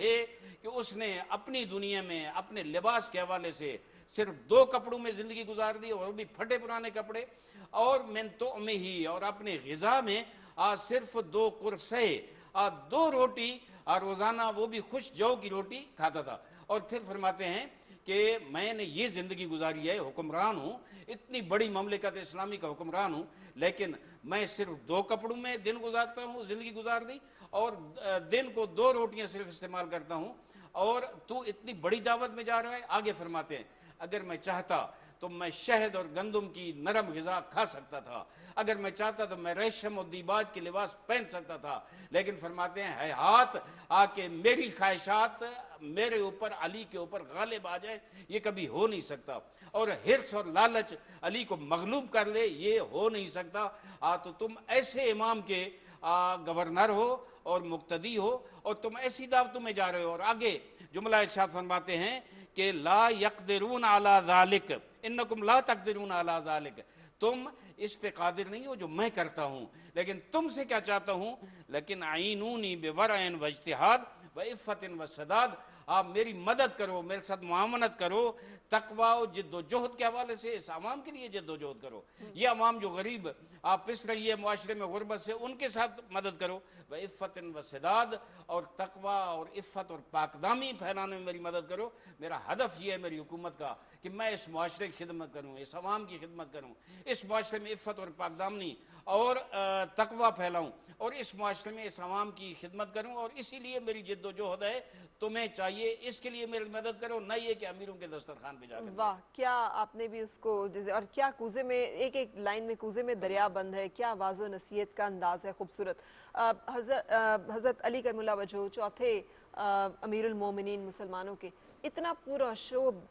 कि उसने अपनी दुनिया में अपने लिबास के हवाले से सिर्फ 2 कपड़ों में ज़िंदगी गुजार दी और वो भी फटे पुराने कपड़े, और मिन तो में ही और अपने ग़िज़ा में सिर्फ 2 कुरसे, 2 रोटी रोज़ाना, वो भी खुश जौ की रोटी खाता था। और फिर फरमाते हैं कि मैंने ये ज़िंदगी गुजारी है, हुक्मरान हूँ, इतनी बड़ी ममलिकत इस्लामी का हुक्मरान हूँ, लेकिन मैं सिर्फ 2 कपड़ों में दिन गुजारता हूँ, ज़िंदगी गुजार दी, और दिन को 2 रोटियाँ सिर्फ इस्तेमाल करता हूँ, और तू इतनी बड़ी दावत में जा रहा है। आगे फरमाते हैं अगर मैं चाहता तो मैं शहद और गंदम की नरम ग़िज़ा खा सकता था, अगर मैं चाहता तो मैं रेशम और दीबाज के लिबास पहन सकता था, लेकिन फरमाते हैं है हाथ आके मेरी ख्वाहिशात मेरे ऊपर, अली के ऊपर गालिब आ जाए, ये कभी हो नहीं सकता, और हिर्स और लालच अली को मगलूब कर ले, ये हो नहीं सकता। तो तुम ऐसे इमाम के गवर्नर हो और मुक्तदी हो और तुम ऐसी दावतों में जा रहे हो। और आगे जुमला इरशाद फरमाते हैं कि ला यक़दिरून अला ज़ालिक इन्नकुम ला तक़दिरून अला ज़ालिक, तुम इस पे कादिर नहीं हो जो मैं करता हूँ, लेकिन तुमसे क्या चाहता हूँ, लेकिन आइनूनी बिवरअन व इज्तिहाद व इफ़्फ़तिन व सदाद, आप मेरी मदद करो, मेरे साथ मुआवनत करो, तकवा और जिद्दोजहद के हवाले से इस आवाम के लिए जिद्दोजहद करो। ये आवाम जो गरीब आप पिस रही है मुआशरे में गुरबत से, उनके साथ मदद करो। व इफ़्फ़तिन व सदाद, और तकवा और इफ़्फ़त और पाकदामी फैलाने में मेरी मदद करो। मेरा हदफ ये है मेरी हुकूमत का कि मैं इस मुआशरे की खिदमत करूँ, इस आवाम की खिदमत करूँ, इस मुआशरे में इफ़्फ़त और पाकदामी और तकवा फैलाऊँ, और इस मुआशरे में इस आवाम की खिदमत करूँ, और इसीलिए मेरी जिद्दोजहद है, तुम्हें चाहिए इसके लिए मेरी मदद करो, न ये कि अमीरों के दस्तरखान पे जाकर। वाह, क्या आपने भी उसको, और क्या कूजे में एक लाइन में कूजे में दरिया बंद है, क्या वाज़ो नसीहत का अंदाज़ है खूबसूरत। हज़रत अली करमुल्लाह वजह 4थे अमीरुल मोमिनीन मुसलमानों के, इतना पूरा शोब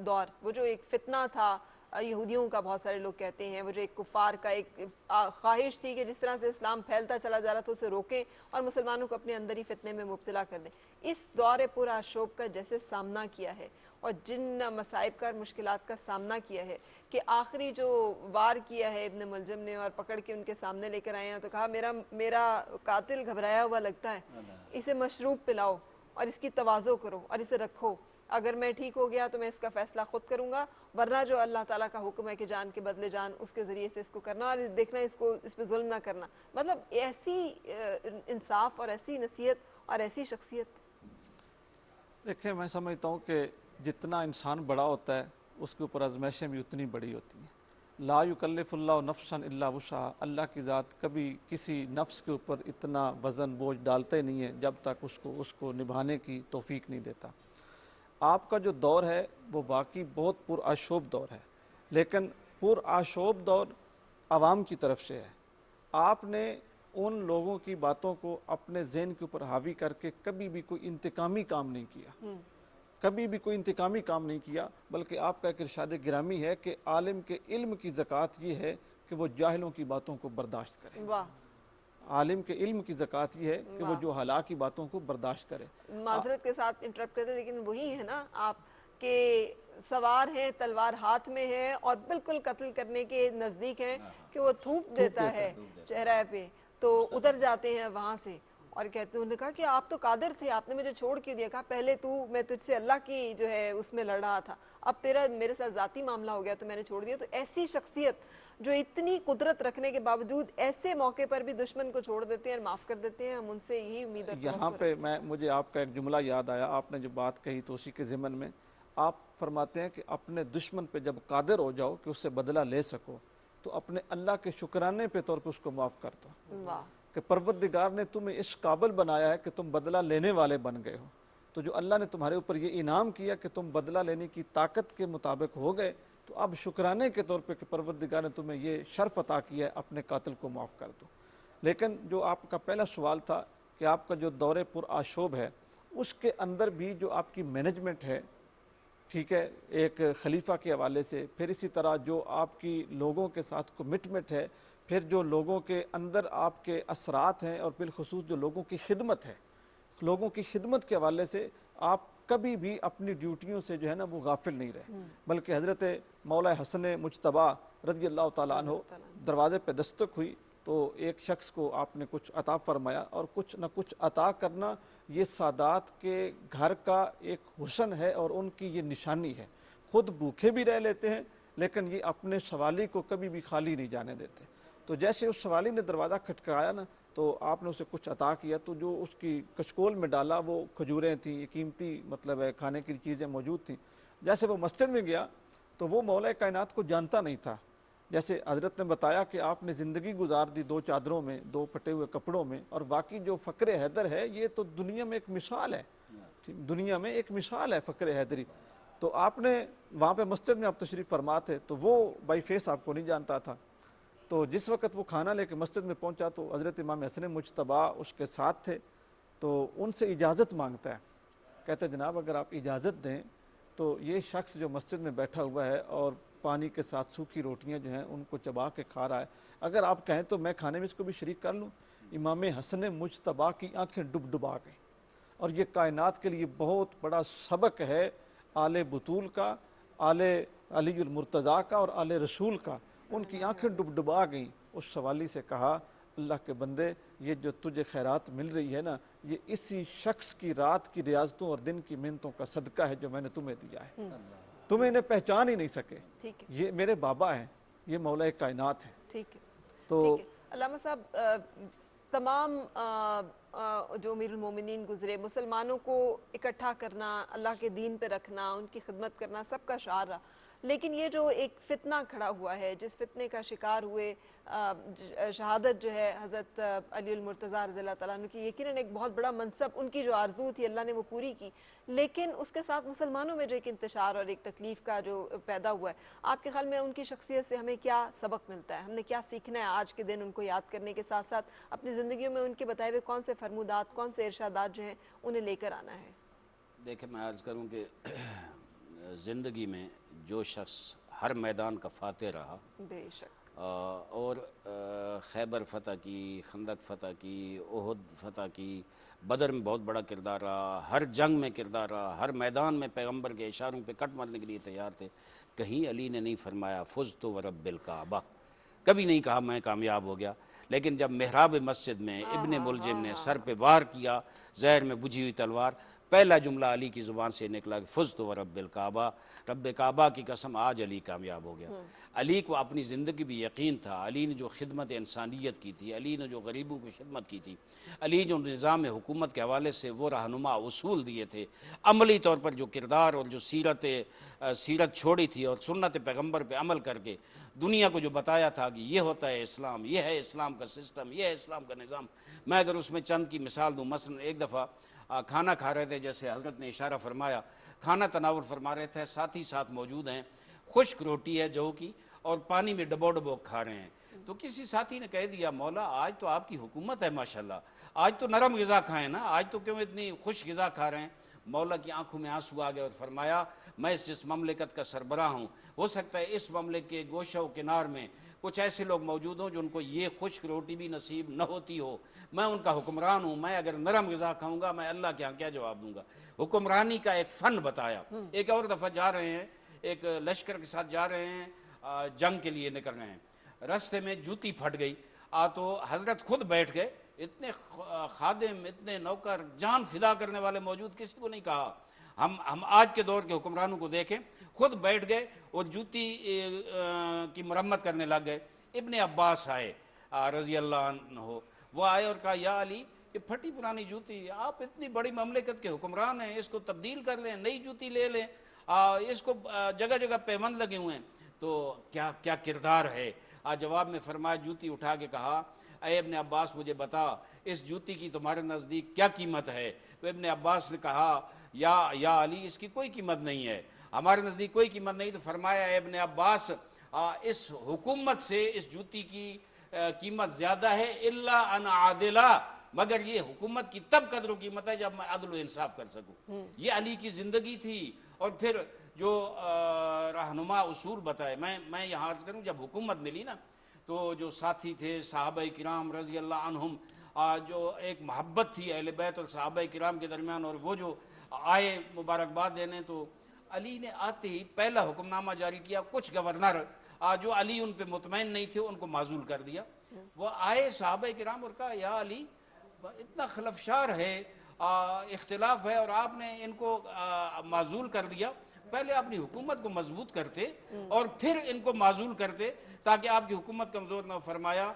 दौर, वो जो एक फितना था यहूदियों का, बहुत सारे लोग कहते हैं वो जो एक कुफार का एक ख्वाहिश थी कि जिस तरह से इस्लाम फैलता चला जा रहा था उसे रोकें और मुसलमानों को अपने अंदर ही फितने में मुब्तला कर दें, इस दौर पूरा शोब का जैसे सामना किया है और जिन मसाइब का मुश्किलात का सामना किया है कि आखिरी जो वार किया है इब्न मुलजम ने और पकड़ के उनके सामने लेकर आए हैं तो कहा मेरा कातिल घबराया हुआ लगता है, इसे मशरूब पिलाओ और इसकी तवाज़ो करो और इसे रखो, अगर मैं ठीक हो गया तो मैं इसका फ़ैसला ख़ुद करूँगा, वरना जो अल्लाह ताला का हुक्म है कि जान के बदले जान, उसके ज़रिए से इसको करना और देखना इसको इस पे जुल्म ना करना। मतलब ऐसी इंसाफ और ऐसी नसीहत और ऐसी शख्सियत। देखिए, मैं समझता हूँ कि जितना इंसान बड़ा होता है उसके ऊपर आजमाइशें भी उतनी बड़ी होती हैं। ला युकल्लिफुल्लाहु नफ्सन इल्ला वुसअहा, अल्लाह की ज़ात कभी किसी नफ्स के ऊपर इतना वज़न बोझ डालते नहीं है जब तक उसको निभाने की तौफीक नहीं देता। आपका जो दौर है वो बाकी बहुत पुरआशोब दौर है, लेकिन पुरआशोब दौर आवाम की तरफ से है। आपने उन लोगों की बातों को अपने ज़हन के ऊपर हावी करके कभी भी कोई इंतकामी काम नहीं किया, कभी भी कोई इंतकामी काम नहीं किया, बल्कि आपका एक इरशाद गिरामी है कि आलिम के इल्म की ज़कात ये है कि वो जाहिलों की बातों को बर्दाश्त करे। वाह। आलिम के इल्म की ज़कात ये है कि वो जो हला की बातों को बर्दाश्त करे। माजरत के साथ इंटरप्ट करते, लेकिन वही है ना आप के सवार हैं, तलवार हाथ में है और बिल्कुल कत्ल करने के नज़दीक हैं कि वो थूक देता है चेहरे पे, तो उतर जाते हैं वहाँ से और कहते हैं, उन्होंने कहा कि आप तो कादिर थे, आपने मुझे छोड़ क्यों दिया? कहा पहले मैं तुझसे अल्लाह की जो है उसमें लड़ रहा था, अब तेरा मेरे साथ ज़ाती मामला हो गया तो मैंने छोड़ दिया। तो ऐसी शख्सियत जो इतनी कुदरत रखने के बावजूद ऐसे मौके पर भी दुश्मन को छोड़ देते हैं और माफ़ कर देते हैं, हम उनसे यही उम्मीद रखते हैं। यहाँ पे मुझे आपका एक जुमला याद आया, आपने जो बात कही तो उसी के ज़िमन में आप फरमाते हैं कि अपने दुश्मन पे जब कादिर हो जाओ कि उससे बदला ले सको तो अपने अल्लाह के शुक्राने पे तौर पर उसको माफ़ कर दो। वाह। कि परवरदिगार ने तुम्हें इस काबिल बनाया है कि तुम बदला लेने वाले बन गए हो, तो जो अल्लाह ने तुम्हारे ऊपर ये इनाम किया कि तुम बदला लेने की ताकत के मुताबिक हो गए, तो अब शुक्राने के तौर पे कि परवरदिगार ने तुम्हें ये शर्फ अता किया है, अपने कातिल को माफ़ कर दो। लेकिन जो आपका पहला सवाल था कि आपका जो दौरे पुरआशोब है उसके अंदर भी जो आपकी मैनेजमेंट है, ठीक है, एक खलीफा के हवाले से, फिर इसी तरह जो आपकी लोगों के साथ कमिटमेंट है, फिर जो लोगों के अंदर आपके असरात हैं और बिलखुसूस जो लोगों की खिदमत है, लोगों की खिदमत के हवाले से आप कभी भी अपनी ड्यूटियों से जो है ना वो गाफिल नहीं रहे, बल्कि हज़रत मौला हसन मुज्तबा रज़ी अल्लाह ताला अन्हु दरवाज़े पे दस्तक हुई तो एक शख्स को आपने कुछ अता फरमाया, और कुछ न कुछ अता करना ये सादात के घर का एक हुस्न है और उनकी ये निशानी है। खुद भूखे भी रह लेते हैं लेकिन ये अपने सवाली को कभी भी खाली नहीं जाने देते। तो जैसे उस सवाली ने दरवाज़ा खटखटाया ना तो आपने उसे कुछ अता किया, तो जो उसकी कचकोल में डाला वो खजूरें थीं, कीमती मतलब है खाने की चीज़ें मौजूद थीं। जैसे वो मस्जिद में गया तो वो मौला कायनात को जानता नहीं था। जैसे हज़रत ने बताया कि आपने ज़िंदगी गुजार दी 2 चादरों में, 2 फटे हुए कपड़ों में, और बाकी जो फ़क्र हैदर है ये तो दुनिया में एक मिसाल है, दुनिया में एक मिसाल है फ़क्र हैदरी। तो आपने वहाँ पे मस्जिद में आप तशरीफ़ फरमा थे तो वो बाई फेस आपको नहीं जानता था। तो जिस वक्त वो खाना लेके मस्जिद में पहुंचा तो हज़रत इमाम हसन मुज्तबा उसके साथ थे, तो उनसे इजाज़त मांगता है। कहते जनाब अगर आप इजाज़त दें तो ये शख्स जो मस्जिद में बैठा हुआ है और पानी के साथ सूखी रोटियां जो हैं उनको चबा के खा रहा है, अगर आप कहें तो मैं खाने में इसको भी शरीक कर लूँ। इमाम हसन मुज्तबा की आँखें डुबडुबा गईं, और ये कायनात के लिए बहुत बड़ा सबक है आले बतूल का, आले अलीउल मुर्तज़ा का और आले रसूल का। उनकी आंखें डुबडुबा गईं। उस सवाली से कहा अल्लाह के बंदे ये जो तुझे खैरात मिल रही है ना, ये इसी शख्स की रात की रियाजतों और दिन की मेहनतों का सदका है जो मैंने तुम्हें दिया है। तुम्हें इन्हें पहचान ही नहीं सके, ये मेरे बाबा हैं, ये मौला कायनात है। ठीक है। तो अल्लामा साहब, तमाम जो अमीरुल मोमिनीन गुजरे, मुसलमानों को इकट्ठा करना, अल्लाह के दीन पे रखना, उनकी खिदमत करना सबका शार रहा, लेकिन ये जो एक फितना खड़ा हुआ है, जिस फितने का शिकार हुए, शहादत जो है हज़रत अलीउल मुर्तज़ा रज़ी अल्लाह तआला अन्हु की, यकीनन एक बहुत बड़ा मनसब, उनकी जो आरज़ू थी अल्लाह ने वो पूरी की, लेकिन उसके साथ मुसलमानों में जो एक इंतशार और एक तकलीफ़ का जो पैदा हुआ है, आपके ख्याल में उनकी शख्सियत से हमें क्या सबक मिलता है, हमने क्या सीखना है आज के दिन उनको याद करने के साथ साथ अपनी ज़िंदगियों में उनके बताए हुए कौन से فرمودات, कौन से इरशादात जो हैं उन्हें लेकर आना है? देखिए, मैं अर्ज़ करूं कि ज़िंदगी में जो शख्स हर मैदान का फ़ातह रहा, बेशक, और खैबर फ़तह की, खंदक फ़तह की, उहुद फ़तह की, बदर में बहुत बड़ा किरदार रहा, हर जंग में किरदार रहा, हर मैदान में पैगंबर के इशारों पे कट मरने के लिए तैयार थे। कहीं अली ने नहीं फरमाया फ़ुज़्तु व रब्बिल काबा, कभी नहीं कहा मैं कामयाब हो गया। लेकिन जब मेहराब मस्जिद में इब्ने मुलजिम ने सर पे वार किया ज़हर में बुझी हुई तलवार, पहला जुमला अली की ज़ुबान से निकला कि फ़ुज़्तु व रब्बिल काबा, रब्ब काबा की कसम आज अली कामयाब हो गया। अली को अपनी ज़िंदगी भी यकीन था, अली ने जो खिदमत इंसानियत की थी, अली ने जो गरीबों की खिदमत की थी, अली जो निज़ाम हुकूमत के हवाले से वो रहनुमा उसूल दिए थे, अमली तौर पर जो किरदार और जो सीरत छोड़ी थी और सुन्नत पैगम्बर पे अमल करके दुनिया को जो बताया था कि ये होता है इस्लाम, ये है इस्लाम का सिस्टम, ये है इस्लाम का निज़ाम। मैं अगर उसमें चंद की मिसाल दूँ, मसलन एक दफ़ा खाना खा रहे थे, जैसे हज़रत ने इशारा फरमाया, खाना तनावुल फरमा रहे थे, साथ ही साथ मौजूद हैं खुश्क रोटी है जौ की और पानी में डबो डबो खा रहे हैं। तो किसी साथी ने कह दिया, मौला आज तो आपकी हुकूमत है माशाल्लाह, आज तो नरम ग़िज़ा खाएं ना, आज तो क्यों इतनी खुश ग़िज़ा खा रहे हैं? मौला की आंखों में आंसू आ गए और फरमाया, मैं जिस ममलिकत का सरबराह हूँ, हो सकता है इस मामले के गोशा किनार में कुछ ऐसे लोग मौजूद हों जिनको ये खुश्क रोटी भी नसीब न होती हो। मैं उनका हुक्मरान हूँ, मैं अगर नरम ग़िज़ा खाऊंगा मैं अल्लाह के यहाँ क्या जवाब दूंगा? हुक्मरानी का एक फ़न बताया। एक और दफ़ा जा रहे हैं, एक लश्कर के साथ जा रहे हैं, जंग के लिए निकल रहे हैं, रास्ते में जूती फट गई, तो हज़रत खुद बैठ गए, इतने खादिम, इतने नौकर, जान फिदा करने वाले मौजूद, किसी को नहीं कहा। हम आज के दौर के हुक्मरानों को देखें, खुद बैठ गए और जूती की मरम्मत करने लग गए। इब्ने अब्बास आए रज़ी अल्लाह अन्हु, वो आए और कहा, या अली, ये फटी पुरानी जूती, आप इतनी बड़ी ममलिकत के हुक्मरान हैं, इसको तब्दील कर लें, नई जूती ले लें, इसको जगह जगह पैबंद लगे हुए हैं, तो क्या क्या किरदार है? जवाब में फरमाया, जूती उठा के कहा, अरे इब्ने अब्बास मुझे बता, इस जूती की तुम्हारे नज़दीक क्या कीमत है? तो इब्ने अब्बास ने कहा, या अली, इसकी कोई कीमत नहीं है, हमारे नज़दीक कोई कीमत नहीं। तो फरमाया, इब्ने अब्बास, इस हुकूमत से इस जूती की कीमत ज़्यादा है, इल्ला अन आदिला, मगर ये हुकूमत की तब कदर कीमत है जब मैं अदल इंसाफ कर सकूँ। ये अली की ज़िंदगी थी। और फिर जो रहनुमा उसूल बताए, मैं यहाँ अर्ज़ करूँ, जब हुकूमत मिली ना, तो जो साथी थे सहाबाए किराम रज़ी अल्लाह अन्हुम, जो एक मोहब्बत थी अहले बैत और सहाबाए किराम के दरमियान, और वो जो आए मुबारकबाद देने, तो अली ने आते ही पहला हुक्मनामा जारी किया। कुछ गवर्नर जो अली उन पे मुतमईन नहीं थे उनको माजूल कर दिया। वो आए सहाबाए किराम और कहा, या अली, इतना खलफशार है, इख्तिलाफ है, और आपने इनको माजूल कर दिया। पहले अपनी हुकूमत को मजबूत करते और फिर इनको माजूल करते ताकि आपकी हुकूमत कमज़ोर न। फरमाया,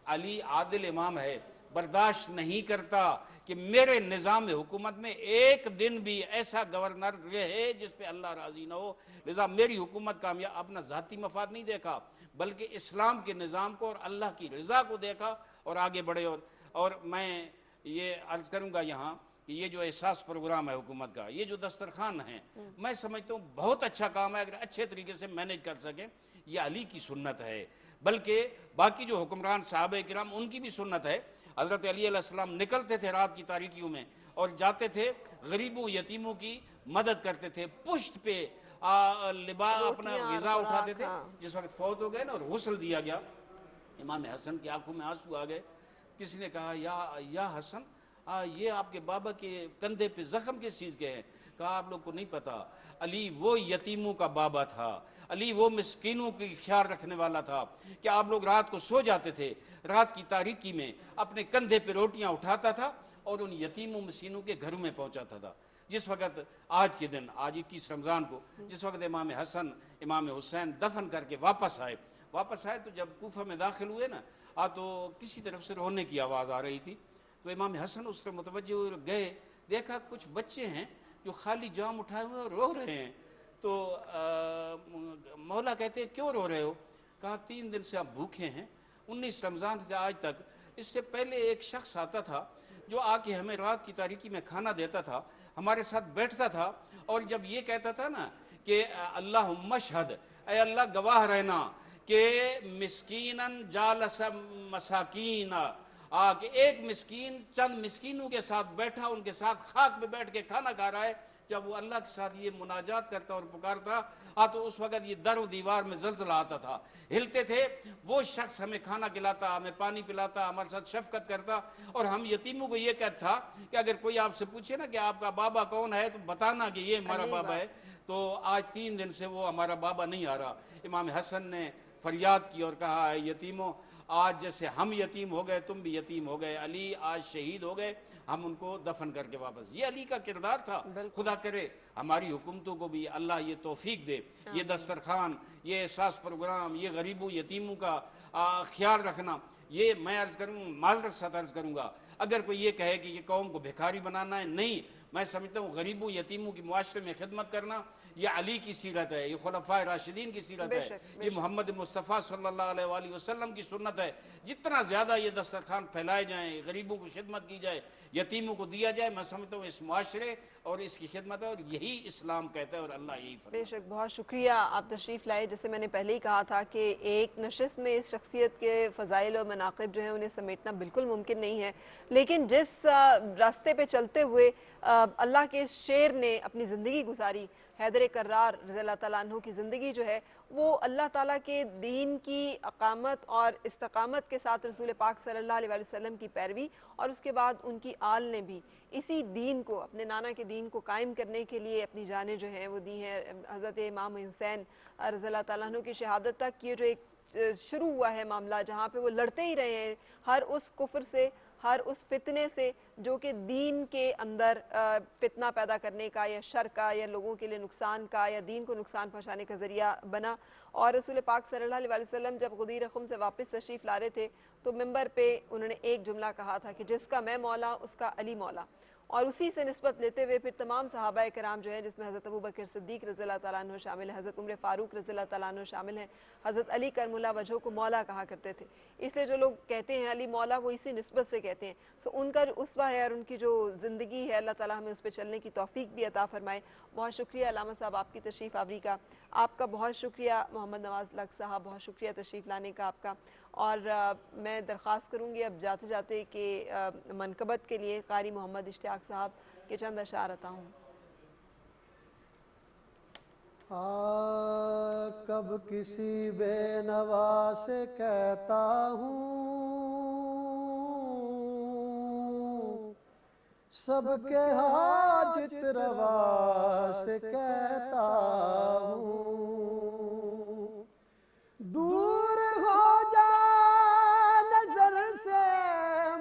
अली आदिल इमाम है, बर्दाश्त नहीं करता कि मेरे निज़ाम हुकूमत में एक दिन भी ऐसा गवर्नर रहे जिस पे अल्लाह राज़ी न हो। लिहाजा मेरी हुकूमत कामयाब, अपना ज़ाती मफाद नहीं देखा, बल्कि इस्लाम के निज़ाम को और अल्लाह की रज़ा को देखा और आगे बढ़े। और मैं ये अर्ज़ करूँगा यहाँ कि ये जो एहसास प्रोग्राम है हुकूमत का, ये जो दस्तरखान है, मैं समझता हूँ बहुत अच्छा काम है। अगर अच्छे तरीके से मैनेज कर सकें, ये अली की सुन्नत है, बल्कि बाकी जो हुक्मरान साहबे किराम उनकी भी सुन्नत है। हज़रत अली अलैहिस्सलाम निकलते थे रात की तारीकियों में और जाते थे गरीबों यतीमों की मदद करते थे, पुश्त पे अपना ग़िज़ा उठाते थे। जिस वक्त फौत हो गए ना और गुस्ल दिया गया, इमाम हसन की आंखों में आंसू आ गए। किसी ने कहा, या हसन, ये आपके बाबा के कंधे पे जख्म किस चीज़ के हैं? कहा, आप लोग को नहीं पता, अली वो यतीमों का बाबा था, अली वो मिस्कीनों की ख्याल रखने वाला था कि आप लोग रात को सो जाते थे, रात की तारीकी में अपने कंधे पे रोटियां उठाता था और उन यतीमों मिस्कीनों के घरों में पहुंचाता था। जिस वक्त आज के दिन, आज 21 रमज़ान को, जिस वक्त इमाम हसन इमाम हुसैन दफन करके वापस आए, तो जब कूफा में दाखिल हुए ना, तो किसी तरफ से रोने की आवाज़ आ रही थी। तो इमाम हसन उस पर मुतवज्जो गए, देखा कुछ बच्चे हैं जो खाली जाम उठाए हुए और रो रहे हैं। तो मौला कहते हैं, क्यों रो रहे हो? कहा, 3 दिन से आप भूखे हैं, 19 रमज़ान से आज तक। इससे पहले एक शख्स आता था जो आके हमें रात की तारीकी में खाना देता था, हमारे साथ बैठता था, और जब ये कहता था ना कि अल्लाहुम्मा शहद, ऐ अल्लाह गवाह रहना कि मिस्कीनन जालस मसाकीना, کہ ایک مسکین چند مسکینوں کے ساتھ بیٹھا، ان کے ساتھ خاک پہ بیٹھ کے کھانا کھا رہا ہے، جب وہ اللہ کے ساتھ یہ مناجات کرتا اور پکارتا تو اس وقت یہ در و دیوار میں زلزلہ آتا تھا، ہلتے تھے۔ وہ شخص ہمیں کھانا کھلاتا، ہمیں پانی پلاتا، ہمارے ساتھ شفقت کرتا، اور ہم یتیموں کو یہ کہتا تھا کہ اگر کوئی آپ سے پوچھے نا کہ آپ کا بابا کون ہے تو بتانا کہ یہ ہمارا بابا ہے۔ تو آج 3 دن سے وہ ہمارا بابا نہیں آ رہا۔ امام حسن نے فریاد کی اور کہا اے یتیموں، آج جیسے ہم یتیم ہو گئے تم بھی یتیم ہو گئے، علی آج شہید ہو گئے، ہم ان کو دفن کر کے واپس۔ یہ علی کا کردار تھا۔ خدا کرے ہماری حکومتوں کو بھی اللہ یہ توفیق دے، یہ دسترخوان، یہ احساس پروگرام، یہ غریبوں یتیموں کا خیال رکھنا۔ یہ میں عرض کروں، معذرت سے عرض کروں گا، اگر کوئی یہ کہے کہ یہ قوم کو بھکاری بنانا ہے، نہیں، میں سمجھتا ہوں غریبوں یتیموں کی معاشرے میں خدمت کرنا یہ علی کی سیرت ہے، یہ خلفائے راشدین کی سیرت ہے، یہ محمد مصطفیٰ صلی اللہ علیہ وآلہ وسلم کی سنت ہے۔ جتنا زیادہ یہ دسترخوان پھیلائے جائیں، غریبوں کی خدمت کی جائے، یتیموں کو دیا جائے، میں سمجھتا ہوں اس معاشرے اور اس کی خدمت ہے، اور یہی اسلام کہتا ہے اور اللہ یہی فرماتا ہے۔ بے شک، بہت شکریہ آپ تشریف لائے۔ جیسے میں نے پہلے ہی کہا تھا کہ ایک نشست میں اس شخصیت کے فضائل اور مناقب جو ہیں انہیں سمیٹنا بالکل ممکن نہیں ہے، لیکن جس راستے پہ چلتے ہوئے اللہ کے اس شیر نے اپنی زندگی گزاری، حیدر کرار رضی اللہ تعالیٰ عنہ کی زندگی جو ہے وہ اللہ تعالیٰ کے دین کی اقامت اور استقامت کے ساتھ رسول پاک صلی اللہ علیہ وسلم کی پیروی، اور اس کے بعد ان کی آل نے بھی اسی دین کو، اپنے نانا کے دین کو قائم کرنے کے لیے اپنی جانیں جو ہیں وہ دی ہیں۔ حضرت امام حسین رضی اللہ تعالیٰ عنہ کی شہادت تک یہ جو ایک شروع ہوا ہے معاملہ، جہاں پہ وہ لڑتے ہی رہے ہیں ہر اس کفر سے، ہر اس فتنے سے جو کہ دین کے اندر فتنہ پیدا کرنے کا یا شر کا یا لوگوں کے لیے نقصان کا یا دین کو نقصان پہنچانے کا ذریعہ بنا۔ اور رسول پاک صلی اللہ علیہ وسلم جب غدیر خم سے واپس تشریف لا رہے تھے تو منبر پہ انہوں نے ایک جملہ کہا تھا کہ جس کا میں مولا اس کا علی مولا، اور اسی سے نسبت لیتے ہوئے پھر تمام صحابہ کرام جو ہیں، جس میں حضرت ابوبکر صدیق رضی اللہ تعالیٰ عنہ شامل ہے، حضرت عمر فاروق رضی اللہ تعالیٰ عنہ شامل ہیں، حضرت علی کرم اللہ وجہہ کو مولا کہا کرتے تھے۔ اس لیے جو لوگ کہتے ہیں علی مولا وہ اسی نسبت سے کہتے ہیں۔ سو ان کا جو اسوہ ہے اور ان کی جو زندگی ہے، اللہ تعالیٰ ہمیں اس پہ چلنے کی توفیق بھی عطا فرمائے۔ بہت شکریہ علامہ صاحب آپ کی تشریف آوری کا، آپ کا بہت شکریہ محمد نواز لق صاحب، بہت شکریہ تشریف لانے کا آپ کا۔ اور میں درخواست کروں گی اب جاتے جاتے کہ منقبت کے لیے قاری محمد اشتیاق صاحب کے چند اشعار عطا ہوں۔ کب کسی بے نوا سے کہتا ہوں سب کے حاجت روا سے کہتا ہوں، دور ہو جا نظر سے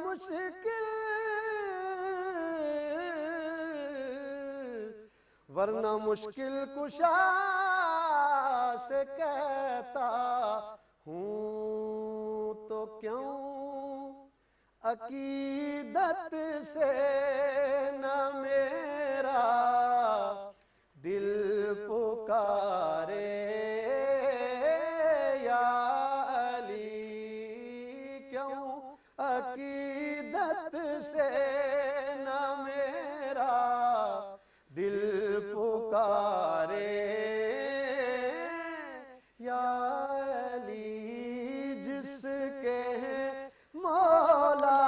مشکل ورنہ مشکل کشا سے کہتا ہوں، تو کیوں عقیدت سے نہ میرا دل پکارے یا علی، کیوں عقیدت سے نہ میرا دل پکارے یا علی، جس کے مولا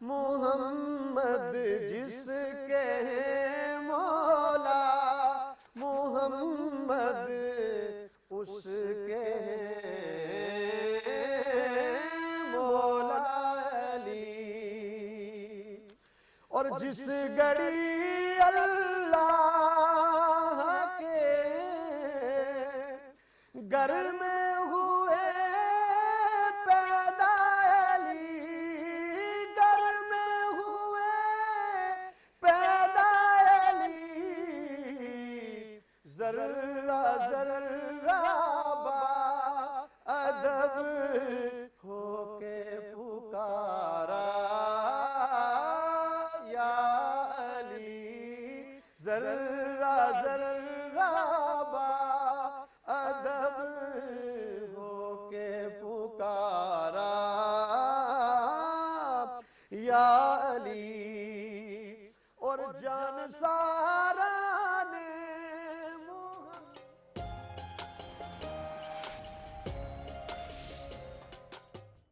محمد، جس کے مولا محمد، اس کے مولا علی، اور جس گھڑی اللہ کے گھر میں ہوئے پیدا علی، گھر میں ہوئے پیدا علی، ذرہ ذرہ با ادب ہو کے پکارا یا علی، ذرہ ذرہ با ادب ہو کے پکارا یا علی، اور جان سارا